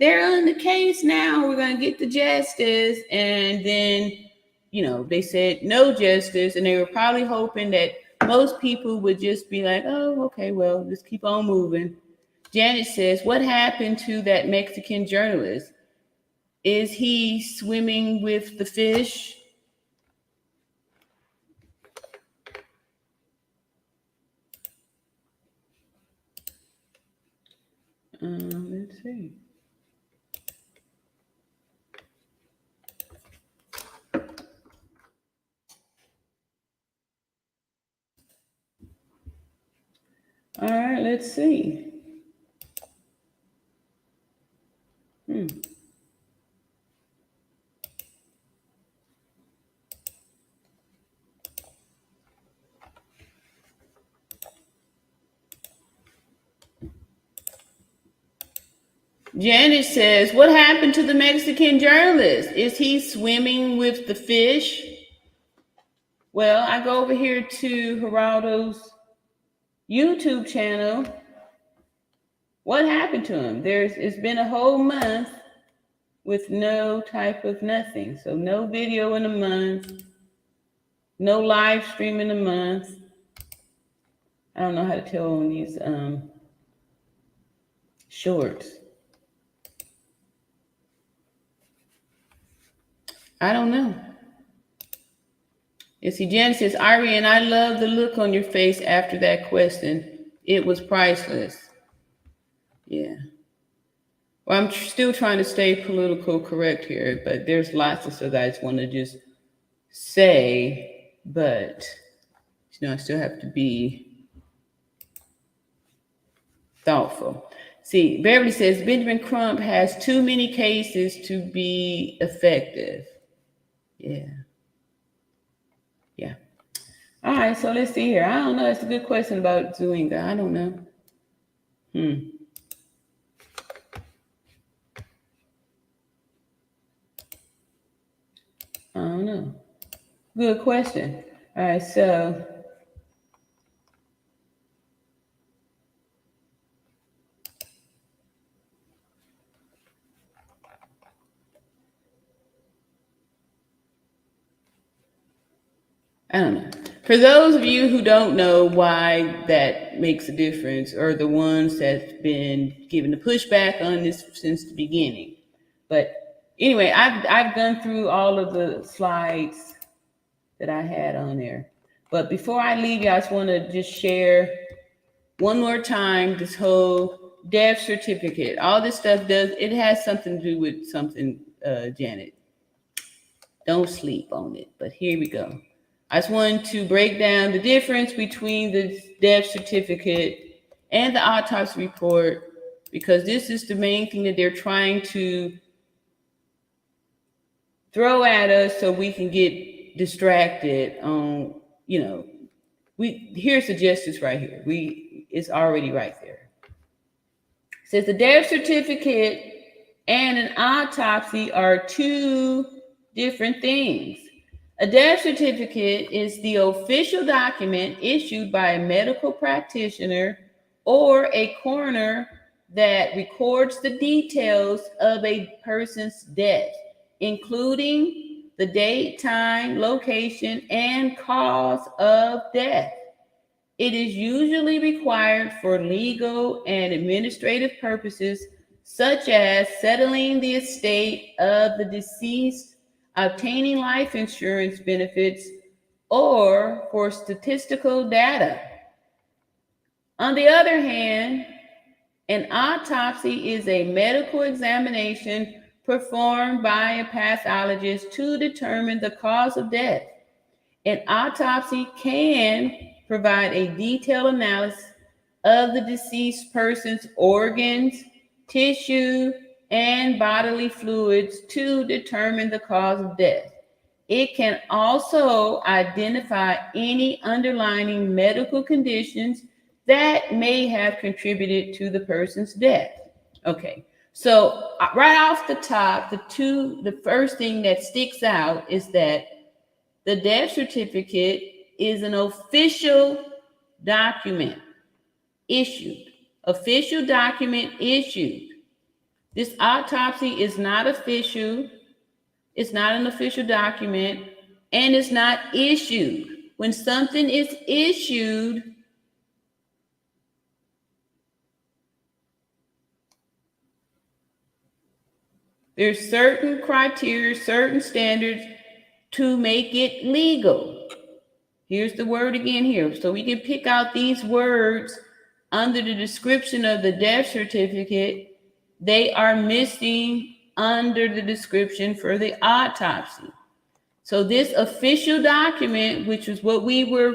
they're on the case now. We're going to get the justice. And then, they said no justice. And they were probably hoping that most people would just be like, oh, okay, well, just keep on moving. Janet says, what happened to that Mexican journalist? Is he swimming with the fish? Let's see. All right, let's see. Janet says, what happened to the Mexican journalist? Is he swimming with the fish? Well, I go over here to Geraldo's YouTube channel. What happened to him? It's been a whole month with no type of nothing. So no video in a month, no live stream in a month. I don't know how to tell on these shorts. I don't know. You see, Jen says, Ariane, I love the look on your face after that question. It was priceless. Yeah. Well, I'm still trying to stay political correct here, but there's lots of stuff that I just want to just say, but, I still have to be thoughtful. See, Beverly says, Benjamin Crump has too many cases to be effective. Yeah. Yeah. All right, so let's see here. I don't know. It's a good question about Zuniga. I don't know. I don't know. Good question. All right, so I don't know. For those of you who don't know why that makes a difference, or the ones that's been given the pushback on this since the beginning. But anyway, I've gone through all of the slides that I had on there. But before I leave you, I just want to just share one more time this whole death certificate. All this stuff it has something to do with something, Janet. Don't sleep on it, but here we go. I just wanted to break down the difference between the death certificate and the autopsy report, because this is the main thing that they're trying to throw at us so we can get distracted on, here's the justice right here. It's already right there. It says the death certificate and an autopsy are two different things. A death certificate is the official document issued by a medical practitioner or a coroner that records the details of a person's death, including the date, time, location, and cause of death. It is usually required for legal and administrative purposes, such as settling the estate of the deceased, obtaining life insurance benefits, or for statistical data. On the other hand, an autopsy is a medical examination performed by a pathologist to determine the cause of death. An autopsy can provide a detailed analysis of the deceased person's organs, tissue, and bodily fluids to determine the cause of death. It can also identify any underlying medical conditions that may have contributed to the person's death. Okay, so right off the top, the first thing that sticks out is that the death certificate is an official document issued. Official document issued. This autopsy is not official. It's not an official document, and it's not issued. When something is issued, there's certain criteria, certain standards to make it legal. Here's the word again here. So we can pick out these words under the description of the death certificate. They are missing under the description for the autopsy. So this official document, which is what we were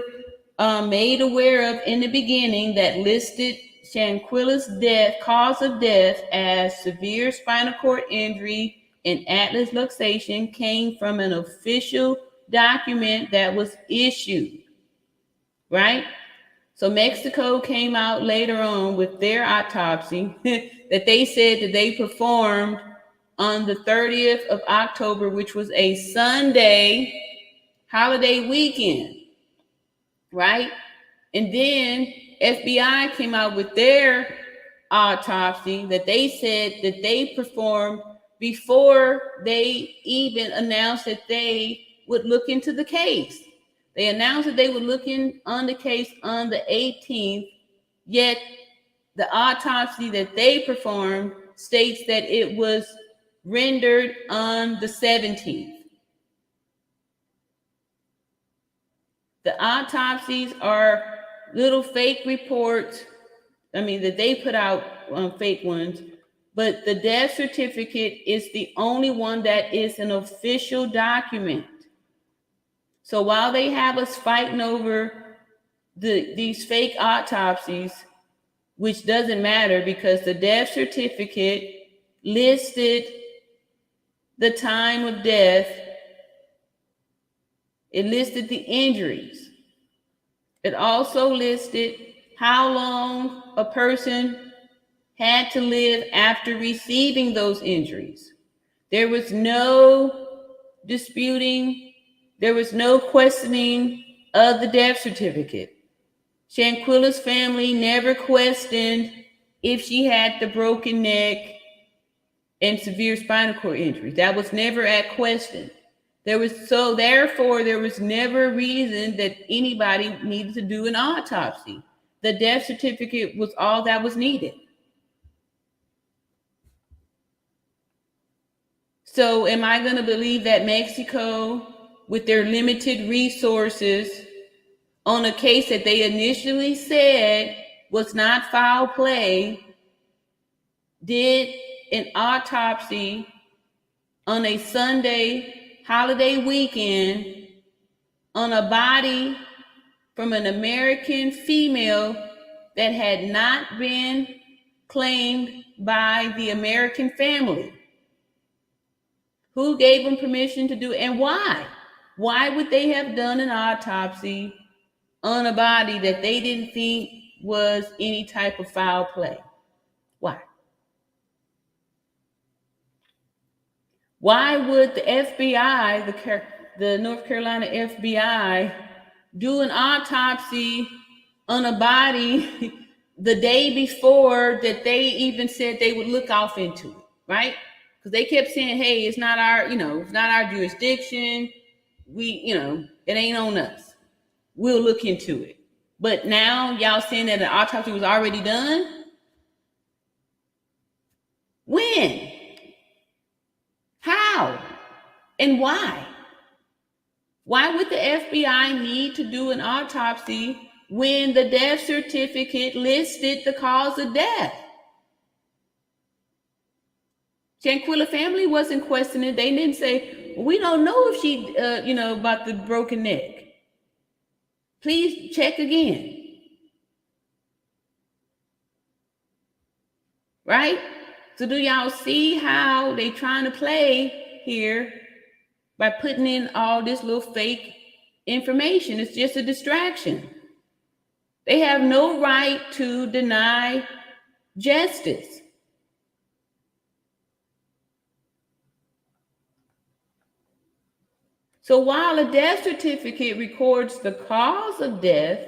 made aware of in the beginning, that listed Shanquila's death, cause of death, as severe spinal cord injury and atlas luxation, came from an official document that was issued, right? So Mexico came out later on with their autopsy that they said that they performed on the 30th of October, which was a Sunday holiday weekend, right? And then FBI came out with their autopsy that they said that they performed before they even announced that they would look into the case. They announced that they were looking on the case on the 18th, yet the autopsy that they performed states that it was rendered on the 17th. The autopsies are little fake reports, that they put out fake ones, but the death certificate is the only one that is an official document. So while they have us fighting over these fake autopsies, which doesn't matter because the death certificate listed the time of death, it listed the injuries. It also listed how long a person had to live after receiving those injuries. There was no disputing. There was no questioning of the death certificate. Shanquilla's family never questioned if she had the broken neck and severe spinal cord injuries. That was never at question. Therefore, there was never a reason that anybody needed to do an autopsy. The death certificate was all that was needed. So am I going to believe that Mexico, with their limited resources, on a case that they initially said was not foul play, did an autopsy on a Sunday holiday weekend on a body from an American female that had not been claimed by the American family? Who gave them permission to do it, and why? Why would they have done an autopsy on a body that they didn't think was any type of foul play? Why? Why would the FBI, the North Carolina FBI, do an autopsy on a body the day before that they even said they would look off into it, right? Because they kept saying, hey, it's not our, it's not our jurisdiction. It ain't on us. We'll look into it. But now y'all saying that the autopsy was already done? When? How? And why? Why would the FBI need to do an autopsy when the death certificate listed the cause of death? Shanquilla family wasn't questioning. They didn't say, we don't know if she, about the broken neck. Please check again. Right? So do y'all see how they trying to play here by putting in all this little fake information? It's just a distraction. They have no right to deny justice. So while a death certificate records the cause of death,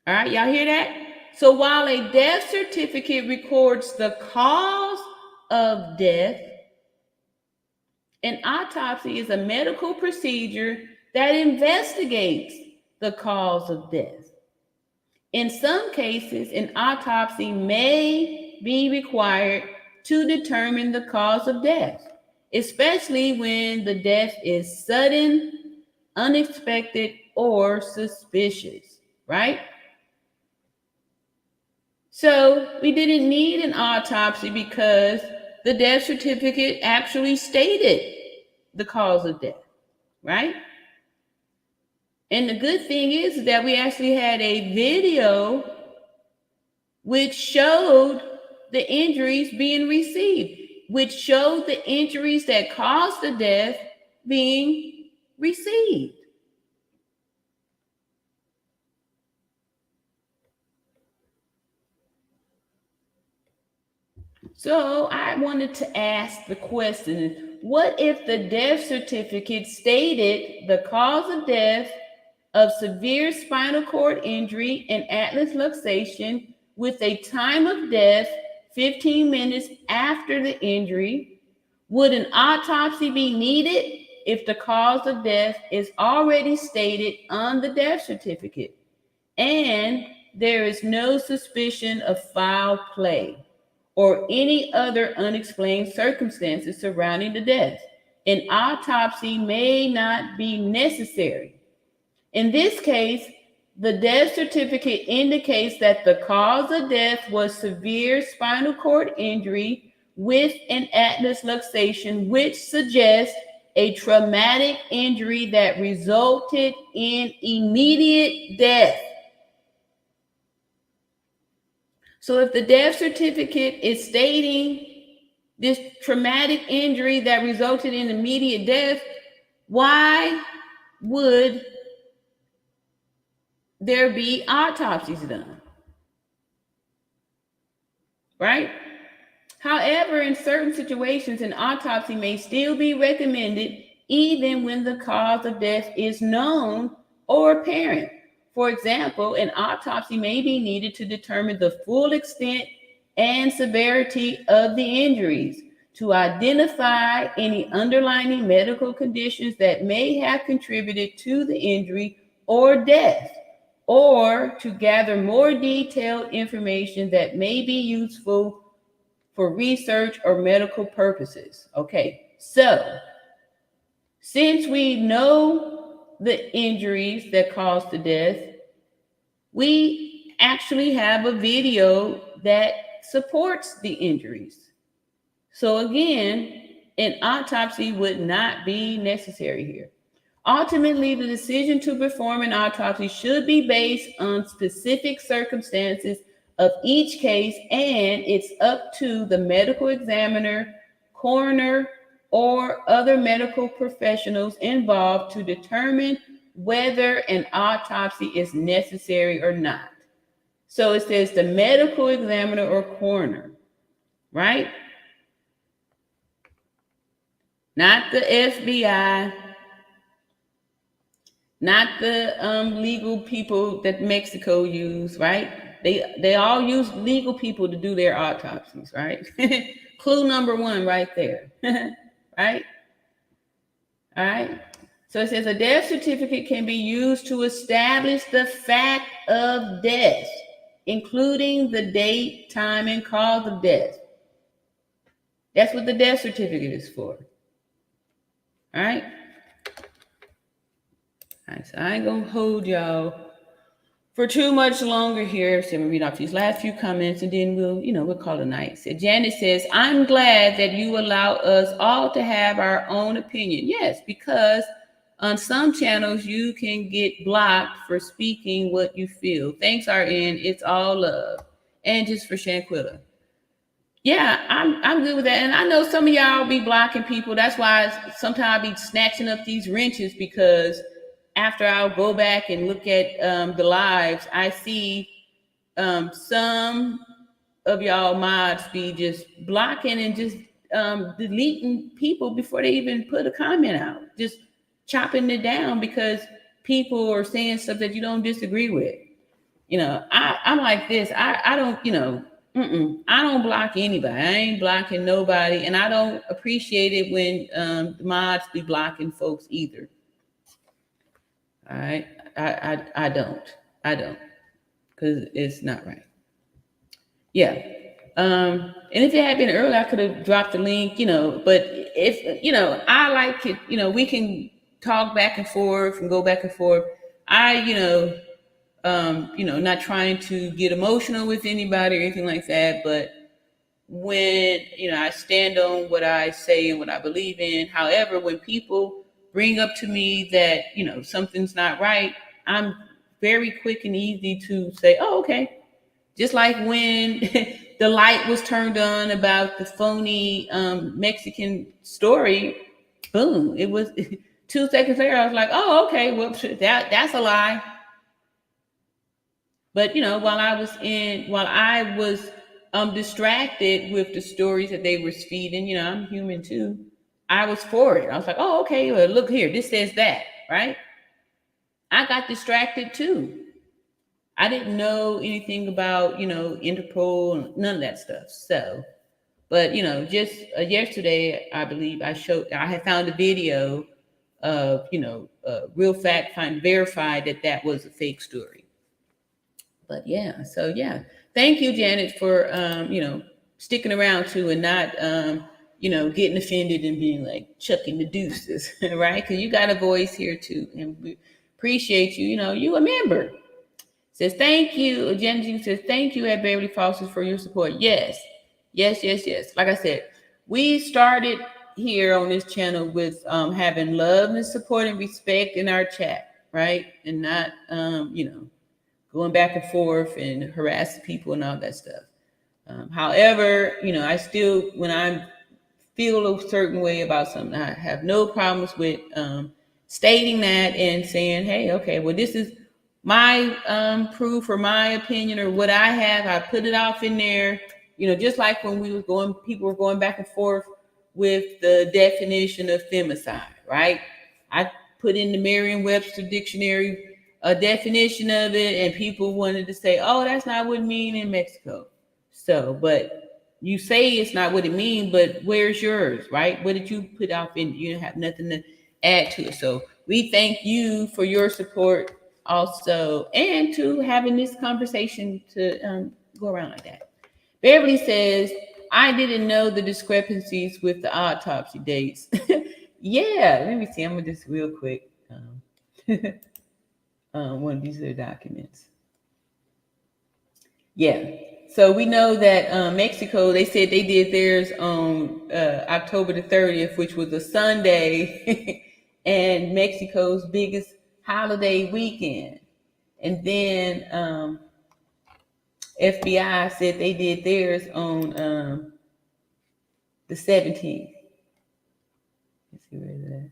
all right, y'all hear that? So while a death certificate records the cause of death, an autopsy is a medical procedure that investigates the cause of death. In some cases, an autopsy may be required to determine the cause of death, especially when the death is sudden, unexpected, or suspicious, right? So we didn't need an autopsy because the death certificate actually stated the cause of death, right? And the good thing is that we actually had a video which showed the injuries being received, which showed the injuries that caused the death being received. So I wanted to ask the question, what if the death certificate stated the cause of death of severe spinal cord injury and atlas luxation with a time of death 15 minutes after the injury? Would an autopsy be needed if the cause of death is already stated on the death certificate and there is no suspicion of foul play or any other unexplained circumstances surrounding the death? An autopsy may not be necessary. In this case, the death certificate indicates that the cause of death was severe spinal cord injury with an atlas luxation, which suggests a traumatic injury that resulted in immediate death. So if the death certificate is stating this traumatic injury that resulted in immediate death, why would there be autopsies done? Right? However, in certain situations, an autopsy may still be recommended even when the cause of death is known or apparent. For example, an autopsy may be needed to determine the full extent and severity of the injuries, to identify any underlying medical conditions that may have contributed to the injury or death, or to gather more detailed information that may be useful for research or medical purposes. Okay, so since we know the injuries that caused the death, we actually have a video that supports the injuries. So again, an autopsy would not be necessary here. Ultimately, the decision to perform an autopsy should be based on specific circumstances of each case, and it's up to the medical examiner, coroner, or other medical professionals involved to determine whether an autopsy is necessary or not. So it says the medical examiner or coroner, right? Not the FBI, not the legal people that Mexico use, right? They all use legal people to do their autopsies, right? Clue number one right there, right? All right. So it says a death certificate can be used to establish the fact of death, including the date, time, and cause of death. That's what the death certificate is for. All right. All right, so I ain't gonna hold y'all for too much longer here. So I'm gonna read off these last few comments and then we'll call it a night. So Janet says, I'm glad that you allow us all to have our own opinion. Yes, because on some channels you can get blocked for speaking what you feel. Thanks, RN. It's all love. And just for Shanquilla. Yeah, I'm good with that. And I know some of y'all be blocking people. That's why sometimes I be snatching up these wrenches, because after I'll go back and look at the lives, I see some of y'all mods be just blocking and just deleting people before they even put a comment out, just chopping it down because people are saying stuff that you don't disagree with. I'm like this. I don't, I don't block anybody. I ain't blocking nobody, and I don't appreciate it when the mods be blocking folks either. All right, I don't, because it's not right. Yeah, and if it had been earlier, I could have dropped the link, But if I like it, we can talk back and forth and go back and forth. Not trying to get emotional with anybody or anything like that, but when I stand on what I say and what I believe in. However, when people bring up to me that something's not right, I'm very quick and easy to say, oh, okay. Just like when the light was turned on about the phony Mexican story, boom, it was 2 seconds later, I was like, oh, okay, well, that's a lie. But while I was distracted with the stories that they were feeding, I'm human too. I was for it. I was like, oh, okay, well, look here, this says that, right? I got distracted too. I didn't know anything about, Interpol, none of that stuff. So, but just yesterday, I believe I had found a video of, real fact verified that was a fake story. But yeah, so yeah, thank you, Janet, for sticking around too and not getting offended and being like chucking the deuces, right? Because you got a voice here too, and we appreciate you. You a member. Says thank you. Janet says thank you at Beverly Fosters for your support. Yes. Like I said, we started here on this channel with having love and support and respect in our chat, right? And not going back and forth and harassing people and all that stuff. However, I still, when I feel a certain way about something, I have no problems with stating that and saying, hey, okay, well, this is my proof or my opinion or what I have. I put it off in there. just like when people were going back and forth with the definition of femicide, right? I put in the Merriam-Webster dictionary a definition of it, and people wanted to say, oh, that's not what it means in Mexico. So, but you say it's not what it means, but where's yours, right? What did you put out in? You don't have nothing to add to it. So we thank you for your support also, and to having this conversation to go around like that. Beverly says, I didn't know the discrepancies with the autopsy dates. Yeah, let me see. I'm gonna just real quick. One of these other documents. Yeah. So we know that Mexico, they said they did theirs on October the 30th, which was a Sunday, and Mexico's biggest holiday weekend. And then FBI said they did theirs on the 17th. Let's see, where is that?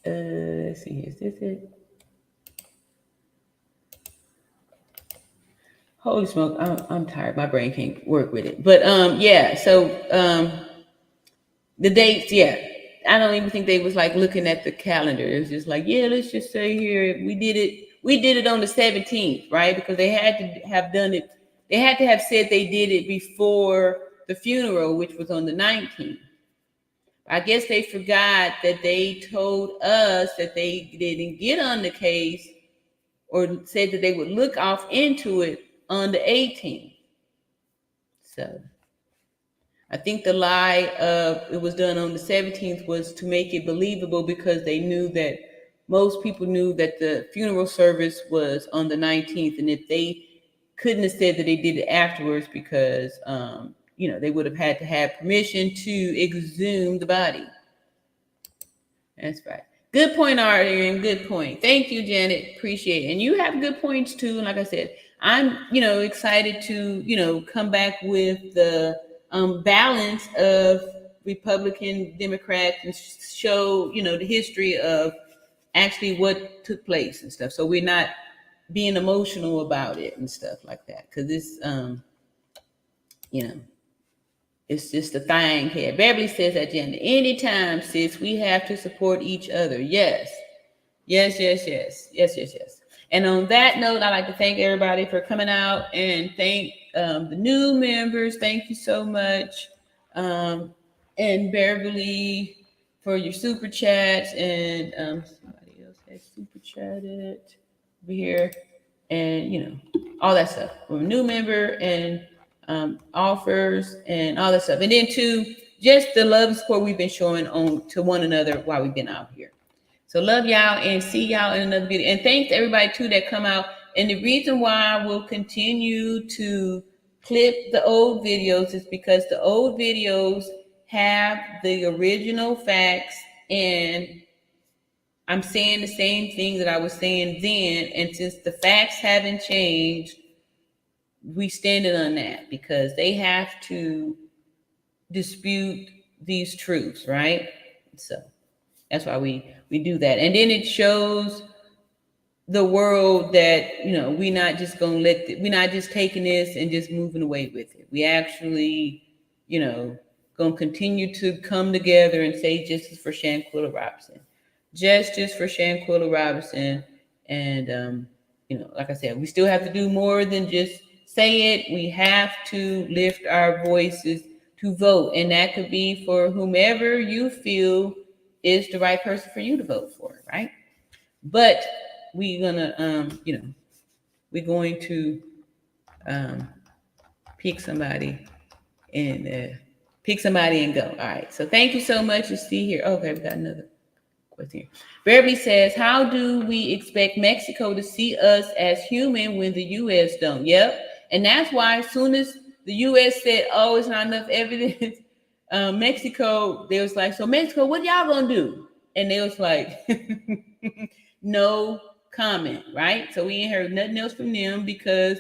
Let's see, is this it? Holy smoke, I'm tired. My brain can't work with it. But yeah, so the dates, yeah. I don't even think they was like looking at the calendar. It was just like, yeah, let's just say here we did it on the 17th, right? Because they had to have done it, they had to have said they did it before the funeral, which was on the 19th. I guess they forgot that they told us that they didn't get on the case, or said that they would look off into it on the 18th. So I think the lie of it was done on the 17th was to make it believable, because they knew that most people knew that the funeral service was on the 19th, and if they couldn't have said that they did it afterwards, because they would have had to have permission to exhume the body. That's right. Good point, Arian. Good point. Thank you, Janet. Appreciate it. And you have good points too. And like I said, I'm, excited to, come back with the balance of Republican, Democrats, and show, the history of actually what took place and stuff. So we're not being emotional about it and stuff like that. Because it's, it's just a thing here. Beverly says that, Jen, anytime, sis, we have to support each other. Yes. Yes. And on that note, I'd like to thank everybody for coming out, and thank the new members. Thank you so much. And Beverly for your super chats. And somebody else has super chatted over here. And, all that stuff. We're a new member, and offers and all that stuff. And then too, just the love and support we've been showing on to one another while we've been out here. So love y'all, and see y'all in another video. And thanks to everybody too that come out. And the reason why we'll continue to clip the old videos is because the old videos have the original facts, and I'm saying the same thing that I was saying then. And since the facts haven't changed, we standing on that, because they have to dispute these truths, right? So that's why we do that. And then it shows the world that, we're not just gonna we're not just taking this and just moving away with it. We actually, gonna continue to come together and say justice for Shanquella Robinson. Justice for Shanquella Robinson. And like I said, we still have to do more than just say it. We have to lift our voices to vote, and that could be for whomever you feel is the right person for you to vote for, right? But we're gonna, we're going to pick somebody and go. All right. So thank you so much. You see here. Okay, we got another question here. Beverly says, "How do we expect Mexico to see us as human when the U.S. don't?" Yep. And that's why as soon as the U.S. said, oh, it's not enough evidence, Mexico, they was like, so Mexico, what y'all gonna do? And they was like, no comment, right? So we ain't heard nothing else from them, because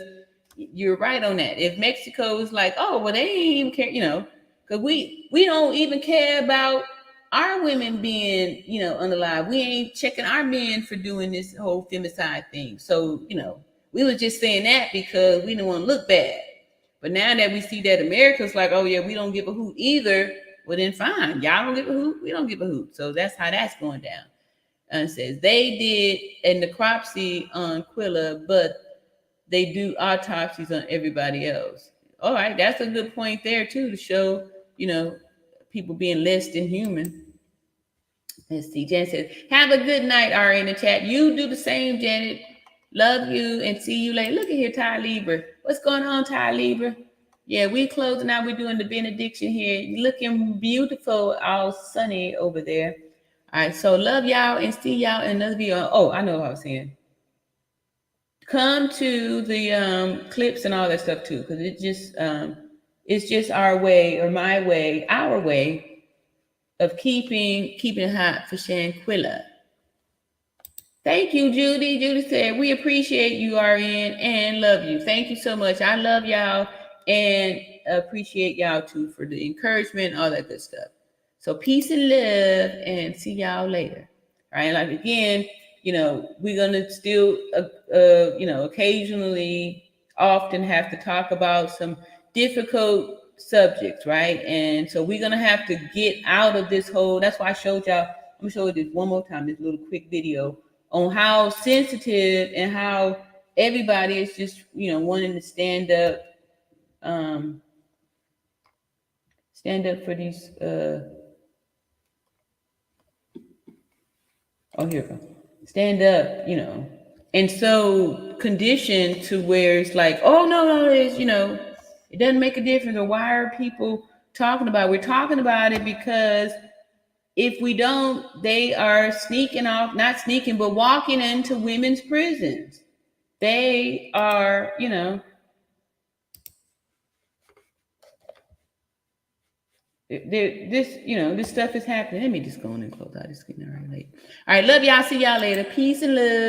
you're right on that. If Mexico is like, oh, well, they ain't even care, because we don't even care about our women being, unalive. We ain't checking our men for doing this whole femicide thing. So, We was just saying that because we didn't want to look bad. But now that we see that America's like, oh yeah, we don't give a hoot either, well then fine. Y'all don't give a hoot, we don't give a hoot. So that's how that's going down. And it says they did a necropsy on Quilla, but they do autopsies on everybody else. All right, that's a good point there too, to show, you know, people being less than human. Let's see, Janet says, have a good night, Ari, in the chat. You do the same, Janet. Love you and see you later. Look at here, Ty Lieber. What's going on, Ty Lieber? Yeah, we closing out. We're doing the benediction here. Looking beautiful, all sunny over there. All right, so love y'all and see y'all in another video. Oh, I know what I was saying. Come to the clips and all that stuff too, because it's just our way, or my way, our way of keeping it hot for Shanquilla. Thank you, Judy. Judy said, we appreciate you, RN, and love you. Thank you so much. I love y'all and appreciate y'all too for the encouragement, all that good stuff. So peace and love, and see y'all later. All right, like again, you know, we're gonna still, you know, occasionally, often have to talk about some difficult subjects, right? And so we're gonna have to get out of this whole. That's why I showed y'all. I'm gonna show you this one more time. This little quick video on how sensitive and how everybody is just, you know, wanting to stand up for these. Oh, here we go. Stand up, you know, and so conditioned to where it's like, oh no, it's, you know, it doesn't make a difference. Or why are people talking about it? We're talking about it because if we don't, they are sneaking off, not sneaking, but walking into women's prisons. They are, you know, this stuff is happening. Let me just go on and close out. It's getting already late. All right, love y'all. See y'all later. Peace and love.